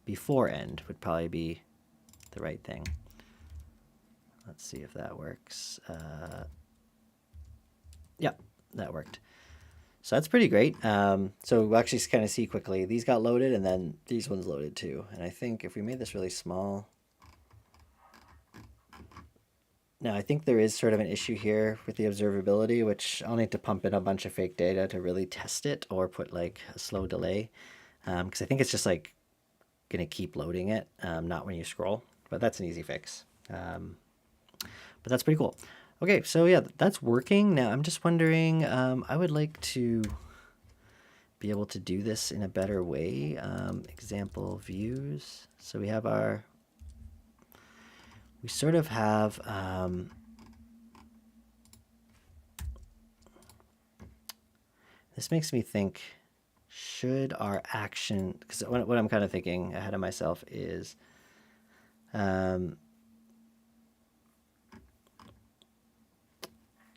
Before end would probably be the right thing. Let's see if that works. Yeah, that worked. So that's pretty great. So we'll actually kind of see quickly. These got loaded, and then these ones loaded too. And I think if we made this really small... Now, I think there is sort of an issue here with the observability, which I'll need to pump in a bunch of fake data to really test it, or put like a slow delay. Because I think it's just like going to keep loading it, not when you scroll, but that's an easy fix. But that's pretty cool. Okay, so yeah, that's working. Now I'm just wondering, I would like to be able to do this in a better way. Example views. So we have our, we sort of have, this makes me think, should our action, because what I'm kind of thinking ahead of myself is,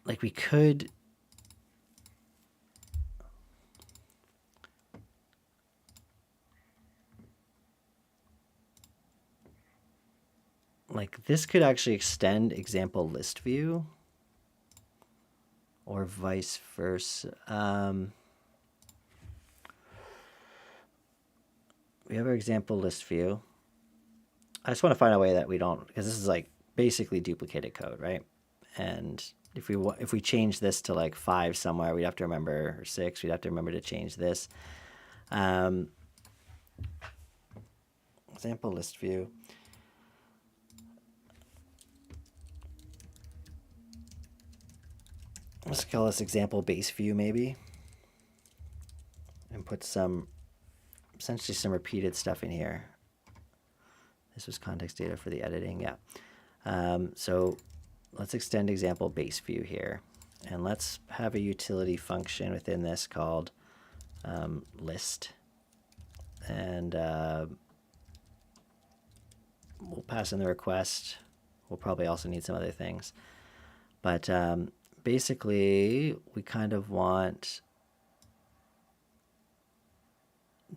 like we could, like this could actually extend example list view or vice versa. We have our example list view. I just want to find a way that we don't, because this is like basically duplicated code, right? And if we change this to like 5 somewhere, we'd have to remember, or 6, we'd have to remember to change this. Example list view. Let's call this example base view maybe, and put some, essentially some repeated stuff in here. This was context data for the editing, yeah. So let's extend example base view here, and let's have a utility function within this called list, and we'll pass in the request. We'll probably also need some other things, but basically we kind of want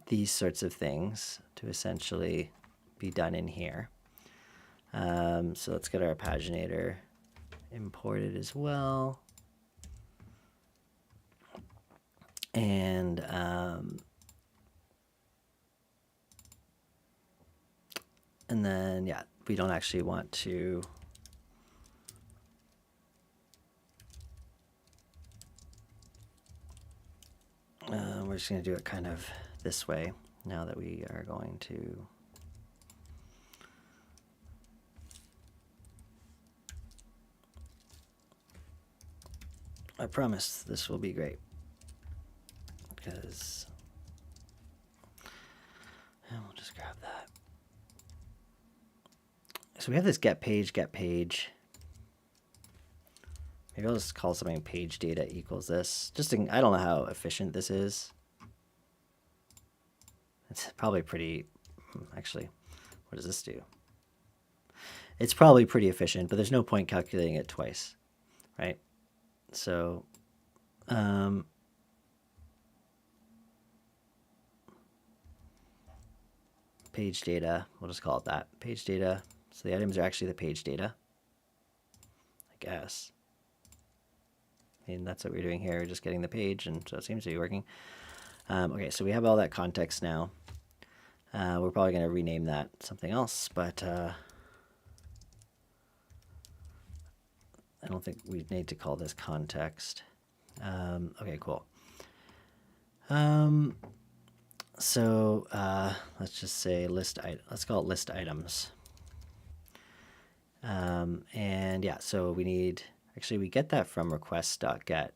these sorts of things to essentially be done in here. So let's get our paginator imported as well. And then, yeah, we don't actually want to we're just going to do it kind of this way now that we are going to I promise this will be great, because and we'll just grab that. So we have this get page. Maybe I'll just call something page data equals this. Just to, I don't know how efficient this is. It's probably pretty, actually, what does this do? It's probably pretty efficient, but there's no point calculating it twice, right? So, page data, we'll just call it that, page data. So the items are actually the page data, I guess. I mean, that's what we're doing here, just getting the page, and so it seems to be working. Okay, so we have all that context now. We're probably going to rename that something else, but I don't think we need to call this context. Okay, cool. So let's just say list. Let's call it list items. And yeah, so we need, actually we get that from request.get.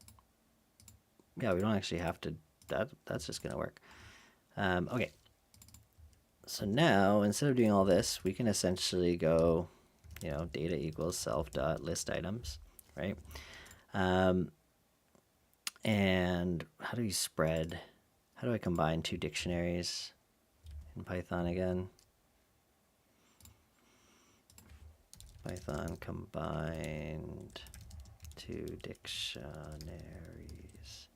Yeah, we don't actually have to, that's just going to work. Okay. So now, instead of doing all this, we can essentially go, you know, data equals self.list items, right? And how do we spread? How do I combine 2 dictionaries in Python again? Python combined 2 dictionaries.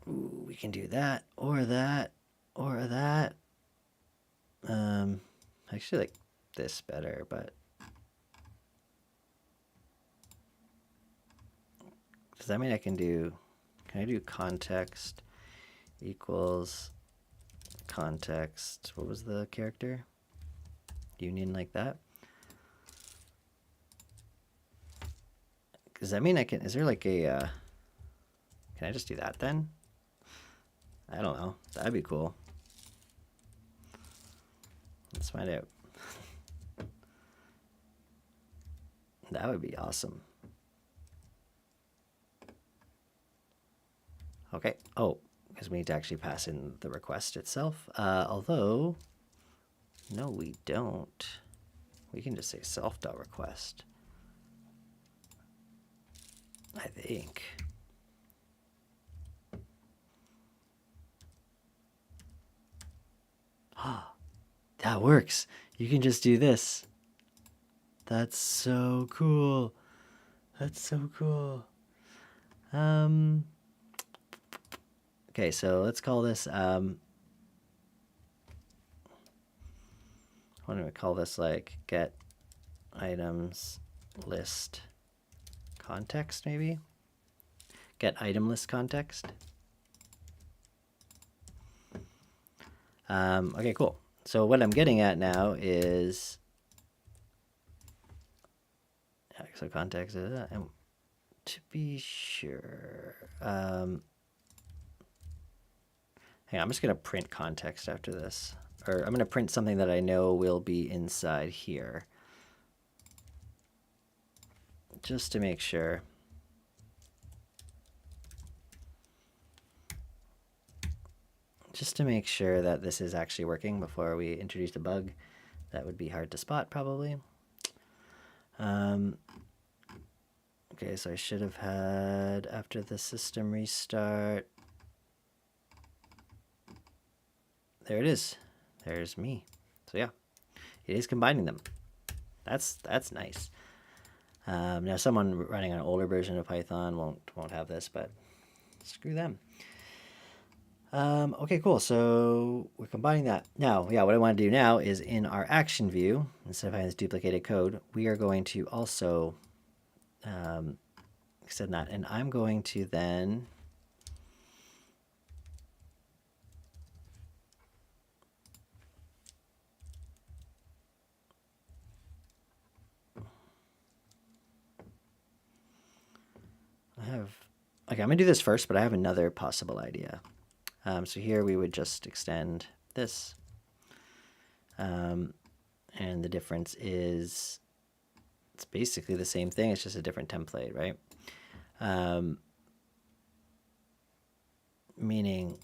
Ooh, we can do that, or that, or that. I actually like this better, but does that mean I can do context equals context? What was the character? Union, like that? Does that mean I can, is there like a, Can I just do that then? I don't know. That'd be cool. Let's find out. That would be awesome. Okay. Oh, because we need to actually pass in the request itself. Although, no, we don't. We can just say self.request. I think. Ah, that works. You can just do this. That's so cool. That's so cool. Okay, so let's call this, what do we call this, like, get items list context, maybe? Get item list context. Okay, cool. So what I'm getting at now is, so context is that, and to be sure, hang on, I'm just gonna print context after this, or I'm gonna print something that I know will be inside here, just to make sure. Just to make sure that this is actually working before we introduce a bug. That would be hard to spot, probably. Okay, so I should have had, after the system restart, there it is. There's me. So yeah, it is combining them. That's nice. Now someone running an older version of Python won't have this, but screw them. Okay, cool. So we're combining that. Now, yeah, what I want to do now is in our action view, instead of having this duplicated code, we are going to also extend that. And I'm going to then okay, I'm gonna do this first, but I have another possible idea. So here we would just extend this. And the difference is it's basically the same thing. It's just a different template, right? Meaning,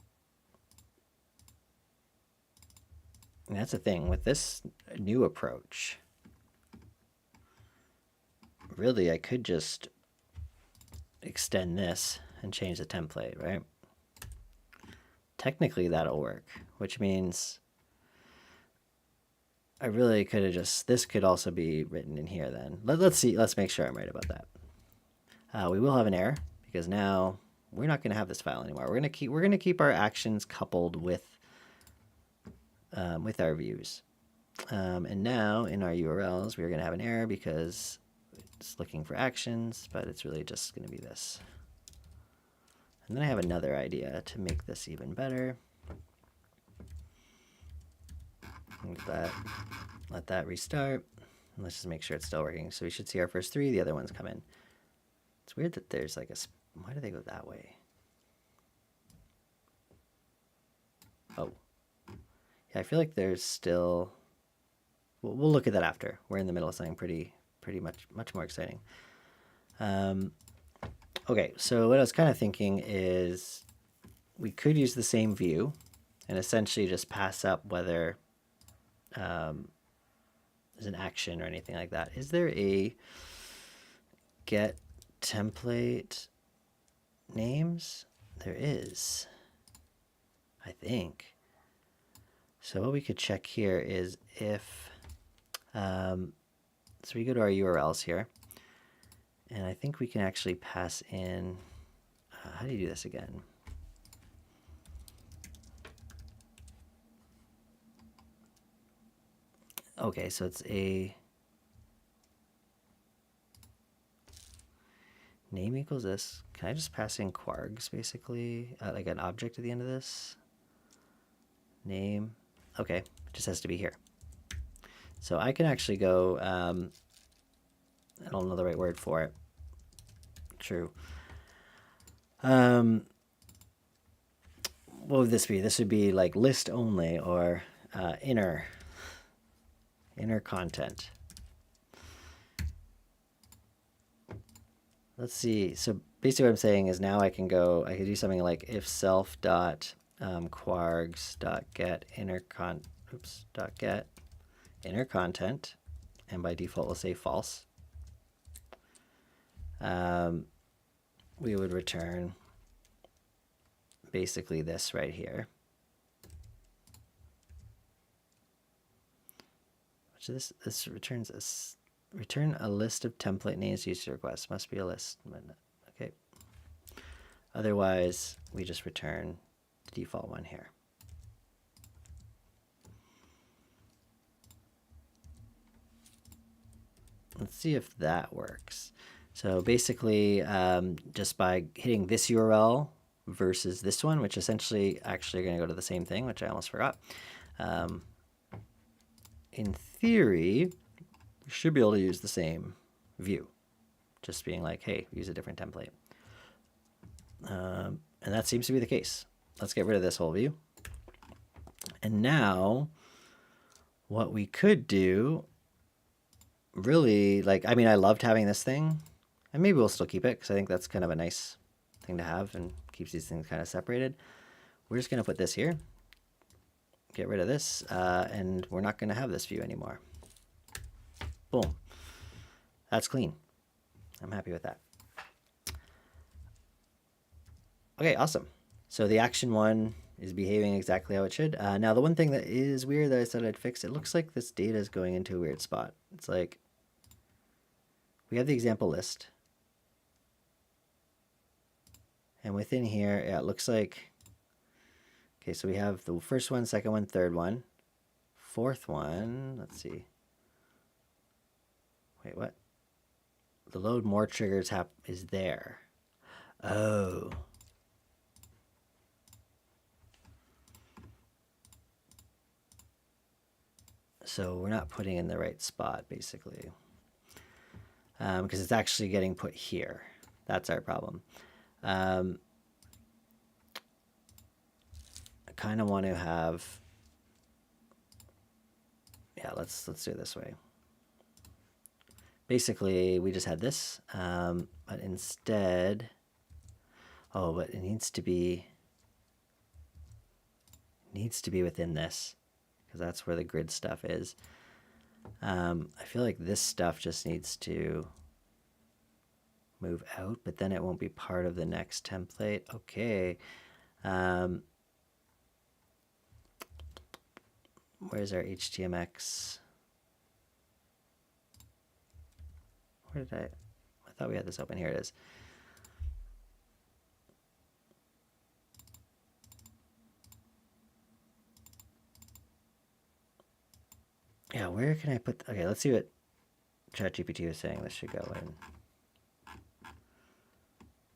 and that's the thing with this new approach. Really, I could just extend this and change the template, right? Technically, that'll work, which means I really could have just, this could also be written in here then. Let's see, let's make sure I'm right about that. We will have an error because now we're not going to have this file anymore. We're going to keep our actions coupled with our views. And now in our URLs, we're going to have an error because it's looking for actions, but it's really just going to be this. And then I have another idea to make this even better. Let that restart. And let's just make sure it's still working. So we should see our first three, the other ones come in. It's weird that there's like why do they go that way? Oh. Yeah, I feel like there's still, we'll look at that after. We're in the middle of something pretty much more exciting. Okay, so what I was kind of thinking is we could use the same view and essentially just pass up whether there's an action or anything like that. Is there a get template names? There is, I think. So what we could check here is if, so we go to our URLs here. And I think we can actually pass in, how do you do this again? Okay, so it's a name equals this. Can I just pass in quargs basically, like an object at the end of this? Name, okay, it just has to be here. So I can actually go, I don't know the right word for it. True. What would this be? This would be like list only or inner content. Let's see. So basically what I'm saying is now I can do something like if self dot quargs dot get get inner content, and by default we'll say false. We would return basically this right here. Which this returns return a list of template names user requests. Must be a list. Okay. Otherwise, we just return the default one here. Let's see if that works. So basically, just by hitting this URL versus this one, which essentially actually are going to go to the same thing, which I almost forgot. In theory, we should be able to use the same view, just being like, hey, use a different template. And that seems to be the case. Let's get rid of this whole view. And now what we could do, really, like, I mean, I loved having this thing, and maybe we'll still keep it because I think that's kind of a nice thing to have and keeps these things kind of separated. We're just going to put this here, get rid of this, and we're not going to have this view anymore. Boom. That's clean. I'm happy with that. Okay, awesome. So the action one is behaving exactly how it should. Now, the one thing that is weird that I said I'd fix, it looks like this data is going into a weird spot. It's like we have the example list. And within here, yeah, it looks like, okay, so we have the first one, second one, third one, fourth one, let's see. Wait, what? The load more triggers is there. Oh. So we're not putting in the right spot, basically. Because it's actually getting put here. That's our problem. I kind of want to have, yeah, let's do it this way. Basically, we just had this, but instead, oh, but it needs to be within this, because that's where the grid stuff is. I feel like this stuff just needs to move out, but then it won't be part of the next template. Okay. Where's our HTMX? Where did I thought we had this open. Here it is. Yeah, where can I put, okay, let's see what ChatGPT was saying this should go in.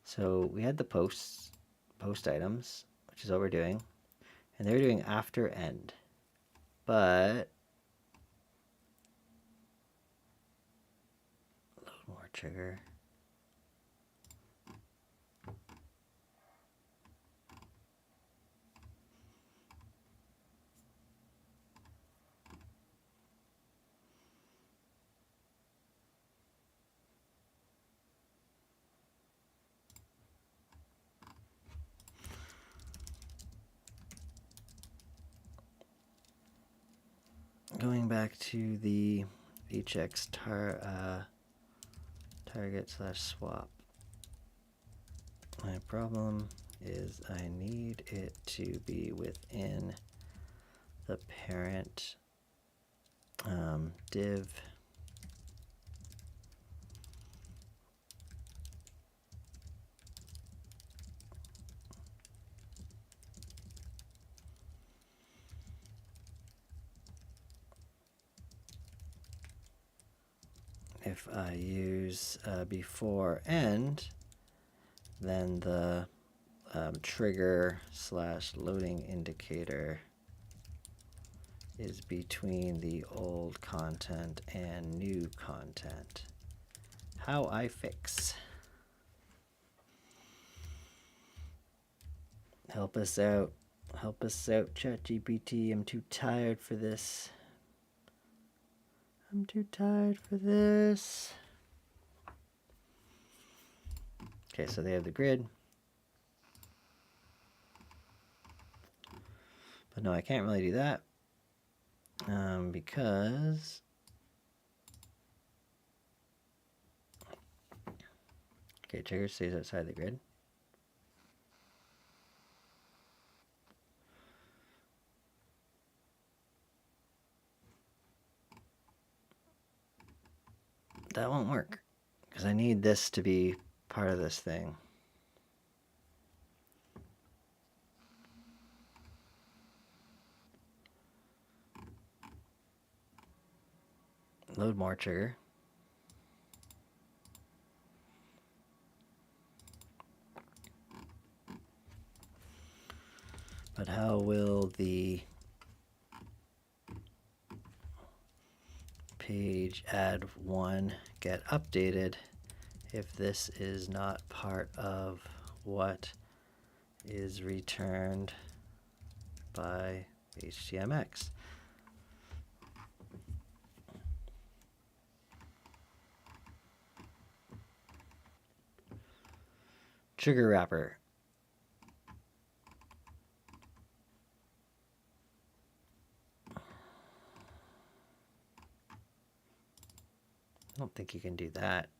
So we had the post items, which is what we're doing, and they're doing after end, but load more trigger. Going back to the hx target / swap. My problem is I need it to be within the parent div. If I use before end, then the trigger / loading indicator is between the old content and new content. How I fix. Help us out. Help us out, ChatGPT. I'm too tired for this. I'm too tired for this. Okay, so they have the grid. But no, I can't really do that. Because okay, trigger stays outside the grid. That won't work because I need this to be part of this thing. Load more trigger. But how will the page add one get updated if this is not part of what is returned by HTMX? Trigger wrapper. I don't think you can do that.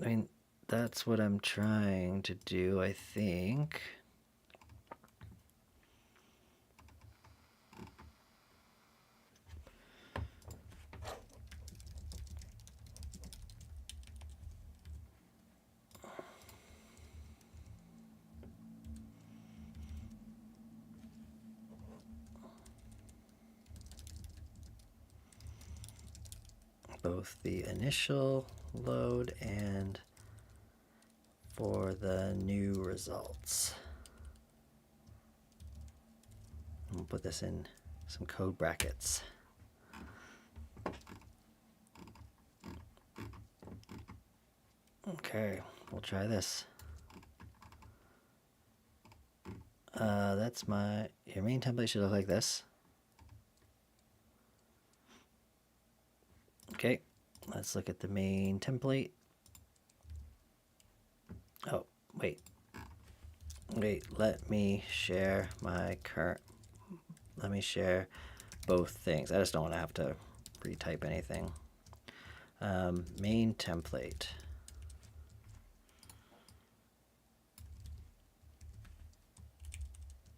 I mean, that's what I'm trying to do, I think. Both the initial load and for the new results. We'll put this in some code brackets. Okay, we'll try this. That's your main template should look like this. Okay, let's look at the main template. Oh, wait, let me share my let me share both things. I just don't want to have to retype anything. Main template.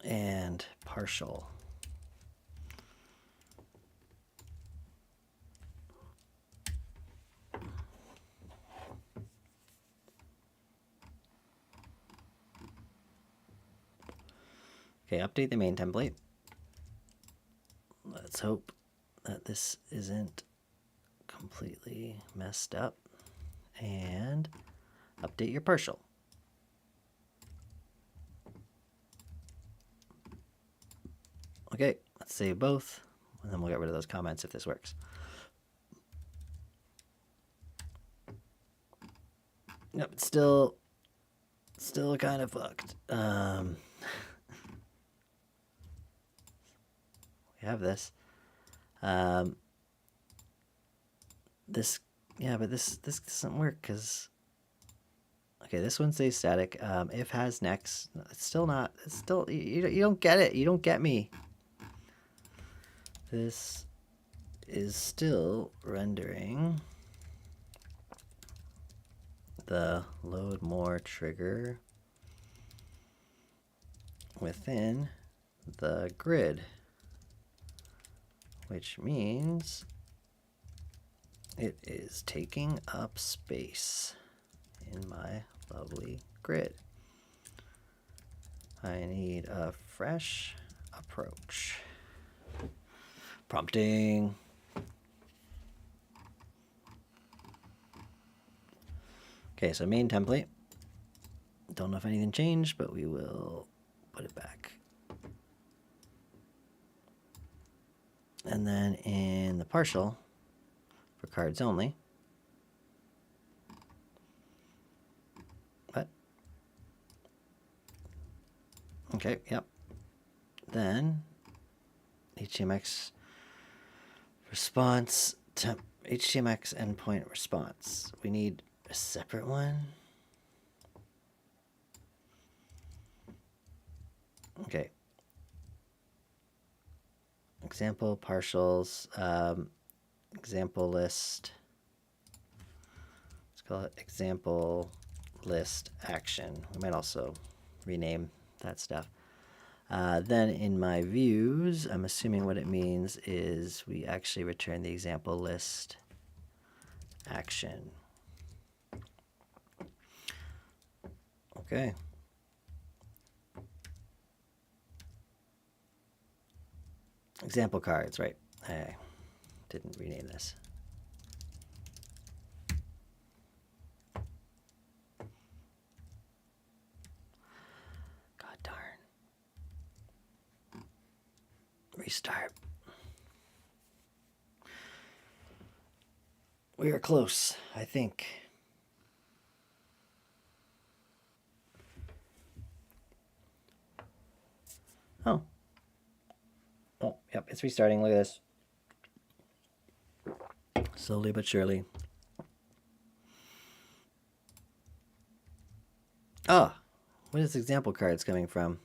And partial. Okay, update the main template. Let's hope that this isn't completely messed up. And update your partial. Okay, let's save both, and then we'll get rid of those comments if this works. Yep, it's still kind of fucked. We have this. Yeah, but this doesn't work because. Okay, this one stays static. If has next, it's still not. It's still you don't get it. You don't get me. This is still rendering the load more trigger within the grid, which means it is taking up space in my lovely grid. I need a fresh approach. Prompting. Okay, so main template. Don't know if anything changed, but we will put it back. And then in the partial, for cards only, what? Okay, yep. Then HTMX response, HTMX endpoint response. We need a separate one. Okay. Example partials, example list. Let's call it example list action. We might also rename that stuff. Then in my views, I'm assuming what it means is we actually return the example list action. Okay. Example cards, right? I didn't rename this. God darn. Restart. We are close, I think. Oh. Oh, yep, it's restarting. Look at this. Slowly but surely. Oh, what is example cards coming from?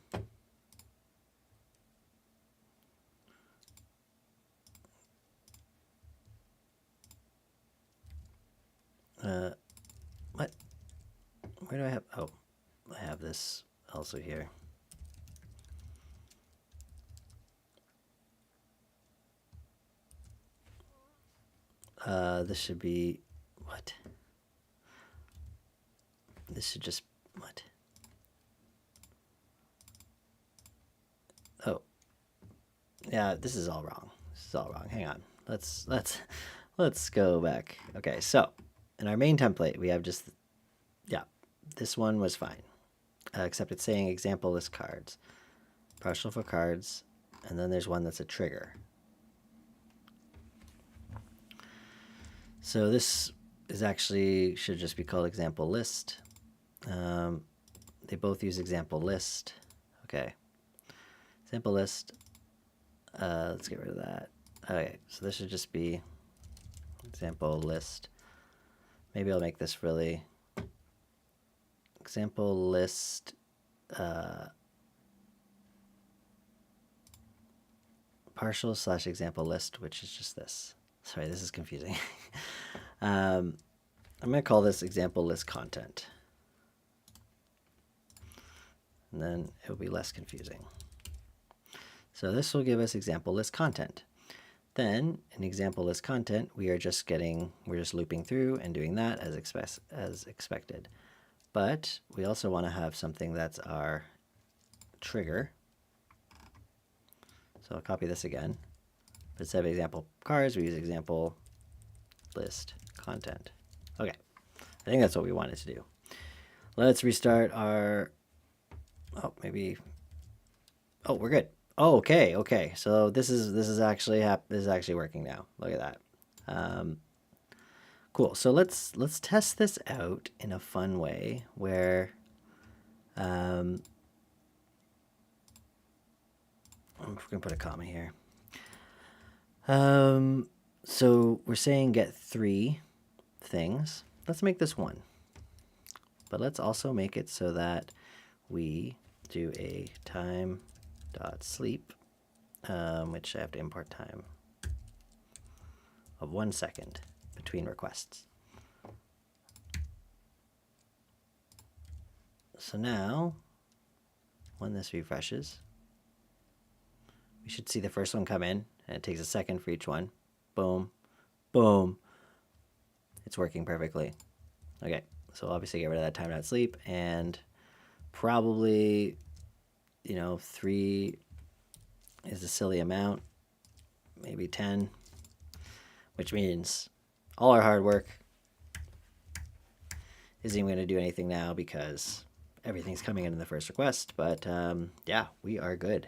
What? Where do I have? Oh, I have this also here. This should be, what? This should just, what? Oh, yeah, this is all wrong. This is all wrong. Hang on. Let's go back. Okay, so in our main template, we have just, yeah, this one was fine, except it's saying example list cards, partial for cards, and then there's one that's a trigger. So this is actually should just be called example list. They both use example list. Okay, example list. Let's get rid of that. Okay, so this should just be example list. Maybe I'll make this really example list. Partial / example list, which is just this. Sorry, this is confusing. I'm going to call this example list content. And then it'll be less confusing. So this will give us example list content. Then in example list content, we're just looping through and doing that as expected. But we also want to have something that's our trigger. So I'll copy this again. But instead of example cards, we use example list content. Okay, I think that's what we wanted to do. Let's restart our, oh, maybe, oh, we're good. Oh, okay. So this is actually working now. Look at that. Cool. So let's test this out in a fun way where I'm gonna put a comma here. So we're saying get 3 things. Let's make this 1. But let's also make it so that we do a time.sleep, which I have to import time of 1 second between requests. So now, when this refreshes, we should see the first one come in, and it takes a second for each one. Boom, boom. It's working perfectly. Okay, so obviously get rid of that time.sleep, and probably, 3 is a silly amount, maybe 10, which means all our hard work isn't even going to do anything now because everything's coming in the first request. But yeah, we are good.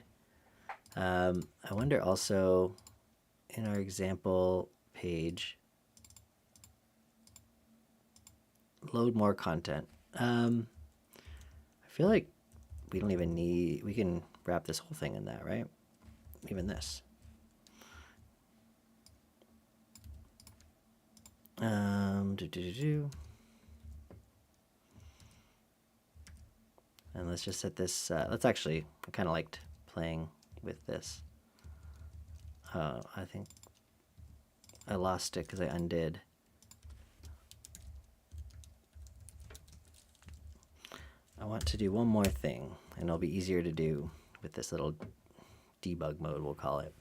I wonder also, in our example page, load more content. I feel like we don't even need, we can wrap this whole thing in that, right? Even this. And let's just set this, let's actually, I kind of liked playing with this. I think I lost it because I undid. I want to do one more thing, and it'll be easier to do with this little debug mode, we'll call it.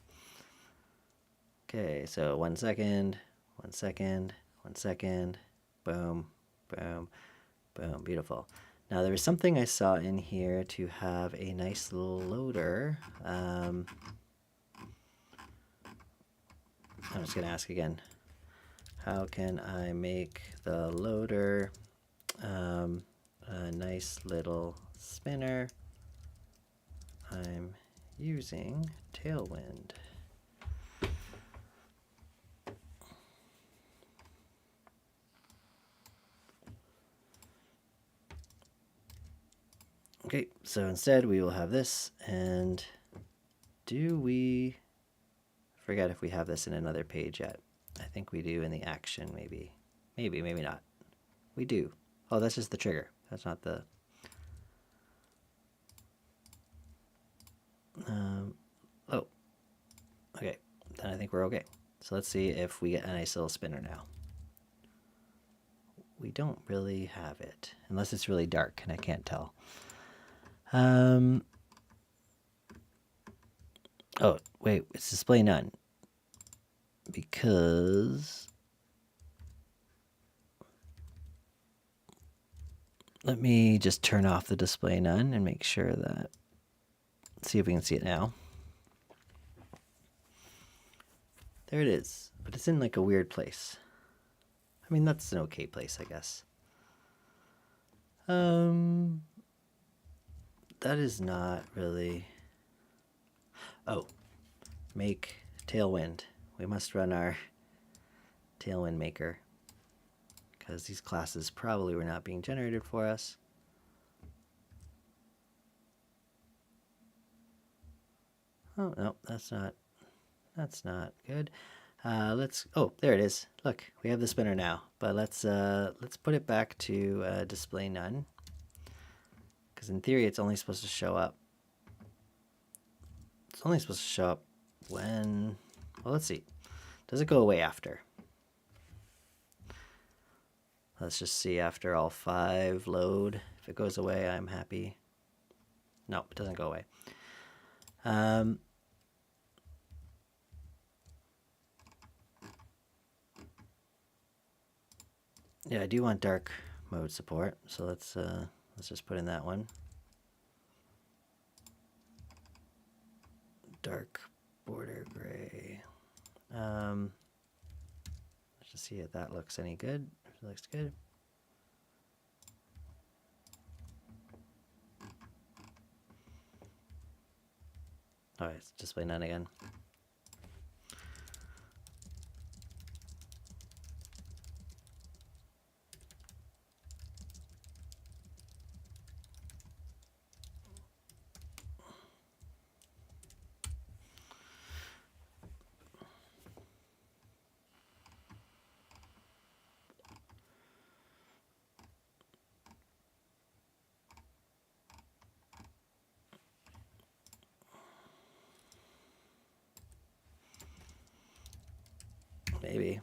Okay, so 1 second, 1 second, 1 second, boom, boom, boom, beautiful. Now there was something I saw in here to have a nice little loader. I'm just gonna ask again. How can I make the loader a nice little spinner? I'm using Tailwind. Okay, so instead we will have this, and do we forget if we have this in another page yet? I think we do in the action, maybe. Maybe not. We do. Oh, that's just the trigger. That's not the... oh, okay. Then I think we're okay. So let's see if we get a nice little spinner now. We don't really have it, unless it's really dark and I can't tell. Oh, wait, it's display none. Because... let me just turn off the display none and make sure that... let's see if we can see it now. There it is, but it's in like a weird place. I mean, that's an okay place, I guess. That is not really... oh, make Tailwind. We must run our Tailwind maker, because these classes probably were not being generated for us. Oh, no, that's not good. Oh, there it is. Look, we have the spinner now, but let's put it back to display none, because in theory it's only supposed to show up. It's only supposed to show up when, well, let's see. Does it go away after? Let's just see after all 5 load. If it goes away, I'm happy. No, it doesn't go away. Yeah, I do want dark mode support, so let's just put in that one. Dark border gray. Let's just see if that looks any good. If it looks good. Alright, let's display none again. Maybe.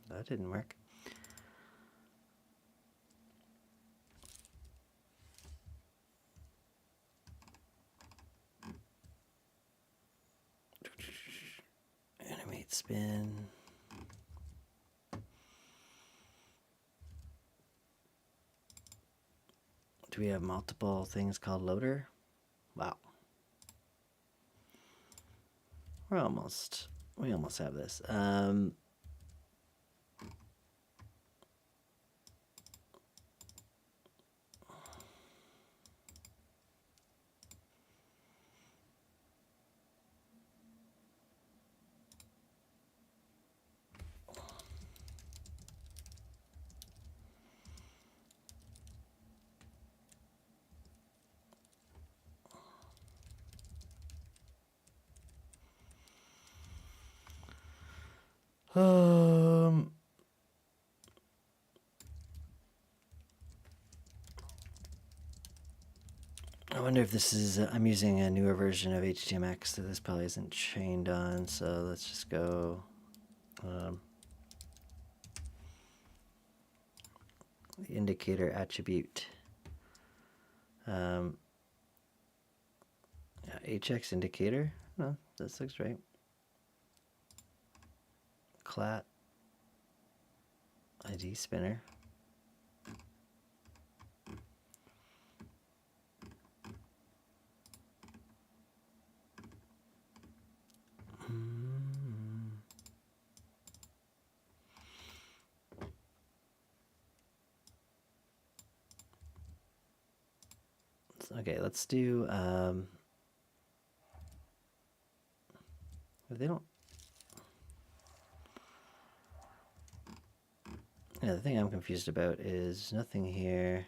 That didn't work. Animate spin. Do we have multiple things called loader? Wow. We almost have this. wonder if this is, I'm using a newer version of HTMX that this probably isn't trained on, so let's just go the indicator attribute. Yeah, HX indicator. No, this looks right. Clat ID spinner. Okay, let's do if they don't. Yeah, the thing I'm confused about is nothing here.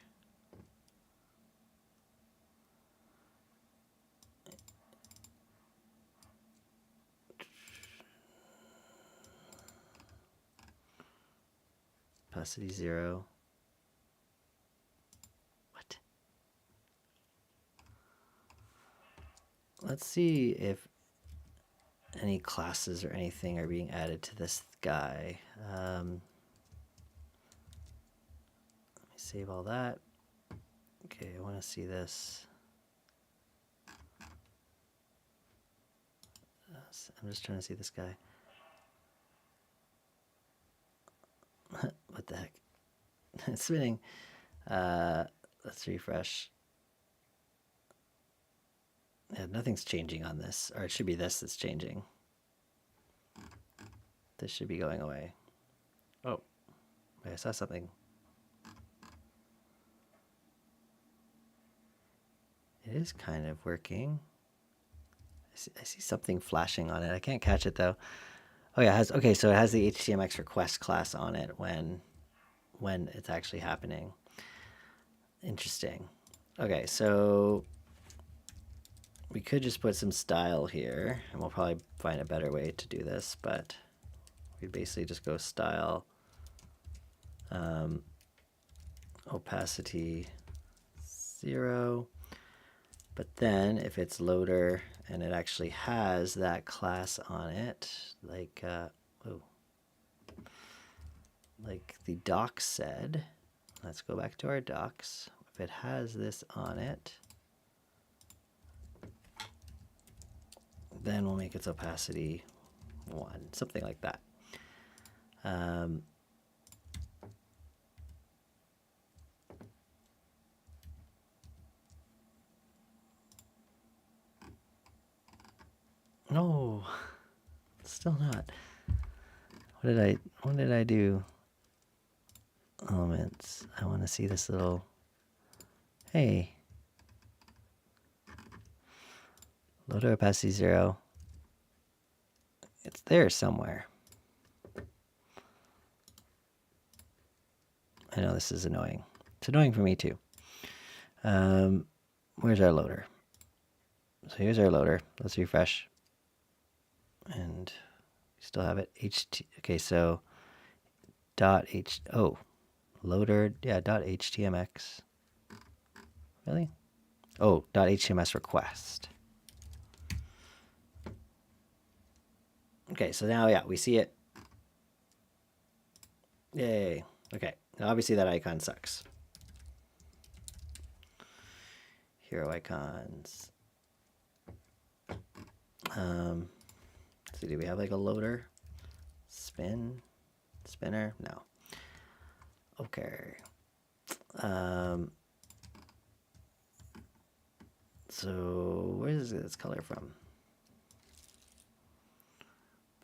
Opacity 0. What? Let's see if any classes or anything are being added to this guy. Let me save all that. Okay, I want to see this. I'm just trying to see this guy. What the heck? It's spinning. Let's refresh. Yeah, nothing's changing on this, or it should be this that's changing. This should be going away. Oh, I saw something. It is kind of working. I see something flashing on it. I can't catch it though. Oh yeah, it has, okay, so it has the HTMX request class on it when it's actually happening. Interesting. Okay, so we could just put some style here, and we'll probably find a better way to do this, but we basically just go style, opacity 0. But then if it's loader and it actually has that class on it, like like the docs said, let's go back to our docs. If it has this on it, then we'll make its opacity 1, something like that. No, still not. What did I do? Elements. I want to see this little, hey, loader opacity 0. It's there somewhere. I know this is annoying. It's annoying for me too. Where's our loader? So here's our loader. Let's refresh. And we still have it. Okay, so loader, yeah, .htmx. Really? Oh, .htms request. Okay, so now, yeah, we see it. Yay. Okay, now obviously that icon sucks. Hero icons. Let's see, do we have like a loader? Spinner? No. Okay. So where is this color from?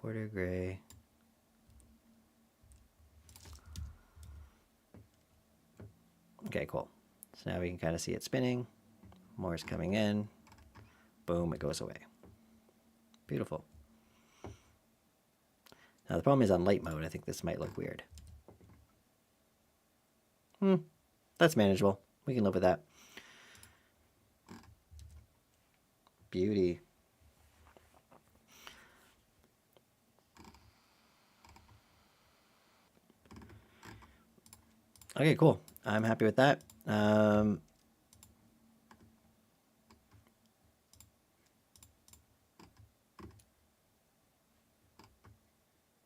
Border gray. Okay, cool. So now we can kind of see it spinning. More is coming in. Boom, it goes away. Beautiful. Now the problem is on light mode, I think this might look weird. That's manageable. We can live with that. Beauty. Okay, cool. I'm happy with that.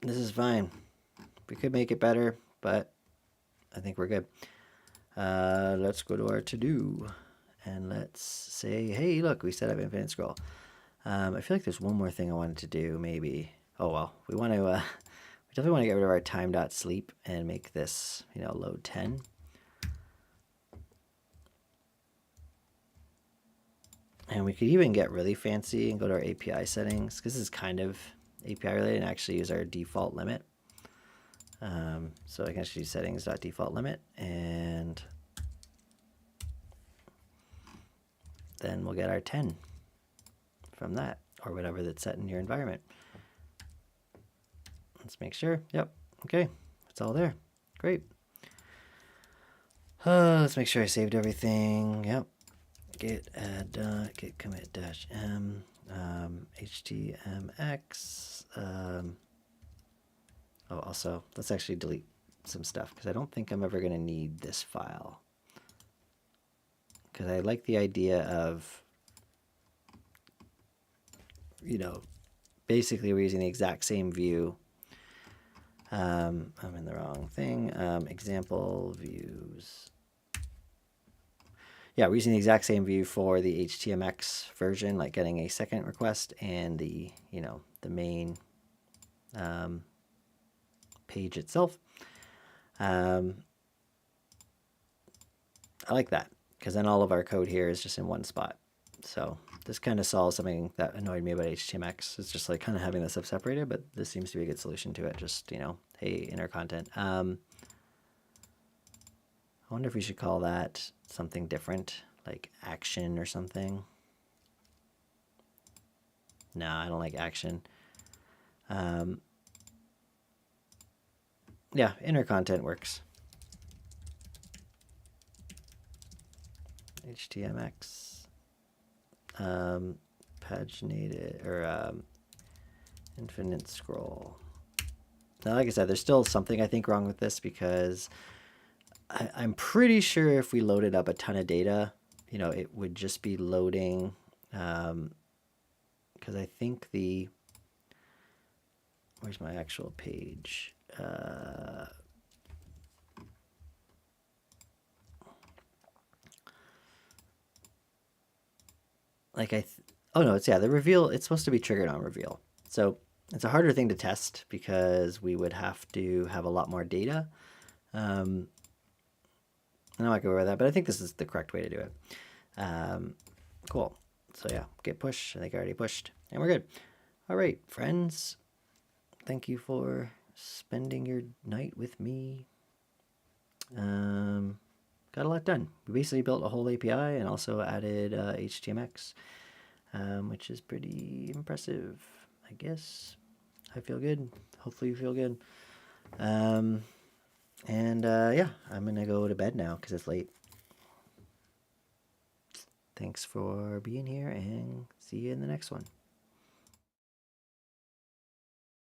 This is fine. We could make it better, but I think we're good. Let's go to our to-do and let's say, hey, look, we set up infinite scroll. I feel like there's one more thing I wanted to do, maybe. Oh, well, we want to, we definitely want to get rid of our time.sleep and make this, you know, load 10. And we could even get really fancy and go to our API settings, because this is kind of API related, and actually use our default limit. So I can actually use settings.default limit, and then we'll get our 10 from that, or whatever that's set in your environment. Let's make sure. Yep. Okay. It's all there. Great. Let's make sure I saved everything. Yep. Git add git commit dash m htmx. Oh, also, let's actually delete some stuff because I don't think I'm ever going to need this file. Because I like the idea of, you know, basically we're using the exact same view. I'm in the wrong thing. Example views. Yeah, we're using the exact same view for the HTMX version, like getting a second request and the, you know, the main page itself. I like that because then all of our code here is just in one spot. So this kind of solves something that annoyed me about HTMX. It's just like kind of having this stuff separated, but this seems to be a good solution to it. Just, you know, hey, inner content. I wonder if we should call that something different, like action or something. No, I don't like action. Yeah, inner content works. HTMX, paginated, or infinite scroll. Now, like I said, there's still something I think wrong with this because I'm pretty sure if we loaded up a ton of data, you know, it would just be loading, because I think where's my actual page? Oh no, the reveal, it's supposed to be triggered on reveal. So it's a harder thing to test because we would have to have a lot more data. I'm not going over that, but I think this is the correct way to do it. Cool. So yeah, git push. I think I already pushed, and we're good. All right, friends. Thank you for spending your night with me. Got a lot done. We basically built a whole API and also added HTMX, which is pretty impressive, I guess. I feel good. Hopefully you feel good. Yeah, I'm going to go to bed now because it's late. Thanks for being here and see you in the next one.